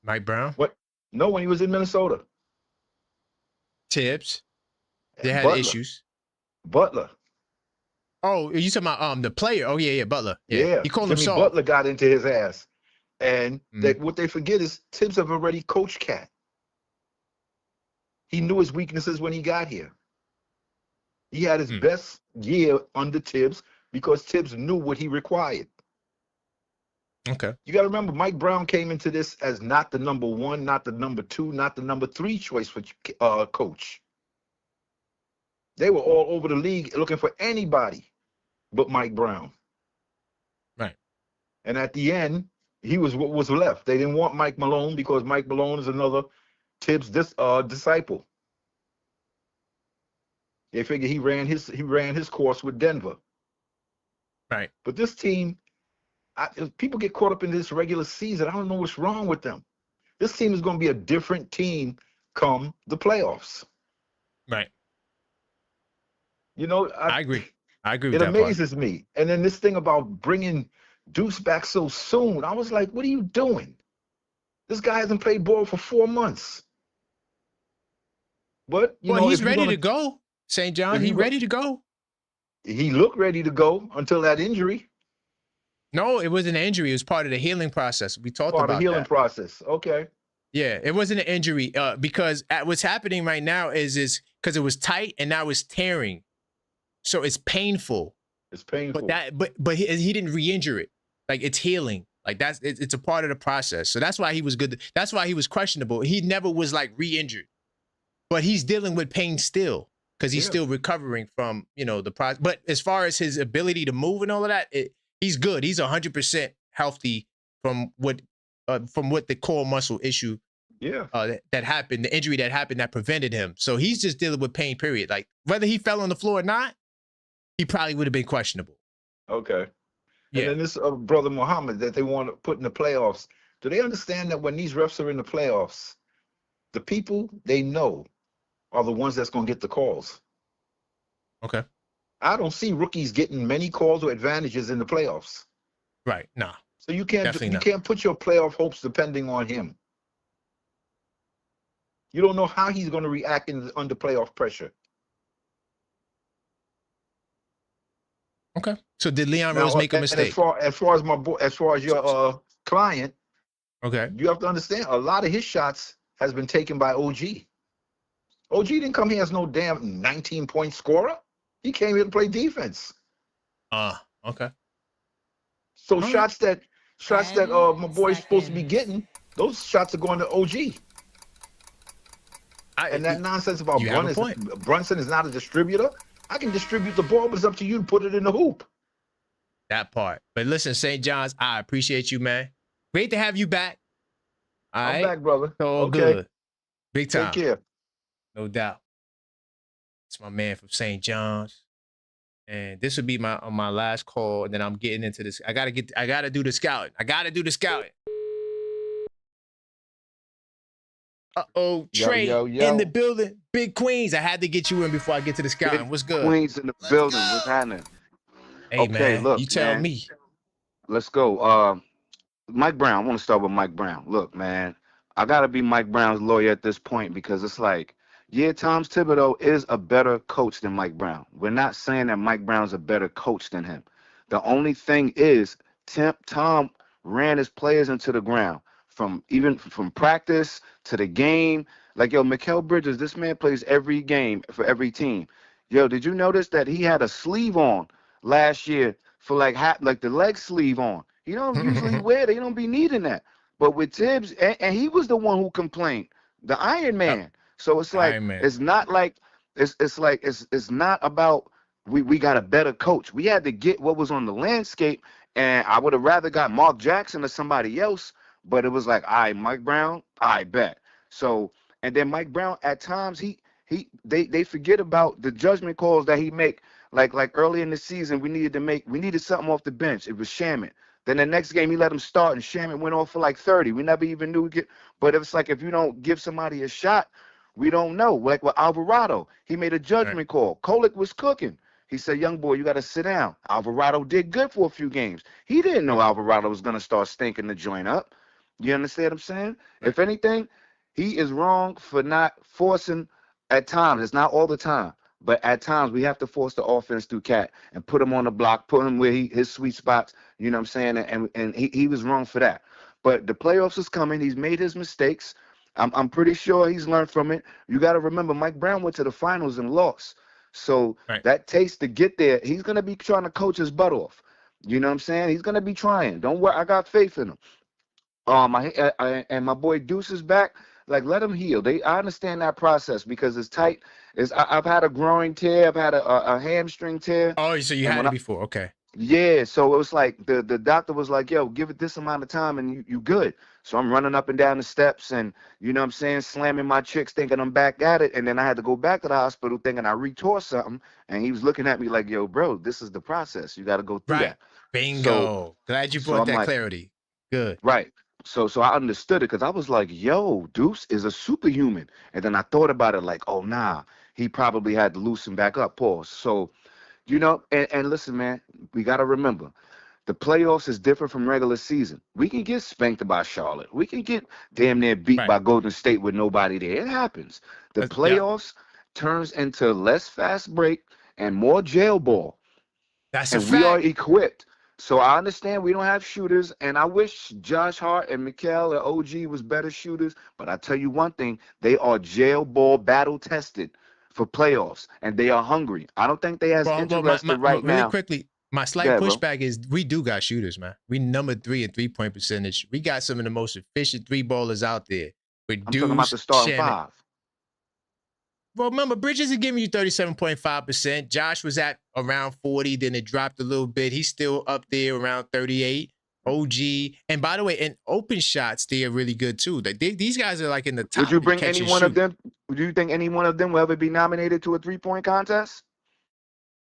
Mike Brown? What? No, when he was in Minnesota. Tibbs. They had issues. Butler. Oh, you talking about the player? Oh yeah, Butler. Yeah. He called him soft. Butler got into his ass, and what they forget is Tibbs have already coached Cat. He knew his weaknesses when he got here. He had his best year under Tibbs because Tibbs knew what he required. Okay. You got to remember, Mike Brown came into this as not the number 1, not the number 2, not the number 3 choice for coach. They were all over the league looking for anybody but Mike Brown. Right. And at the end, he was what was left. They didn't want Mike Malone because Mike Malone is another Tibbs disciple. They figured he ran his course with Denver. Right. But this team, people get caught up in this regular season. I don't know what's wrong with them. This team is going to be a different team come the playoffs. Right. You know, I agree. I agree with that. It amazes me. And then this thing about bringing Deuce back so soon, I was like, what are you doing? This guy hasn't played ball for 4 months. But, you know, he's ready to go, St. John. He's ready to go. He looked ready to go until that injury. No, it wasn't an injury. It was part of the healing process. We talked about that. Part of the healing process. Okay. Yeah, it wasn't an injury because what's happening right now is because it was tight and now it's tearing. So it's painful. It's painful. But he didn't re-injure it. Like it's healing. Like it's a part of the process. So that's why he was good. That's why he was questionable. He never was like re-injured. But he's dealing with pain still because he's still recovering from, the process. But as far as his ability to move and all of that, he's good. He's 100% healthy from what the core muscle issue Yeah. That happened, the injury that happened that prevented him. So he's just dealing with pain, period. Like whether he fell on the floor or not, he probably would have been questionable. Okay. Yeah. And then this brother Muhammad that they want to put in the playoffs. Do they understand that when these refs are in the playoffs, the people they know are the ones that's going to get the calls? Okay. I don't see rookies getting many calls or advantages in the playoffs. Right. Nah. So you can't Definitely not. can't put your playoff hopes depending on him. You don't know how he's going to react under playoff pressure. Okay. So did Leon Rose make a mistake? As far as my boy, as far as your client, okay, you have to understand a lot of his shots has been taken by OG. OG didn't come here as no damn 19-point scorer. He came here to play defense. Okay. So All shots that my boy's supposed to be getting, those shots are going to OG. And that nonsense about Brunson is not a distributor. I can distribute the ball, but it's up to you to put it in the hoop. That part. But listen, St. John's, I appreciate you, man. Great to have you back. All I'm right? back, brother. All good. Big time. Take care. No doubt. It's my man from St. John's. And this would be my last call, and then I'm getting into this. I gotta do the scouting. Trey in the building. Big Queens. I had to get you in before I get to the scouting. What's good? Queens in the building. What's happening? Hey, okay, man, look, you tell me. Let's go. Mike Brown. I want to start with Mike Brown. Look, man, I gotta be Mike Brown's lawyer at this point because it's like, yeah, Tom Thibodeau is a better coach than Mike Brown. We're not saying that Mike Brown's a better coach than him. The only thing is, Tom ran his players into the ground from practice to the game. Like, yo, Mikal Bridges, this man plays every game for every team. Yo, did you notice that he had a sleeve on last year for like the leg sleeve on? He don't usually wear that. He don't be needing that. But with Tibbs, and he was the one who complained, the Iron Man. So it's like it's not like it's not about we got a better coach. We had to get what was on the landscape, and I would have rather got Mark Jackson or somebody else. But it was like, all right, Mike Brown, I bet. So and then Mike Brown at times they forget about the judgment calls that he make. Like early in the season, we needed something off the bench. It was Shaman. Then the next game, he let him start, and Shaman went off for like 30. We never even knew. But it's like if you don't give somebody a shot, we don't know. Like with Alvarado, he made a judgment call. Kolek was cooking. He said, young boy, you got to sit down. Alvarado did good for a few games. He didn't know Alvarado was going to start stinking the joint up. You understand what I'm saying? If anything, he is wrong for not forcing at times. It's not all the time. But at times, we have to force the offense through Cat and put him on the block, put him where his sweet spots, you know what I'm saying? And he was wrong for that. But the playoffs is coming. He's made his mistakes. I'm pretty sure he's learned from it. You got to remember, Mike Brown went to the finals and lost. So that takes to get there. He's going to be trying to coach his butt off. You know what I'm saying? He's going to be trying. Don't worry. I got faith in him. And my boy Deuce is back. Like, let him heal. I understand that process because it's tight. I've had a groin tear. I've had a hamstring tear. Oh, so you had it before. Okay. Yeah, so it was like the doctor was like, yo, give it this amount of time and you good. So I'm running up and down the steps and, you know what I'm saying, slamming my chicks thinking I'm back at it. And then I had to go back to the hospital thinking I retore something. And he was looking at me like, yo, bro, this is the process. You got to go through that. Bingo. So, glad you brought that clarity. Good. Right. So I understood it because I was like, yo, Deuce is a superhuman. And then I thought about it like, oh, nah, he probably had to loosen back up. Pause. So, you know, and listen, man, we got to remember, the playoffs is different from regular season. We can get spanked by Charlotte. We can get damn near beat by Golden State with nobody there. It happens. The playoffs turns into less fast break and more jail ball. That's a fact. We are equipped. So I understand we don't have shooters, and I wish Josh Hart and Mikal and OG was better shooters. But I tell you one thing, they are jail ball battle tested for playoffs, and they are hungry. I don't think they has interested right now. Really quickly, my slight pushback is we do got shooters, man. We number 3 in 3-point percentage. We got some of the most efficient 3-ballers out there. I'm talking about the starting 5. Well, remember, Bridges is giving you 37.5%. Josh was at around 40, then it dropped a little bit. He's still up there around 38. OG. And by the way, in open shots, they are really good too. These guys are like in the top. Would you bring catch any and one of shoot. them? Do you think any one of them will ever be nominated to a 3-point contest?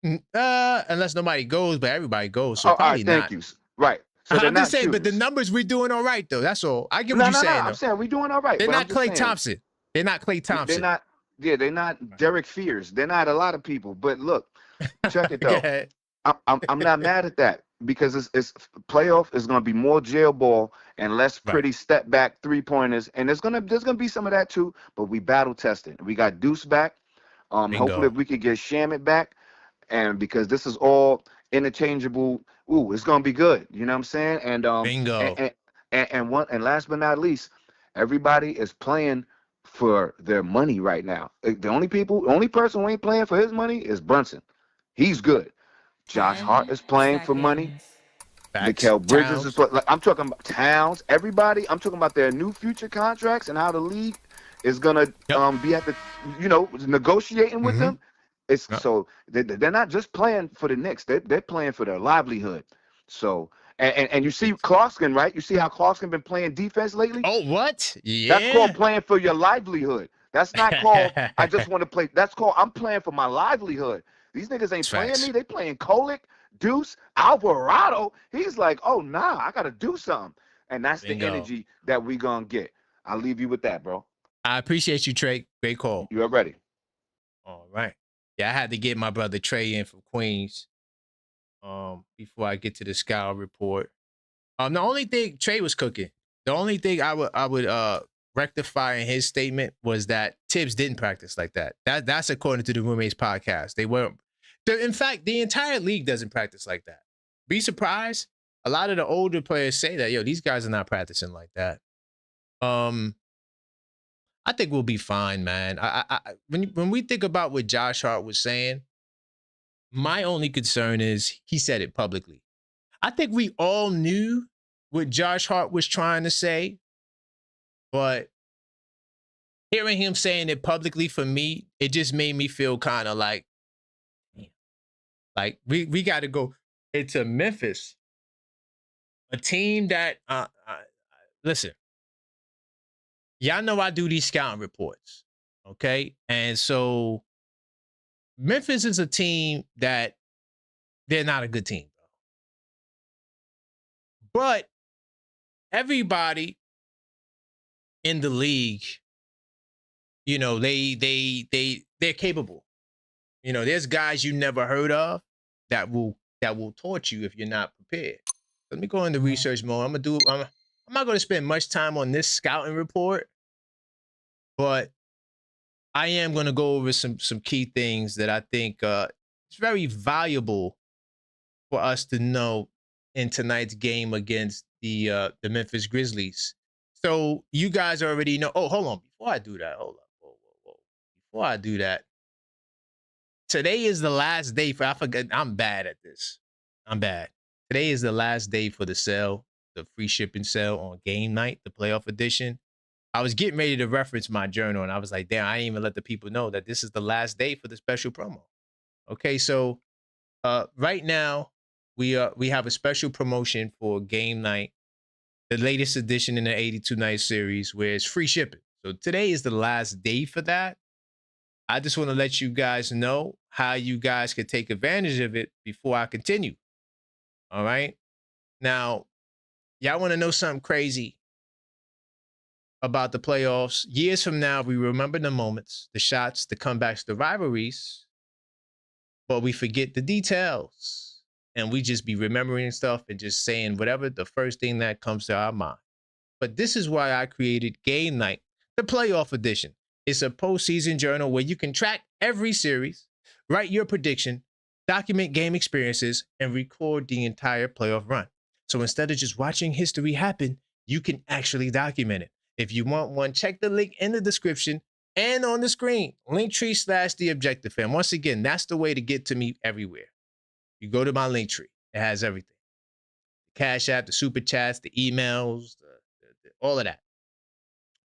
Unless nobody goes, but everybody goes, so Oh, all probably right, thank not. you. Right. So they're I'm just not saying, but the shooters. numbers we're doing all right though. That's all. I get what No, you're no, no. saying. I'm Though. saying we're doing all right. They're But I'm not just Klay saying, Thompson. They're not Klay they're Thompson. not. Yeah, they're not Derek Fears. They're not a lot of people. But look, check it though. I'm not mad at that because it's playoff is going to be more jail ball and less pretty step back 3-pointers, and there's gonna be some of that too. But we battle tested. We got Deuce back. Hopefully, if we could get Shamit back, and because this is all interchangeable, it's gonna be good. You know what I'm saying? And Bingo. And last but not least, everybody is playing for their money right now. The only person who ain't playing for his money is Brunson. He's good. Josh Hart is playing for money. Mikal Bridges is like, I'm talking about Towns. Everybody, I'm talking about their new future contracts and how the league is gonna be at the negotiating with them. It's so they're not just playing for the Knicks. They're playing for their livelihood. So and you see Clarkson, right? You see how Clarkson been playing defense lately? Oh, what? Yeah. That's called playing for your livelihood. That's not called I just want to play. That's called I'm playing for my livelihood. These niggas ain't playing me. They playing Kolick, Deuce, Alvarado. He's like, oh, nah, I got to do something. And that's the energy that we going to get. I'll leave you with that, bro. I appreciate you, Trey. Great call. You are ready. All right. Yeah, I had to get my brother Trey in from Queens before I get to the Scout report. The only thing Trey was cooking, the only thing I would rectify in his statement was that Tibbs didn't practice like that. That's according to the Roommates podcast. They weren't. In fact, the entire league doesn't practice like that. Be surprised. A lot of the older players say that, these guys are not practicing like that. I think we'll be fine, man. When we think about what Josh Hart was saying, my only concern is he said it publicly. I think we all knew what Josh Hart was trying to say, but hearing him saying it publicly for me, it just made me feel kind of like we got to go into Memphis, a team that listen. Y'all know I do these scouting reports, okay? And so Memphis is a team that they're not a good team, bro. But everybody in the league, they're capable. There's guys you never heard of that will torch you if you're not prepared. Let me go into research mode. I'm not going to spend much time on this scouting report, but I am going to go over some key things that I think it's very valuable for us to know in tonight's game against the Memphis Grizzlies. So you guys already know. Oh, hold on. Before I do that, hold up. Whoa. Before I do that, today is the last day for. I forget. I'm bad at this. I'm bad. Today is the last day for the sale, the free shipping sale on game night, the playoff edition. I was getting ready to reference my journal, and I was like, damn, I didn't even let the people know that this is the last day for the special promo. Okay, so right now, we have a special promotion for game night, the latest edition in the 82-night series, where it's free shipping. So today is the last day for that. I just want to let you guys know how you guys can take advantage of it before I continue. All right? Now, y'all want to know something crazy about the playoffs? Years from now, we remember the moments, the shots, the comebacks, the rivalries, but we forget the details. And we just be remembering stuff and just saying whatever the first thing that comes to our mind. But this is why I created Game Night, the playoff edition. It's a postseason journal where you can track every series, write your prediction, document game experiences, and record the entire playoff run. So instead of just watching history happen, you can actually document it. If you want one, check the link in the description and on the screen. Linktree/TheObjectiveFan. Once again, that's the way to get to me everywhere. You go to my Linktree. It has everything. The Cashapp, the Super Chats, the emails, all of that.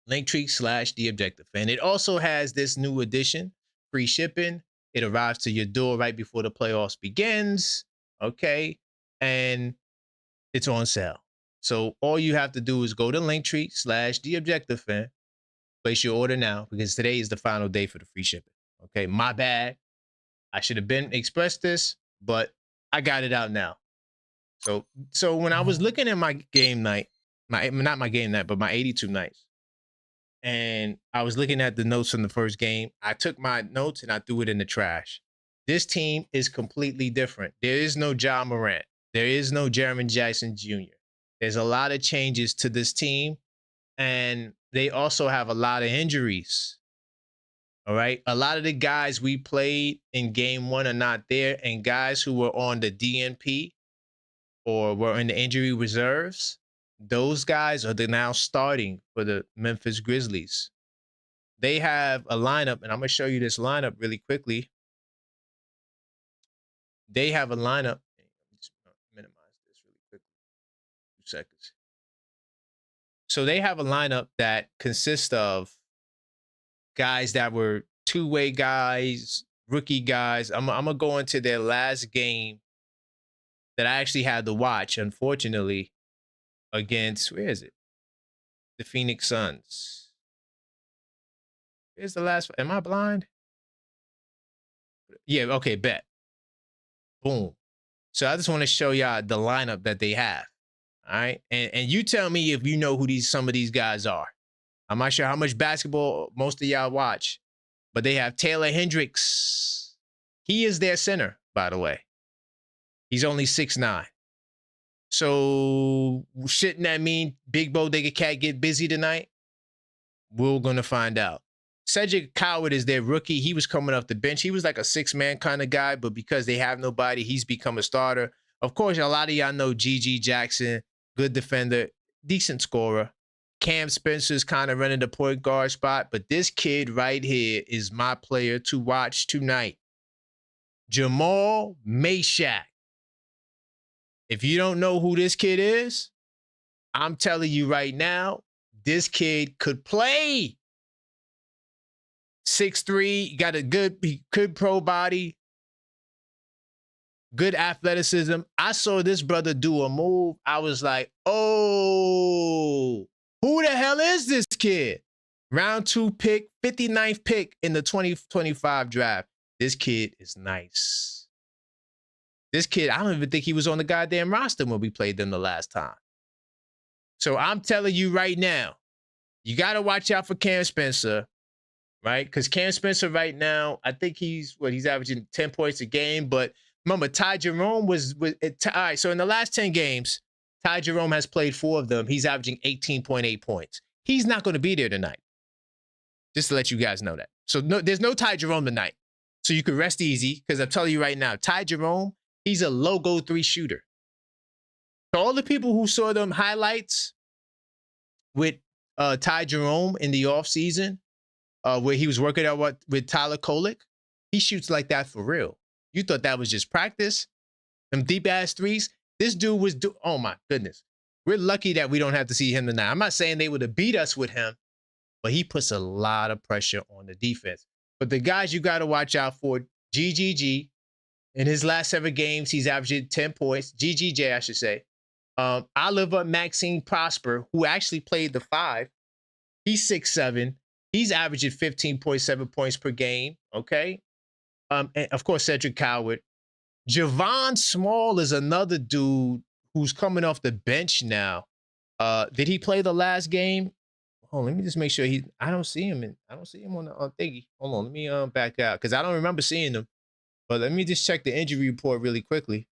Linktree/TheObjectiveFan. It also has this new edition, free shipping. It arrives to your door right before the playoffs begins. Okay. And it's on sale. So all you have to do is go to Linktree/TheObjectiveFan, place your order now because today is the final day for the free shipping. Okay, my bad. I should have been expressed this, but I got it out now. So when I was looking at my game night, not my game night, but my 82 nights, and I was looking at the notes from the first game, I took my notes and I threw it in the trash. This team is completely different. There is no Ja Morant. There is no Jeremy Jackson Jr. There's a lot of changes to this team, and they also have a lot of injuries. All right. A lot of the guys we played in game one are not there, and guys who were on the DNP or were in the injury reserves, those guys are now starting for the Memphis Grizzlies. They have a lineup, and I'm going to show you this lineup really quickly. They have a lineup. Let's minimize this really quickly. 2 seconds. So they have a lineup that consists of guys that were two-way guys, rookie guys. I'm going to go into their last game that I actually had to watch, unfortunately, against, where is it? The Phoenix Suns. Here's the last, am I blind? Yeah, okay, bet. Boom. So I just want to show y'all the lineup that they have. All right. And you tell me if you know who some of these guys are. I'm not sure how much basketball most of y'all watch, but they have Taylor Hendricks. He is their center, by the way. He's only 6'9". So shouldn't that mean Big Bodega Cat get busy tonight? We're going to find out. Cedric Coward is their rookie. He was coming off the bench. He was like a six-man kind of guy, but because they have nobody, he's become a starter. Of course, a lot of y'all know G.G. Jackson, good defender, decent scorer. Cam Spencer's kind of running the point guard spot, but this kid right here is my player to watch tonight. Jamal Meshack. If you don't know who this kid is, I'm telling you right now, this kid could play. 6'3", got a good pro body, good athleticism. I saw this brother do a move. I was like, oh, who the hell is this kid? Round 2 pick, 59th pick in the 2025 draft. This kid is nice. This kid, I don't even think he was on the goddamn roster when we played them the last time. So I'm telling you right now, you got to watch out for Cam Spencer. Right? Because Cam Spencer right now, I think he's averaging 10 points a game. But remember, Ty Jerome all right, so in the last 10 games, Ty Jerome has played 4 of them. He's averaging 18.8 points. He's not going to be there tonight. Just to let you guys know that. So there's no Ty Jerome tonight. So you can rest easy because I'm telling you right now, Ty Jerome, he's a logo 3 shooter. So all the people who saw them highlights with Ty Jerome in the offseason, where he was working out with Tyler Kolek, he shoots like that for real. You thought that was just practice? Them deep-ass threes? This dude was, oh my goodness. We're lucky that we don't have to see him tonight. I'm not saying they would have beat us with him, but he puts a lot of pressure on the defense. But the guys you got to watch out for, GGG, in his last 7 games, he's averaging 10 points. GGJ, I should say. Oliver Maxine Prosper, who actually played the 5, he's 6'7". He's averaging 15.7 points per game, okay? And of course, Cedric Coward. Javon Small is another dude who's coming off the bench now. Did he play the last game? Oh, let me just make sure I don't see him on the thingy. Hold on, let me back out because I don't remember seeing him. But let me just check the injury report really quickly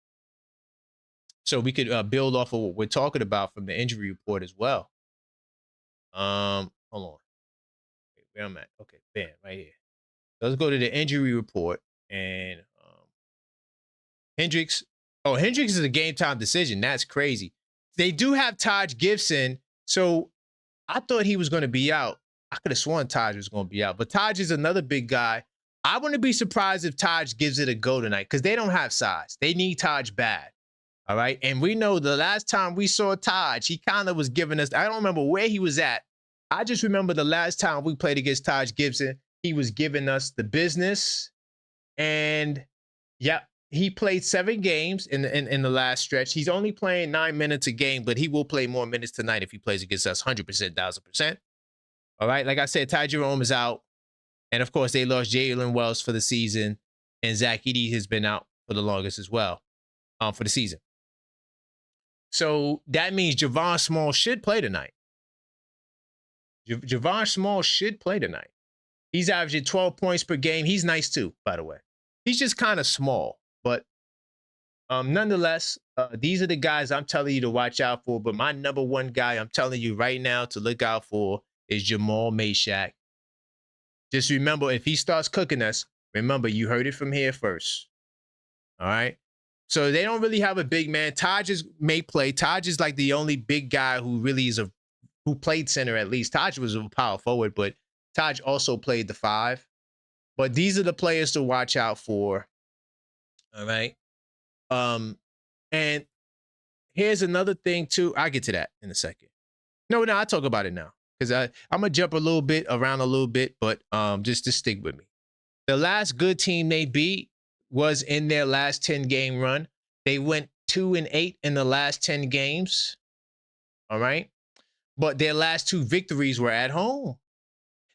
so we could build off of what we're talking about from the injury report as well. Hold on. Where I'm at. Okay, bam, right here. Let's go to the injury report. And Hendricks. Oh, Hendricks is a game time decision. That's crazy. They do have Taj Gibson. So I thought he was going to be out. I could have sworn Taj was going to be out. But Taj is another big guy. I wouldn't be surprised if Taj gives it a go tonight because they don't have size. They need Taj bad. All right. And we know the last time we saw Taj, he kind of was giving us, I don't remember where he was at. I just remember the last time we played against Taj Gibson, he was giving us the business. And yeah, he played 7 games in the last stretch. He's only playing 9 minutes a game, but he will play more minutes tonight if he plays against us 100%, 1,000%. All right. Like I said, Ty Jerome is out. And of course, they lost Jalen Wells for the season. And Zach Edey has been out for the longest as well for the season. So that means Javon Small should play tonight. Javon Small should play tonight. He's averaging 12 points per game. He's nice too, by the way. He's just kind of small. But nonetheless, these are the guys I'm telling you to watch out for. But my number one guy I'm telling you right now to look out for is Jamal Meshack. Just remember, if he starts cooking us, remember, you heard it from here first. All right? So they don't really have a big man. Taj may play. Taj is like the only big guy who really is who played center at least. Taj was a power forward, but Taj also played the 5. But these are the players to watch out for. All right? And here's another thing, too. I'll get to that in a second. No, I'll talk about it now. Because I'm going to jump around a little bit, but just to stick with me. The last good team they beat was in their last 10-game run. They went 2-8 in the last 10 games. All right? But their last 2 victories were at home.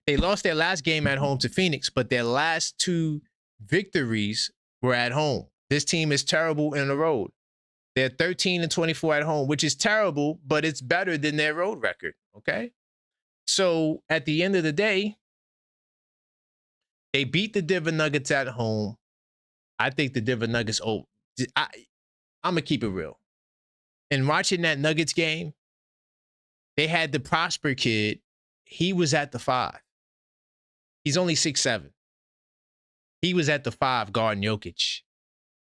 They lost their last game at home to Phoenix, but their last 2 victories were at home. This team is terrible in the road. They're 13-24 at home, which is terrible, but it's better than their road record, okay? So at the end of the day, they beat the Denver Nuggets at home. I think the Denver Nuggets, I'm going to keep it real. And watching that Nuggets game, they had the Prosper kid. He was at the 5. He's only 6'7". He was at the 5 guarding Jokic.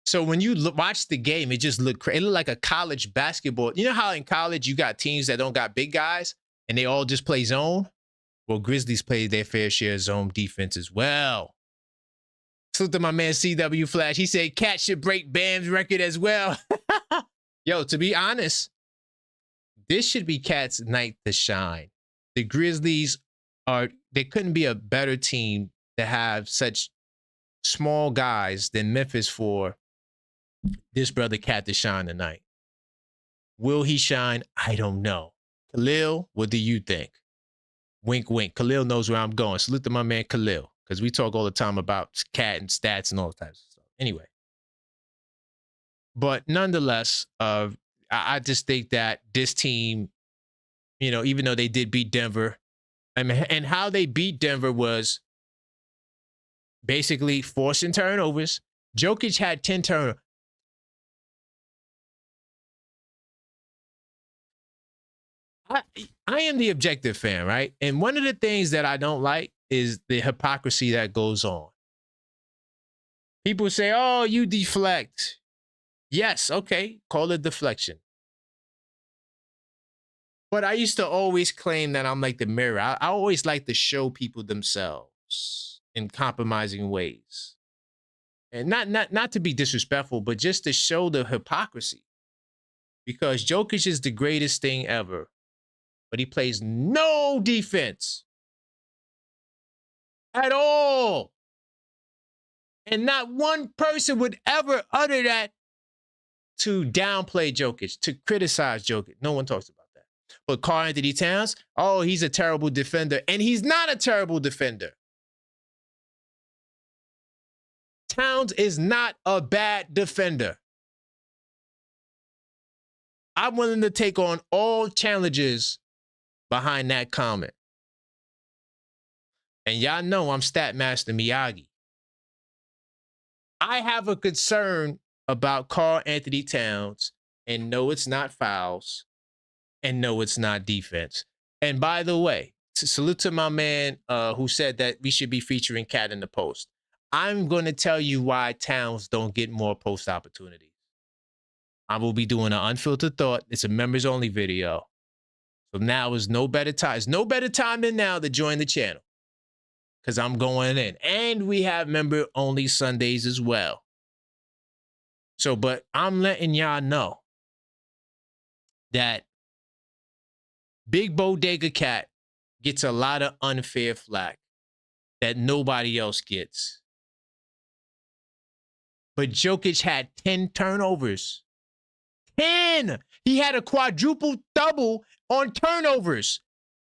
So when you watch the game, it just looked crazy. It looked like a college basketball. You know how in college you got teams that don't got big guys and they all just play zone? Well, Grizzlies played their fair share of zone defense as well. So to my man CW Flash, he said Cat should break Bam's record as well. Yo, to be honest, this should be Cat's night to shine. The Grizzlies they couldn't be a better team to have such small guys than Memphis for this brother Cat to shine tonight. Will he shine? I don't know. Khalil, what do you think? Wink, wink. Khalil knows where I'm going. Salute to my man Khalil, because we talk all the time about Cat and stats and all types of stuff. Anyway. But nonetheless, I just think that this team, even though they did beat Denver, and how they beat Denver was basically forcing turnovers. Jokic had 10 turnovers. I am the objective fan, right? And one of the things that I don't like is the hypocrisy that goes on. People say, oh, you deflect. Yes, okay, call it deflection. But I used to always claim that I'm like the mirror. I always like to show people themselves in compromising ways. And not to be disrespectful, but just to show the hypocrisy. Because Jokic is the greatest thing ever, but he plays no defense at all. And not one person would ever utter that to downplay Jokic, to criticize Jokic. No one talks about that. But Karl Anthony Towns, oh, he's a terrible defender. And he's not a terrible defender. Towns is not a bad defender. I'm willing to take on all challenges behind that comment. And y'all know I'm Statmaster Miyagi. I have a concern about Karl Anthony Towns, and no, it's not fouls, and no, it's not defense. And by the way, salute to my man who said that we should be featuring Cat in the post. I'm going to tell you why Towns don't get more post opportunities. I will be doing an unfiltered thought. It's a members only video. So now is no better time. It's no better time than now to join the channel, because I'm going in. And we have member only Sundays as well. So, but I'm letting y'all know that Big Bodega Cat gets a lot of unfair flack that nobody else gets. But Jokic had 10 turnovers. 10! He had a quadruple double on turnovers.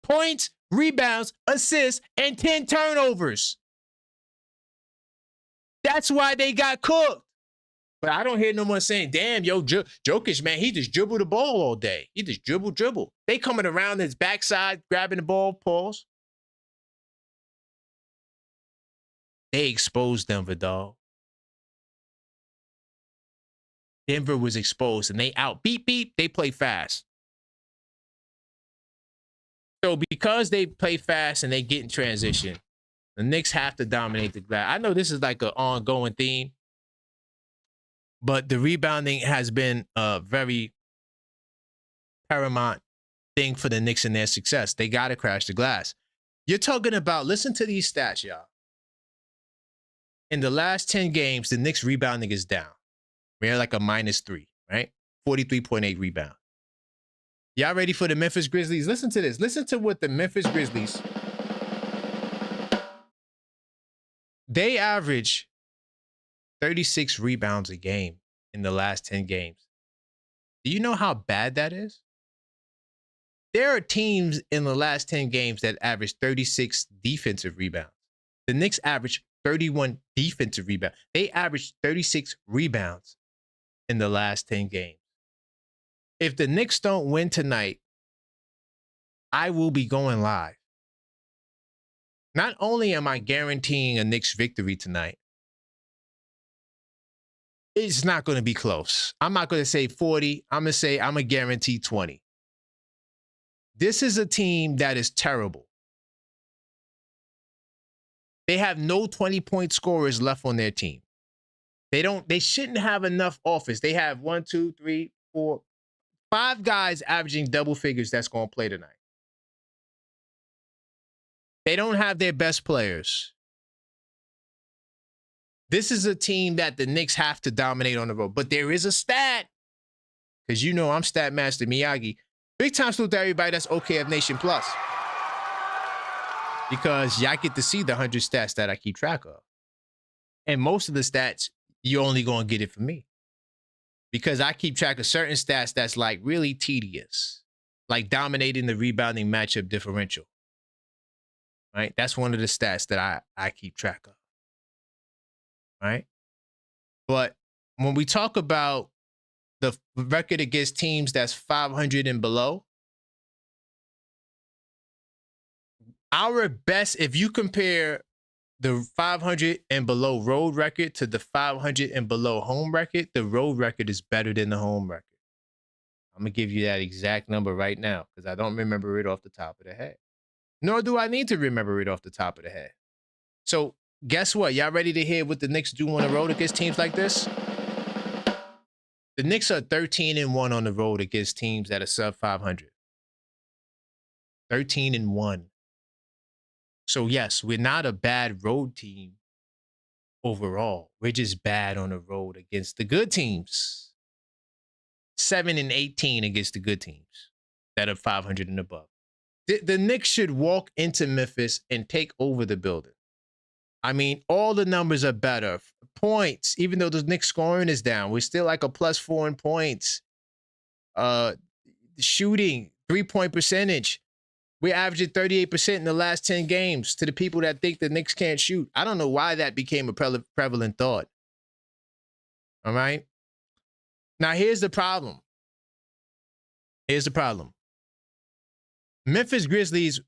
Points, rebounds, assists, and 10 turnovers. That's why they got cooked. But I don't hear no one saying, damn, yo, Jokic, man, he just dribbled the ball all day. He just dribble. They coming around his backside, grabbing the ball, pause. They exposed Denver, dog. Denver was exposed, and they out. Beep, beep, they play fast. So because they play fast and they get in transition, the Knicks have to dominate the glass. I know this is like an ongoing theme, but the rebounding has been a very paramount thing for the Knicks and their success. They got to crash the glass. You're talking about, listen to these stats, y'all. In the last 10 games, the Knicks rebounding is down. We're like a -3, right? 43.8 rebound. Y'all ready for the Memphis Grizzlies? Listen to this. Listen to what the Memphis Grizzlies, they average 36 rebounds a game in the last 10 games. Do you know how bad that is? There are teams in the last 10 games that average 36 defensive rebounds. The Knicks average 31 defensive rebounds. They average 36 rebounds in the last 10 games. If the Knicks don't win tonight, I will be going live. Not only am I guaranteeing a Knicks victory tonight, it's not going to be close. I'm not going to say 40. I'm going to say I'm going to guarantee 20. This is a team that is terrible. They have no 20-point scorers left on their team. They shouldn't have enough offense. They have 1, 2, 3, 4, 5 guys averaging double figures that's going to play tonight. They don't have their best players. This is a team that the Knicks have to dominate on the road. But there is a stat, because you know I'm Stat Master Miyagi. Big time salute to everybody that's OKF Nation Plus. Because y'all get to see the 100 stats that I keep track of. And most of the stats, you're only going to get it from me. Because I keep track of certain stats that's like really tedious. Like dominating the rebounding matchup differential. Right? That's one of the stats that I keep track of. Right? But when we talk about the record against teams that's 500 and below, our best, if you compare the 500 and below road record to the 500 and below home record, the road record is better than the home record. I'm going to give you that exact number right now because I don't remember it off the top of the head. Nor do I need to remember it off the top of the head. So guess what? Y'all ready to hear what the Knicks do on the road against teams like this? The Knicks are 13-1 on the road against teams that are sub 500. 13-1. So yes, we're not a bad road team overall. We're just bad on the road against the good teams. 7-18 against the good teams that are 500 and above. The Knicks should walk into Memphis and take over the building. I mean, all the numbers are better. Points, even though the Knicks scoring is down, we're still like a +4 in points. Shooting, 3-point percentage. We're averaging 38% in the last 10 games to the people that think the Knicks can't shoot. I don't know why that became a prevalent thought. All right? Now, here's the problem. Memphis Grizzlies,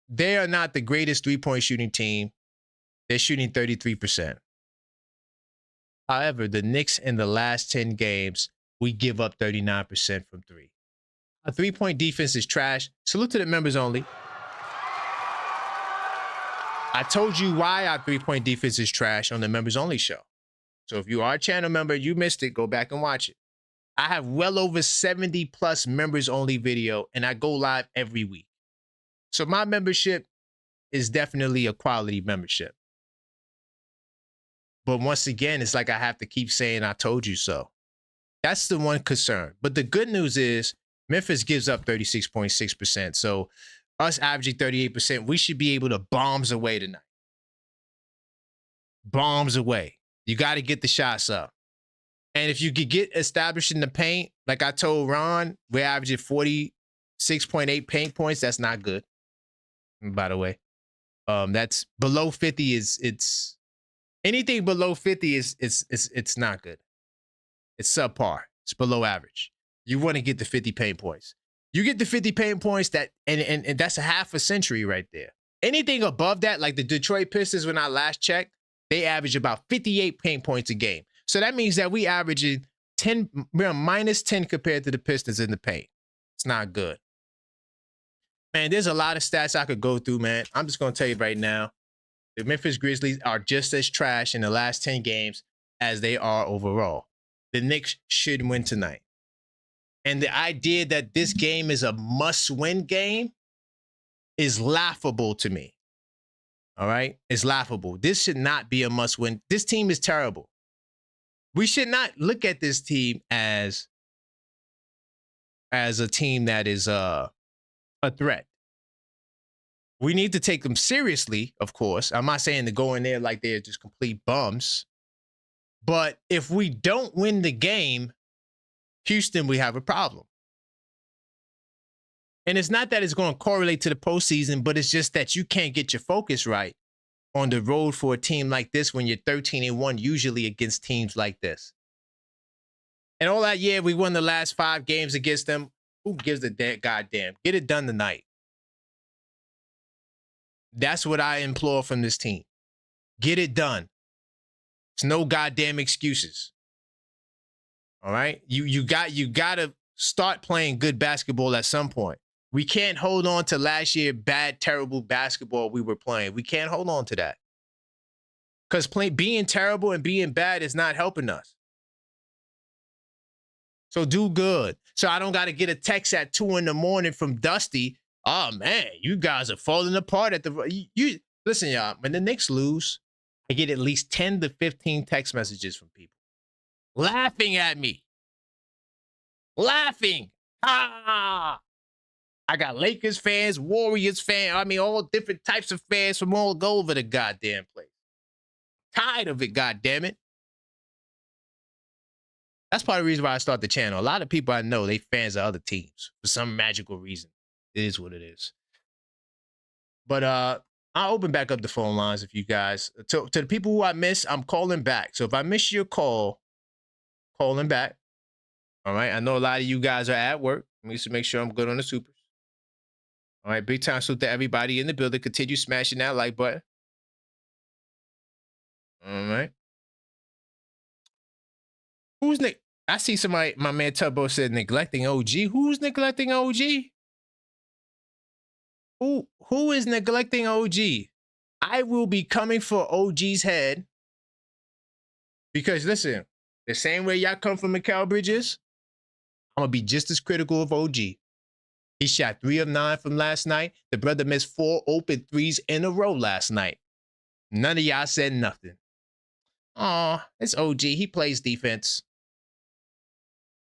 they are not the greatest three-point shooting team. They're shooting 33%. However, the Knicks in the last 10 games, we give up 39% from three. Our three-point defense is trash. Salute to the members only. I told you why our three-point defense is trash on the members only show. So if you are a channel member, you missed it, go back and watch it. I have well over 70 plus members only video and I go live every week. So my membership is definitely a quality membership. But once again, it's like I have to keep saying, I told you so. That's the one concern. But the good news is Memphis gives up 36.6%. So us averaging 38%, we should be able to bombs away tonight. Bombs away. You got to get the shots up. And if you could get established in the paint, like I told Ron, we're averaging 46.8 paint points. That's not good. By the way, that's below 50 it's anything below 50 it's not good. It's subpar. It's below average. You want to get the 50 paint points. You get the 50 paint points and that's a half a century right there. Anything above that, like the Detroit Pistons when I last checked, they average about 58 paint points a game. So that means that we averaging 10, we're minus 10 compared to the Pistons in the paint. It's not good. Man, there's a lot of stats I could go through, man. I'm just going to tell you right now, the Memphis Grizzlies are just as trash in the last 10 games as they are overall. The Knicks should win tonight. And the idea that this game is a must-win game is laughable to me. All right? It's laughable. This should not be a must-win. This team is terrible. We should not look at this team as a team that is a threat. We need to take them seriously, of course. I'm not saying to go in there like they're just complete bums. But if we don't win the game, Houston, we have a problem. And it's not that it's going to correlate to the postseason, but it's just that you can't get your focus right on the road for a team like this when you're 13-1, usually against teams like this. And all that year, we won the last 5 games against them. Who gives a goddamn? Get it done tonight. That's what I implore from this team. Get it done. It's no goddamn excuses. All right? You got to start playing good basketball at some point. We can't hold on to last year bad, terrible basketball we were playing. We can't hold on to that. Because being terrible and being bad is not helping us. So do good. So I don't got to get a text at 2 a.m. from Dusty. Oh, man, you guys are falling apart at the... Listen, y'all, when the Knicks lose, I get at least 10 to 15 text messages from people laughing at me. Laughing. Ah! I got Lakers fans, Warriors fans, all different types of fans from all over the goddamn place. Tired of it, goddammit. That's part of the reason why I start the channel. A lot of people I know, they fans of other teams for some magical reason. It is what it is. But I'll open back up the phone lines if you guys. To the people who I miss, I'm calling back. So if I miss your call, calling back. All right. I know a lot of you guys are at work. I need to make sure I'm good on the supers. All right. Big time salute to everybody in the building. Continue smashing that like button. All right. Who's Nick? I see somebody, my man Tubbo said neglecting OG. Who's neglecting OG? Who is neglecting OG? I will be coming for OG's head. Because listen, the same way y'all come for Mikal Bridges, I'm going to be just as critical of OG. He shot 3 of 9 from last night. The brother missed 4 open threes in a row last night. None of y'all said nothing. Aw, it's OG. He plays defense.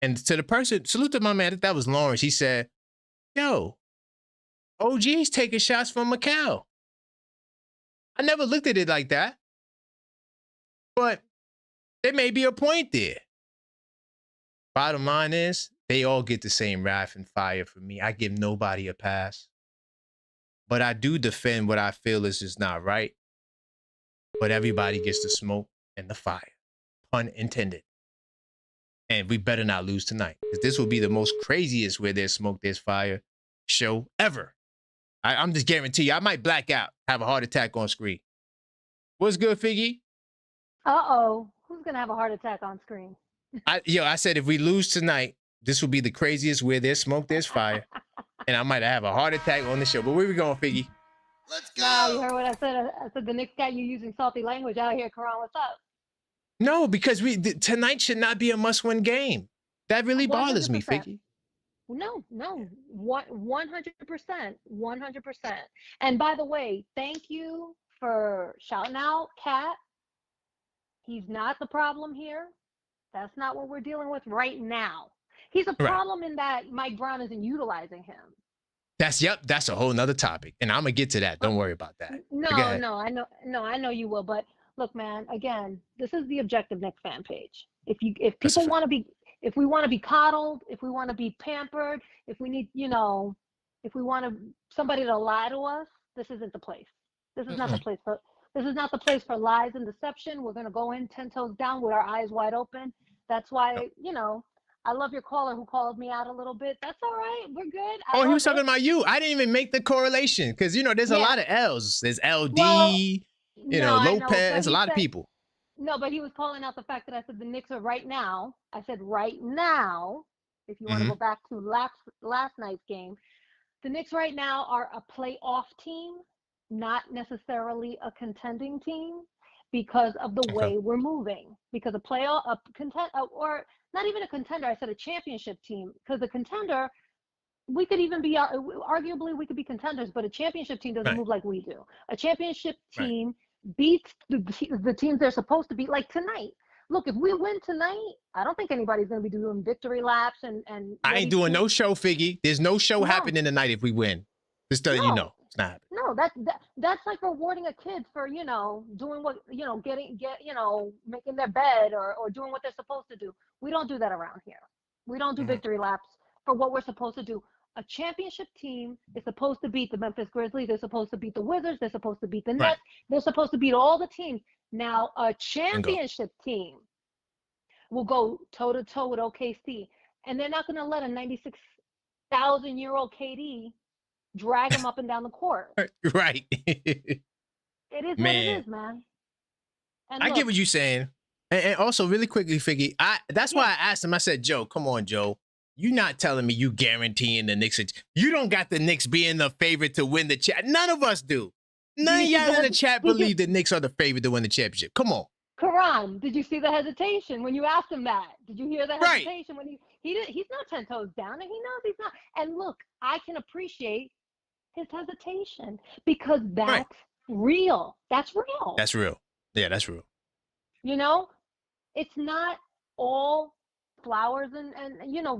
And to the person, salute to my man, that was Lawrence. He said, yo, OG's taking shots from Mikal. I never looked at it like that. But there may be a point there. Bottom line is, they all get the same wrath and fire from me. I give nobody a pass. But I do defend what I feel is just not right. But everybody gets the smoke and the fire. Pun intended. And we better not lose tonight. Because this will be the most craziest where there's smoke, there's fire show ever. I'm just guarantee you, I might black out, have a heart attack on screen. What's good, Figgy? Uh-oh. Who's going to have a heart attack on screen? I said if we lose tonight, this will be the craziest where there's smoke, there's fire. And I might have a heart attack on the show. But where we going, Figgy? Let's go. Wow, you heard what I said? I said the Knicks got you using salty language out here. Karan, what's up? No, because tonight should not be a must-win game. That really bothers 100%. me, Figgy. No, 100%, 100%. And by the way, thank you for shouting out Cat. He's not the problem here. That's not what we're dealing with right now. He's a problem in that Mike Brown isn't utilizing him. That's a whole nother topic, and I'm gonna get to that. Don't worry about that. No, I know you will. But look, man. Again, this is the Objective Knicks fan page. If people want to be, if we want to be coddled, if we want to be pampered, if we need, if we want somebody to lie to us, this isn't the place. This is not the place for. This is not the place for lies and deception. We're gonna go in 10 toes down with our eyes wide open. That's why, I love your caller who called me out a little bit. That's all right. We're good. Oh, he was talking about you. I didn't even make the correlation because, there's a lot of L's. There's LD, Lopez. There's a lot of people. No, but he was calling out the fact that I said the Knicks are right now. I said right now, if you want to go back to last night's game, the Knicks right now are a playoff team, not necessarily a contending team because of the way we're moving. Because or not even a contender, I said a championship team. Because a contender, we could even be, arguably we could be contenders, but a championship team doesn't move like we do. A championship team beats the teams they're supposed to beat, like tonight. Look, if we win tonight, I don't think anybody's going to be doing victory laps and I ain't doing no show, Figgy. There's no show happening tonight if we win. Just telling you know. It's not happening. No, that's like rewarding a kid for, doing what, making their bed or doing what they're supposed to do. We don't do that around here. We don't do victory laps for what we're supposed to do. A championship team is supposed to beat the Memphis Grizzlies. They're supposed to beat the Wizards. They're supposed to beat the Nets. They're supposed to beat all the teams. Now, a championship team will go toe-to-toe with OKC, and they're not going to let a 96,000-year-old KD drag him up and down the court. Right. It is what it is, man. And I get what you're saying. And also, really quickly, Figgy, that's why I asked him. I said, Joe, come on, Joe. You're not telling me you guaranteeing the Knicks. You don't got the Knicks being the favorite to win the chat. None of us do. None of y'all in the chat believe the Knicks are the favorite to win the championship. Come on. Karan, did you see the hesitation when you asked him that? Did you hear the hesitation when he's not 10 toes down and he knows he's not. And look, I can appreciate his hesitation because that's real. That's real. That's real. Yeah, that's real. It's not all flowers and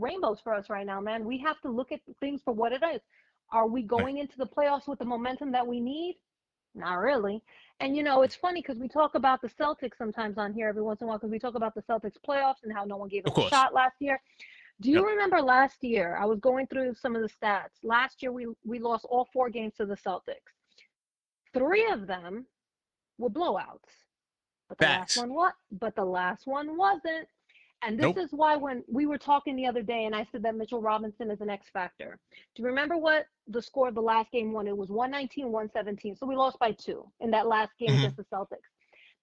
rainbows for us right now, man. We have to look at things for what it is. Are we going into the playoffs with the momentum that we need? Not really. And it's funny because we talk about the Celtics sometimes on here every once in a while because we talk about the Celtics playoffs and how no one gave them a shot last year. Do you remember last year? I was going through some of the stats. Last year we lost all 4 games to the Celtics. 3 of them were blowouts. But the last one wasn't. And this is why when we were talking the other day and I said that Mitchell Robinson is an X factor. Do you remember what the score of the last game was? It was 119-117. So we lost by 2 in that last game against the Celtics.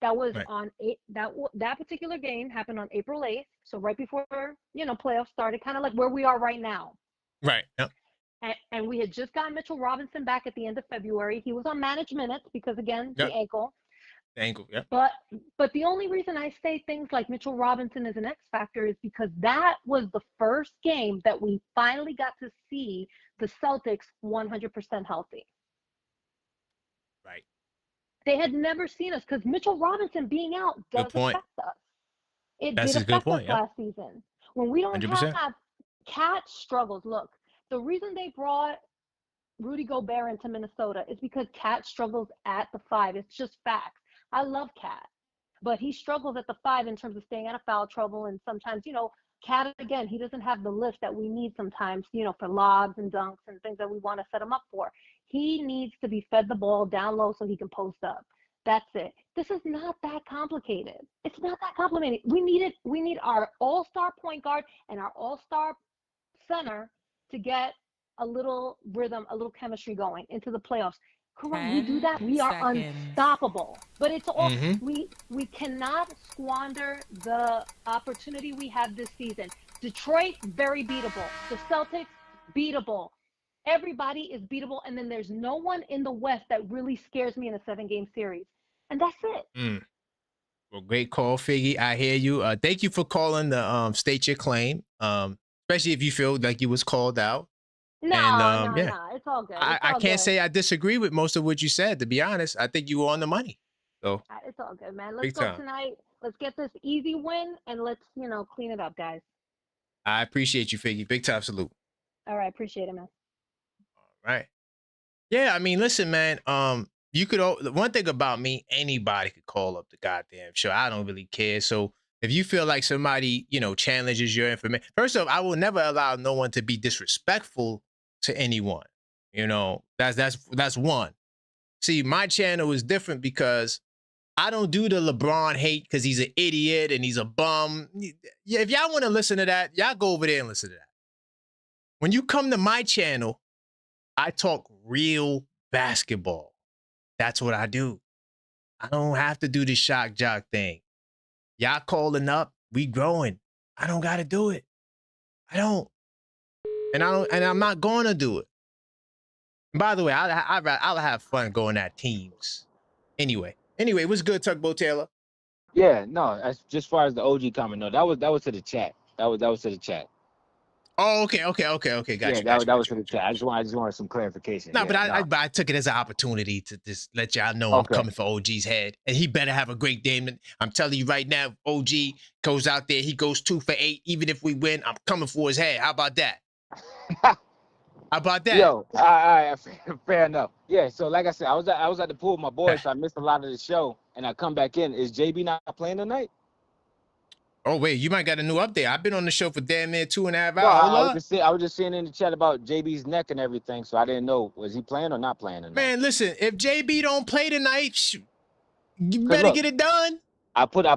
That was on that particular game happened on April 8th. So right before, playoffs started, kind of like where we are right now. Right. Yep. And we had just gotten Mitchell Robinson back at the end of February. He was on managed minutes because again, the ankle. Yeah. But the only reason I say things like Mitchell Robinson is an X factor is because that was the first game that we finally got to see the Celtics 100% healthy. Right. They had never seen us because Mitchell Robinson being out does affect us. It That's did a good affect point, us last season. When we don't 100%. have Cat struggles. Look, the reason they brought Rudy Gobert into Minnesota is because Cat struggles at the 5. It's just facts. I love Cat, but he struggles at the 5 in terms of staying out of foul trouble. And sometimes, Cat, again, he doesn't have the lift that we need sometimes, for lobs and dunks and things that we want to set him up for. He needs to be fed the ball down low so he can post up. That's it. This is not that complicated. It's not that complicated. We need our all-star point guard and our all-star center to get a little rhythm, a little chemistry going into the playoffs. Correct. We do that. We are unstoppable. But it's all we cannot squander the opportunity we have this season. Detroit, very beatable. The Celtics, beatable. Everybody is beatable. And then there's no one in the West that really scares me in a 7-game series. And that's it. Well, great call, Figgy. I hear you. Thank you for calling the state your claim. Especially if you feel like you was called out. No, it's all good. I can't say I disagree with most of what you said, to be honest. I think you were on the money. So it's all good, man. Let's go tonight. Let's get this easy win and let's, clean it up, guys. I appreciate you, Figgy. Big time salute. All right, appreciate it, man. All right. Yeah, I mean, listen, man. you could. One thing about me, anybody could call up the goddamn show. I don't really care. So if you feel like somebody, challenges your information, first off, I will never allow no one to be disrespectful to anyone. That's one. See, my channel is different because I don't do the LeBron hate because he's an idiot and he's a bum. Yeah, if y'all want to listen to that, y'all go over there and listen to that. When you come to my channel, I talk real basketball. That's what I do. I don't have to do the shock jock thing. Y'all calling up, we growing. I don't got to do it. I don't. And I'm not going to do it. And by the way, I'll have fun going at teams. Anyway, what's good, Tugboat Taylor? Yeah, no, as just far as the OG comment, no, that was to the chat. That was to the chat. Oh, okay. Got yeah, you. That was to the chat. I just wanted some clarification. No, yeah, but I took it as an opportunity to just let y'all know I'm coming for OG's head, and he better have a great game. I'm telling you right now, OG goes out there, he goes 2 for 8. Even if we win, I'm coming for his head. How about that? How about that? Yo, all right, fair enough. Yeah, so like I said, I was at the pool with my boys, so I missed a lot of the show, and I come back in. Is JB not playing tonight? Oh wait, you might got a new update. I've been on the show for damn near 2.5 hours. I was just seeing in the chat about JB's neck and everything, so I didn't know, was he playing or not playing tonight? Man, listen, if JB don't play tonight, you better get it done. I put a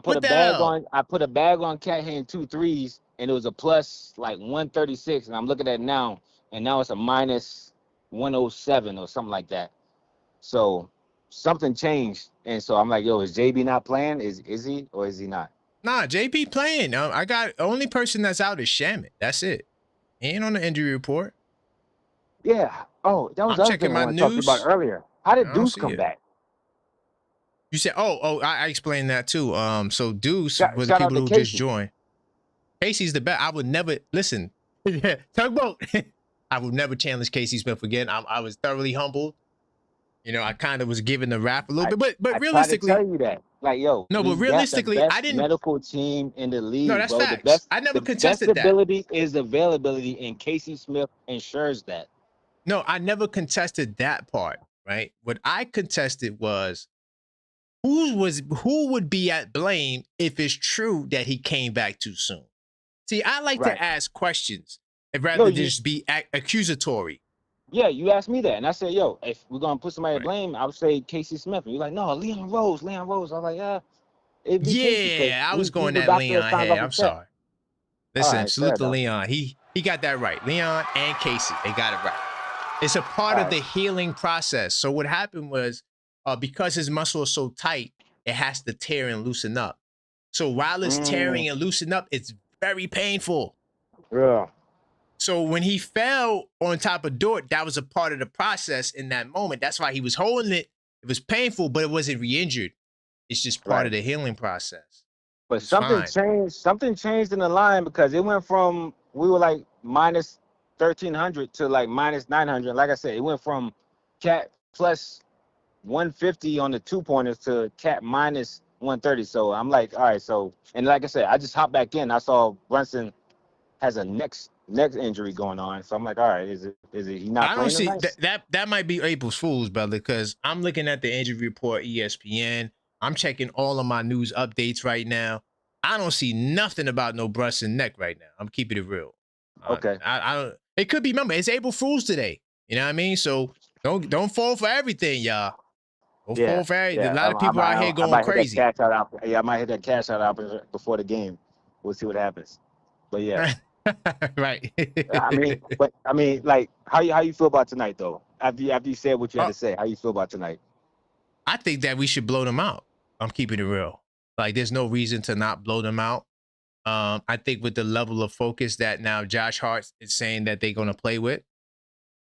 bag on Cat hitting 2 threes, and it was a plus like 136, and I'm looking at it now, and now it's a minus 107 or something like that. So something changed, and so I'm like, yo, is JB not playing? Is he or is he not? Nah, JB playing. I got only person that's out is Shamit. That's it. He ain't on the injury report. Yeah. Oh, that was I'm checking my news. Talked about earlier. How did Deuce come back? You said, I explained that too. So Deuce, for the people who just joined, Casey's the best. I would never listen. Tugboat. I would never challenge Casey Smith again. I was thoroughly humbled. I kind of was giving the rap a little bit, but realistically, I tried to tell you that. Like, yo, no, but realistically, I didn't. Medical team in the league. No, that's bro. facts. I never contested that. The best ability is availability, and Casey Smith ensures that. No, I never contested that part. Right. What I contested was who would be at blame if it's true that he came back too soon. See, I like to ask questions rather than just be accusatory. Yeah, you asked me that, and I said, yo, if we're going to put somebody to blame, I would say Casey Smith. And you're like, no, Leon Rose. I was like, yeah. I was going at Leon head. I'm sorry. Listen, salute to Leon. He got that right. Leon and Casey, they got it right. It's a part of the healing process. So what happened was because his muscle is so tight, it has to tear and loosen up. So while it's tearing and loosening up, it's very painful. Yeah. So when he fell on top of Dort, that was a part of the process in that moment. That's why he was holding it. It was painful, but it wasn't re-injured. It's just part of the healing process. But something changed. Something changed in the line because it went from, we were like minus 1,300 to like minus 900. Like I said, it went from Cat plus 150 on the 2-pointers to Cat minus 130. So I'm like, all right. So, and like I said, I just hopped back in. I saw Brunson has a neck injury going on. So I'm like, all right, is it he not playing tonight? That might be April's Fools, brother, because I'm looking at the injury report, ESPN. I'm checking all of my news updates right now. I don't see nothing about no Brunson neck right now. I'm keeping it real. Okay. I don't. It could be. Remember, it's April Fools today. You know what I mean? So don't fall for everything, y'all. Don't fall for everything. A lot of people out here going crazy. I might hit that cash out before the game. We'll see what happens. But yeah. Right. I mean, like, how you feel about tonight though? After you said what you had to say, how you feel about tonight? I think that we should blow them out. I'm keeping it real. Like, there's no reason to not blow them out. I think with the level of focus that now Josh Hart is saying that they're gonna play with,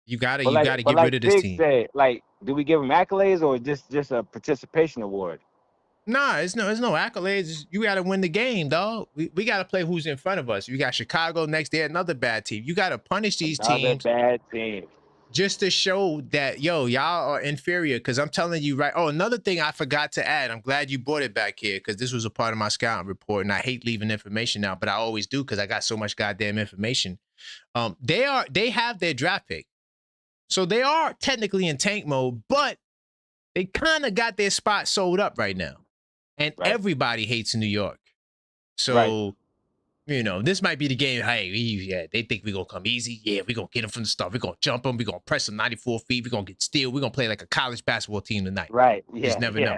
you gotta get rid of this team. Like, do we give them accolades or just a participation award? Nah, it's no accolades. You got to win the game, dog. We got to play who's in front of us. You got Chicago next day, another bad team. You got to punish these teams. Another bad team. Just to show that, yo, y'all are inferior. Because I'm telling you, right. Oh, another thing I forgot to add. I'm glad you brought it back here because this was a part of my scouting report. And I hate leaving information out, but I always do because I got so much goddamn information. They have their draft pick. So they are technically in tank mode, but they kind of got their spot sold up right now. And everybody hates New York. So, you know, this might be the game. Hey, they think we're going to come easy. Yeah, we're going to get them from the start. We're going to jump them. We're going to press them 94 feet. We're going to get steal. We're going to play like a college basketball team tonight. Right. You just never know.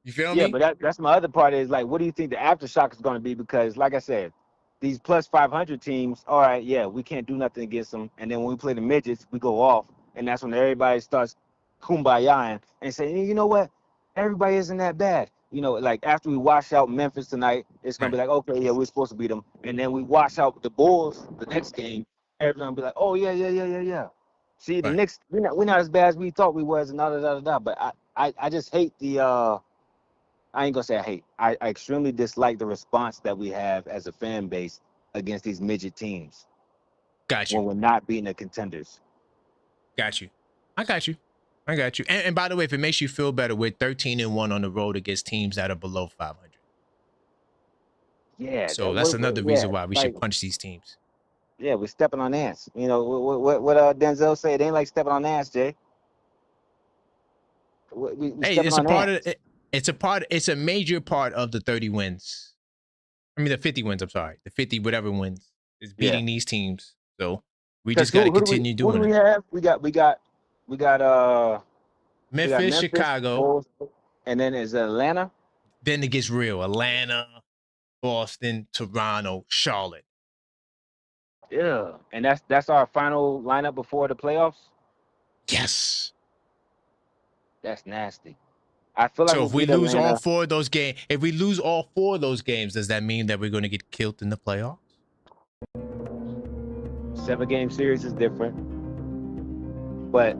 You feel Yeah, me? but that's my other part is like, what do you think the aftershock is going to be? Because, like I said, these plus 500 teams, all right, yeah, we can't do nothing against them. And then when we play the midgets, we go off. And that's when everybody starts kumbayaing and saying, you know what? Everybody isn't that bad. You know, like after we wash out Memphis tonight, it's going to be like, okay, yeah, we're supposed to beat them. And then we wash out the Bulls the next game. Everyone's going to be like, oh, yeah. See, the Knicks, we're not as bad as we thought we was and da. But I just hate the I ain't gonna say I hate. I extremely dislike the response that we have as a fan base against these midget teams. Got you. When we're not beating the contenders. Got you. I got you. And by the way, if it makes you feel better, we're 13-1 on the road against teams that are below 500. Yeah. So that's another reason why we should punch these teams. Yeah, we're stepping on ants. You know what Denzel said? It ain't like stepping on ants, Jay. It's a part of it. It's a major part of the 30 wins. I mean, the 50 wins. I'm sorry, the 50 whatever wins is beating these teams. So we just got to continue doing it. Who do we have? We got Memphis, Chicago, Bulls, and then is Atlanta. Then it gets real. Atlanta, Boston, Toronto, Charlotte. Yeah, and that's our final lineup before the playoffs. Yes. That's nasty. I feel like so if we lose all 4 of those games, does that mean that we're going to get killed in the playoffs? 7-game series is different, but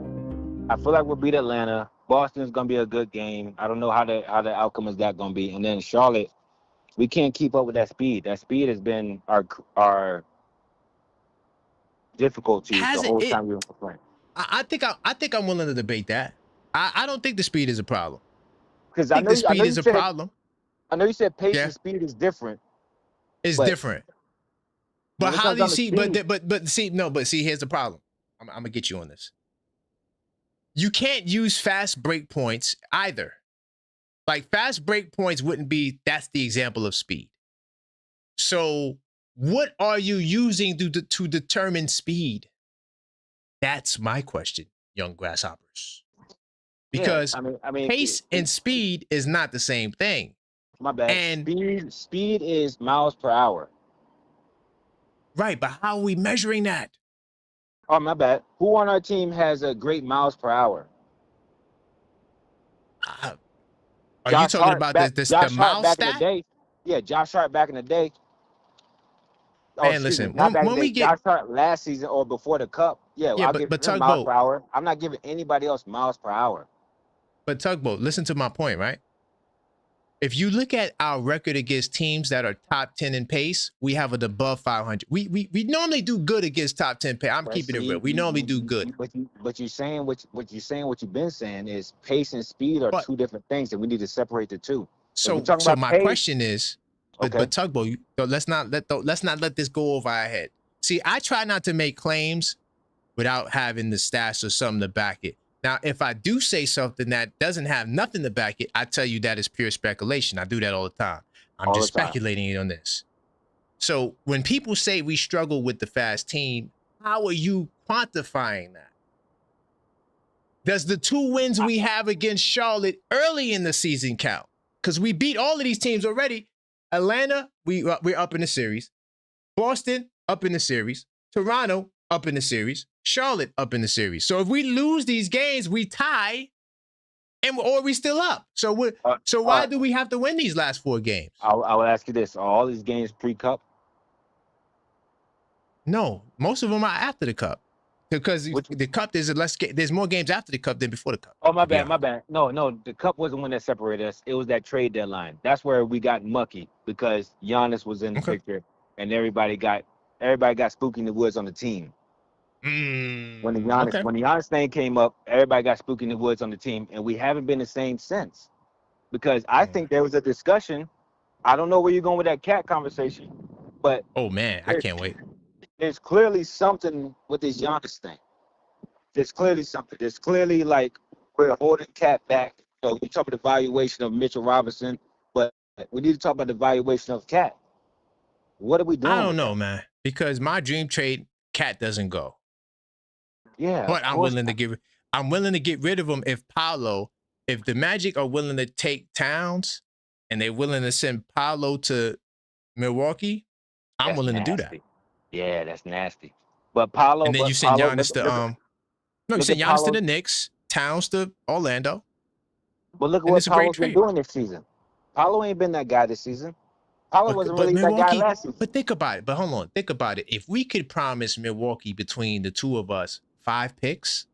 I feel like we'll beat Atlanta. Boston's gonna be a good game. I don't know how the outcome is that gonna be, and then Charlotte, we can't keep up with that speed. That speed has been our difficulty the whole time we were playing. I think I'm willing to debate that. I don't think the speed is a problem. Because I think the speed is a problem. I know you said pace and speed is different. It's different. But how do you see? But see, here's the problem. I'm gonna get you on this. You can't use fast break points either. Like fast break points wouldn't be. That's the example of speed. So what are you using to determine speed? That's my question, young grasshoppers. Because I mean, pace and speed is not the same thing. My bad. And speed is miles per hour. Right, but how are we measuring that? Oh, my bad. Who on our team has a great miles per hour? Are you talking about the miles stat? Yeah, Josh Hart back in the day. Man, listen, when we get Josh Hart last season or before the Cup, I'll give him miles per hour. I'm not giving anybody else miles per hour. But Tugboat, listen to my point, right? If you look at our record against teams that are top 10 in pace, we have it above 500. We normally do good against top 10 pace. I'm keeping it real. We normally do good. But you're saying what you've been saying is pace and speed are two different things, and we need to separate the two. So my question is, but Tugboat, let's not let this go over our head. See, I try not to make claims without having the stats or something to back it. Now, if I do say something that doesn't have nothing to back it, I tell you that is pure speculation. I do that all the time. I'm just speculating on this. So when people say we struggle with the fast team, how are you quantifying that? Does the 2 wins we have against Charlotte early in the season count? Because we beat all of these teams already. Atlanta, we're up in the series. Boston, up in the series. Toronto, up in the series. Charlotte up in the series. So if we lose these games, we tie, or we still up. So why do we have to win these last 4 games? I will ask you this: are all these games pre-Cup? No, most of them are after the Cup, because the Cup there's more games after the Cup than before the Cup. Oh, my bad. No, the Cup wasn't one that separated us. It was that trade deadline. That's where we got mucky because Giannis was in the picture, and everybody got spooky in the woods on the team. When the Giannis thing came up, everybody got spooky in the woods on the team, and we haven't been the same since. Because I think there was a discussion. I don't know where you're going with that cat conversation, but oh man, I can't wait. There's clearly something with this Giannis thing. There's clearly something. There's clearly like we're holding Cat back. So we talk about the valuation of Mitchell Robinson, but we need to talk about the valuation of Cat. What are we doing? I don't with know, that? man, because my dream trade, Cat doesn't go. Yeah, But of course. I'm willing to get rid of him if the Magic are willing to take Towns and they're willing to send Paolo to Milwaukee, I'm That's willing to do that. nasty. Yeah, that's nasty. But Paolo, And then you send Giannis to you look send at Giannis to Paolo. the Knicks, Towns to Orlando. But look at And what it's a great Paolo's been trade. doing this season. Paolo ain't been that guy this season. Paolo wasn't really that guy last season. But think about it. But hold on, think about it. If we could promise Milwaukee between the two of us 5 picks,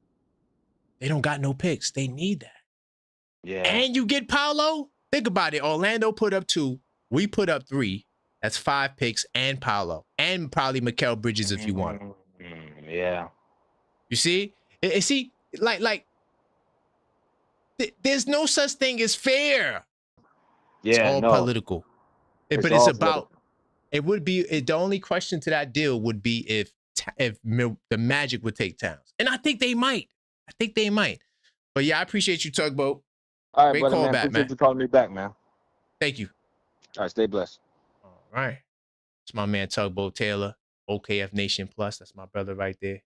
they don't got no picks. They need that. Yeah. And you get Paolo. Think about it. Orlando put up 2. We put up 3. That's 5 picks and Paolo. And probably Mikal Bridges if you want. Yeah. You see? See, there's no such thing as fair. Yeah, it's all no. political. It's But all it's about, political. it would be, the only question to that deal would be if the Magic would take Towns. And I think they might. But yeah, I appreciate you, Tugboat. All right, Great brother, call man. back, Appreciate man. you calling me back, man. Thank you. All right, stay blessed. All right. It's my man Tugboat Taylor, OKF Nation Plus. That's my brother right there.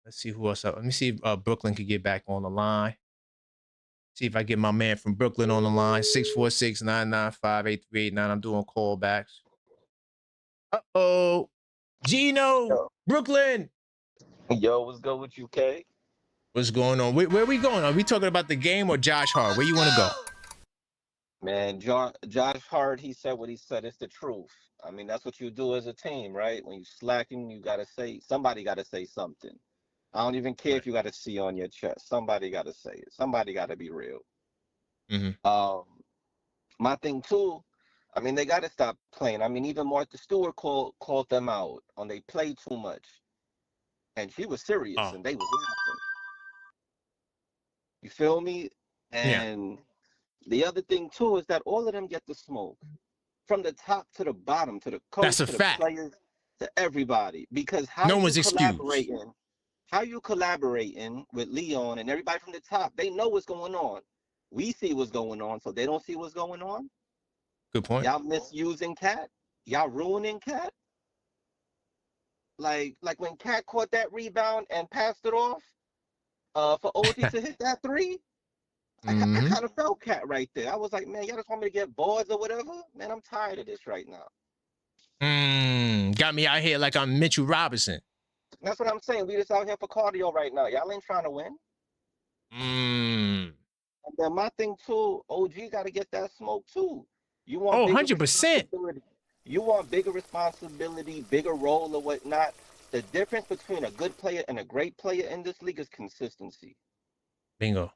Let's see who else. Let me see if Brooklyn could get back on the line. See if I get my man from Brooklyn on the line. 646-995-8389. I'm doing callbacks. Uh-oh. Gino, Brooklyn. Yo, what's good with you, K? What's going on? Where are we going? Are we talking about the game or Josh Hart? Where you want to go? Man, Josh Hart, he said what he said. It's the truth. I mean, that's what you do as a team, right? When you slacking, you gotta say, somebody gotta say something. I don't even care if you got a C on your chest. Somebody gotta say it. Somebody gotta be real. My thing too, I mean, they gotta stop playing. I mean, even Martha Stewart called them out on they play too much. And she was serious and they was laughing. You feel me? And the other thing too is that all of them get the smoke. From the top to the bottom, to the coach, to the players, to everybody. Because how you collaborating with Leon and everybody from the top, they know what's going on. We see what's going on, so they don't see what's going on. Good point. Y'all misusing Cat. Y'all ruining Cat. Like when Cat caught that rebound and passed it off for OG to hit that 3. I kind of felt Cat right there. I was like, man, y'all just want me to get boards or whatever? Man, I'm tired of this right now. Got me out here like I'm Mitchell Robinson. That's what I'm saying. We just out here for cardio right now. Y'all ain't trying to win. And then my thing too, OG got to get that smoke too. You want 100%. You want bigger responsibility, bigger role or whatnot. The difference between a good player and a great player in this league is consistency. Bingo.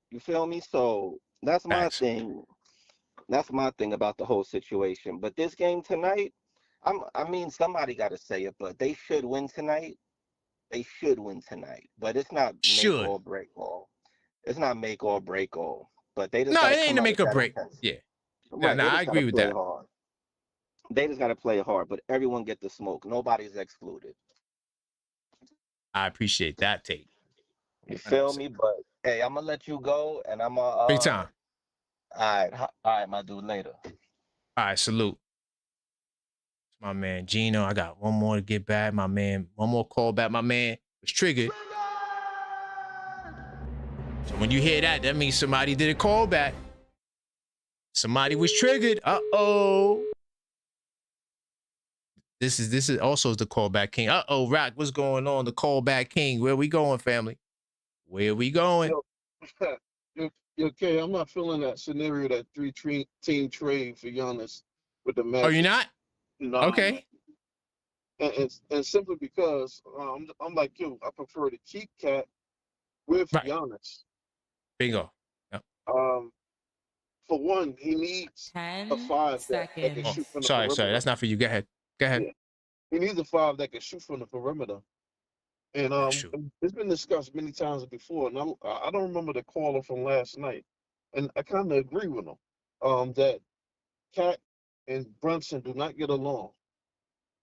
You feel me? So that's my thing. That's my thing about the whole situation. But this game tonight, I mean, somebody got to say it, but they should win tonight. They should win tonight. But it's not make or break all. It's not make or break all. But they just it ain't a make or break. Yeah. Right. No, I agree with that. Hard. They just got to play hard, but everyone get the smoke. Nobody's excluded. I appreciate that take. You feel me? But hey, I'm gonna let you go, and I'm gonna big time. All right, my dude. Later. All right, salute. My man Gino. I got one more to get back. My man, one more call back. My man was triggered. So when you hear that, that means somebody did a call back. Somebody was triggered. Uh-oh. This is also the callback king. Uh-oh, Rock, what's going on? The callback king. Where we going, family? Where we going? Okay, I'm not feeling that scenario, that 3-team trade for Giannis with the Magic. Oh, you're not? No. Okay. And simply because I'm like you, I prefer to keep Cat with Giannis. Bingo. Yep. For one, he needs a 5 that can shoot from the perimeter. Sorry, that's not for you. Go ahead. Yeah. He needs a 5 that can shoot from the perimeter. And it's been discussed many times before, and I don't remember the caller from last night, and I kind of agree with him that Cat and Brunson do not get along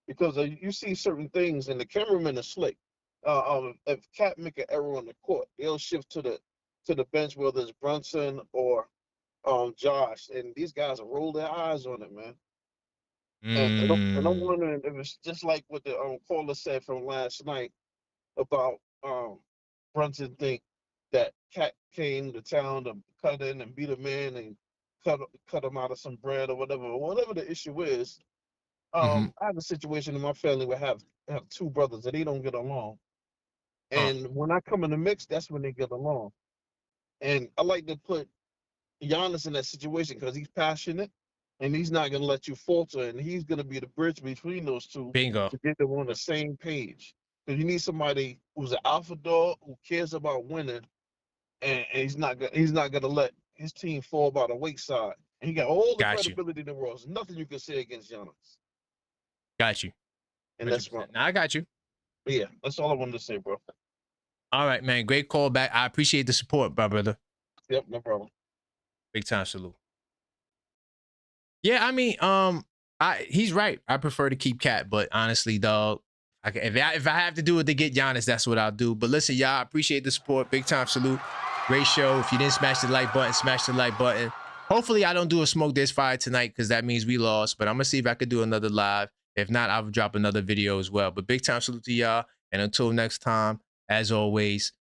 because you see certain things, and the cameraman is slick. if Cat make an error on the court, they'll shift to the bench, whether it's Brunson or Josh, and these guys will roll their eyes on it, man. And I'm wondering if it's just like what the caller said from last night about Brunson think that Cat came to town to cut in and beat a man and cut him out of some bread or whatever the issue is. I have a situation in my family where I have two brothers and they don't get along. And when I come in the mix, that's when they get along. And I like to put Giannis in that situation because he's passionate and he's not going to let you falter. And he's going to be the bridge between those two to get them on the same page. Because you need somebody who's an alpha dog who cares about winning, and he's not going to let his team fall by the wayside. And he got all the credibility in the world. There's nothing you can say against Giannis. Got you. And that's wrong. Now I got you. But yeah, that's all I wanted to say, bro. All right, man. Great call back. I appreciate the support, my brother. Yep, no problem. Big time salute. Yeah, I mean, he's right. I prefer to keep Cat, but honestly, dog, if I have to do it to get Giannis, that's what I'll do. But listen, y'all, I appreciate the support. Big time salute. Great show. If you didn't smash the like button, smash the like button. Hopefully, I don't do a Smoke This Fire tonight because that means we lost. But I'm gonna see if I could do another live. If not, I'll drop another video as well. But big time salute to y'all. And until next time, as always,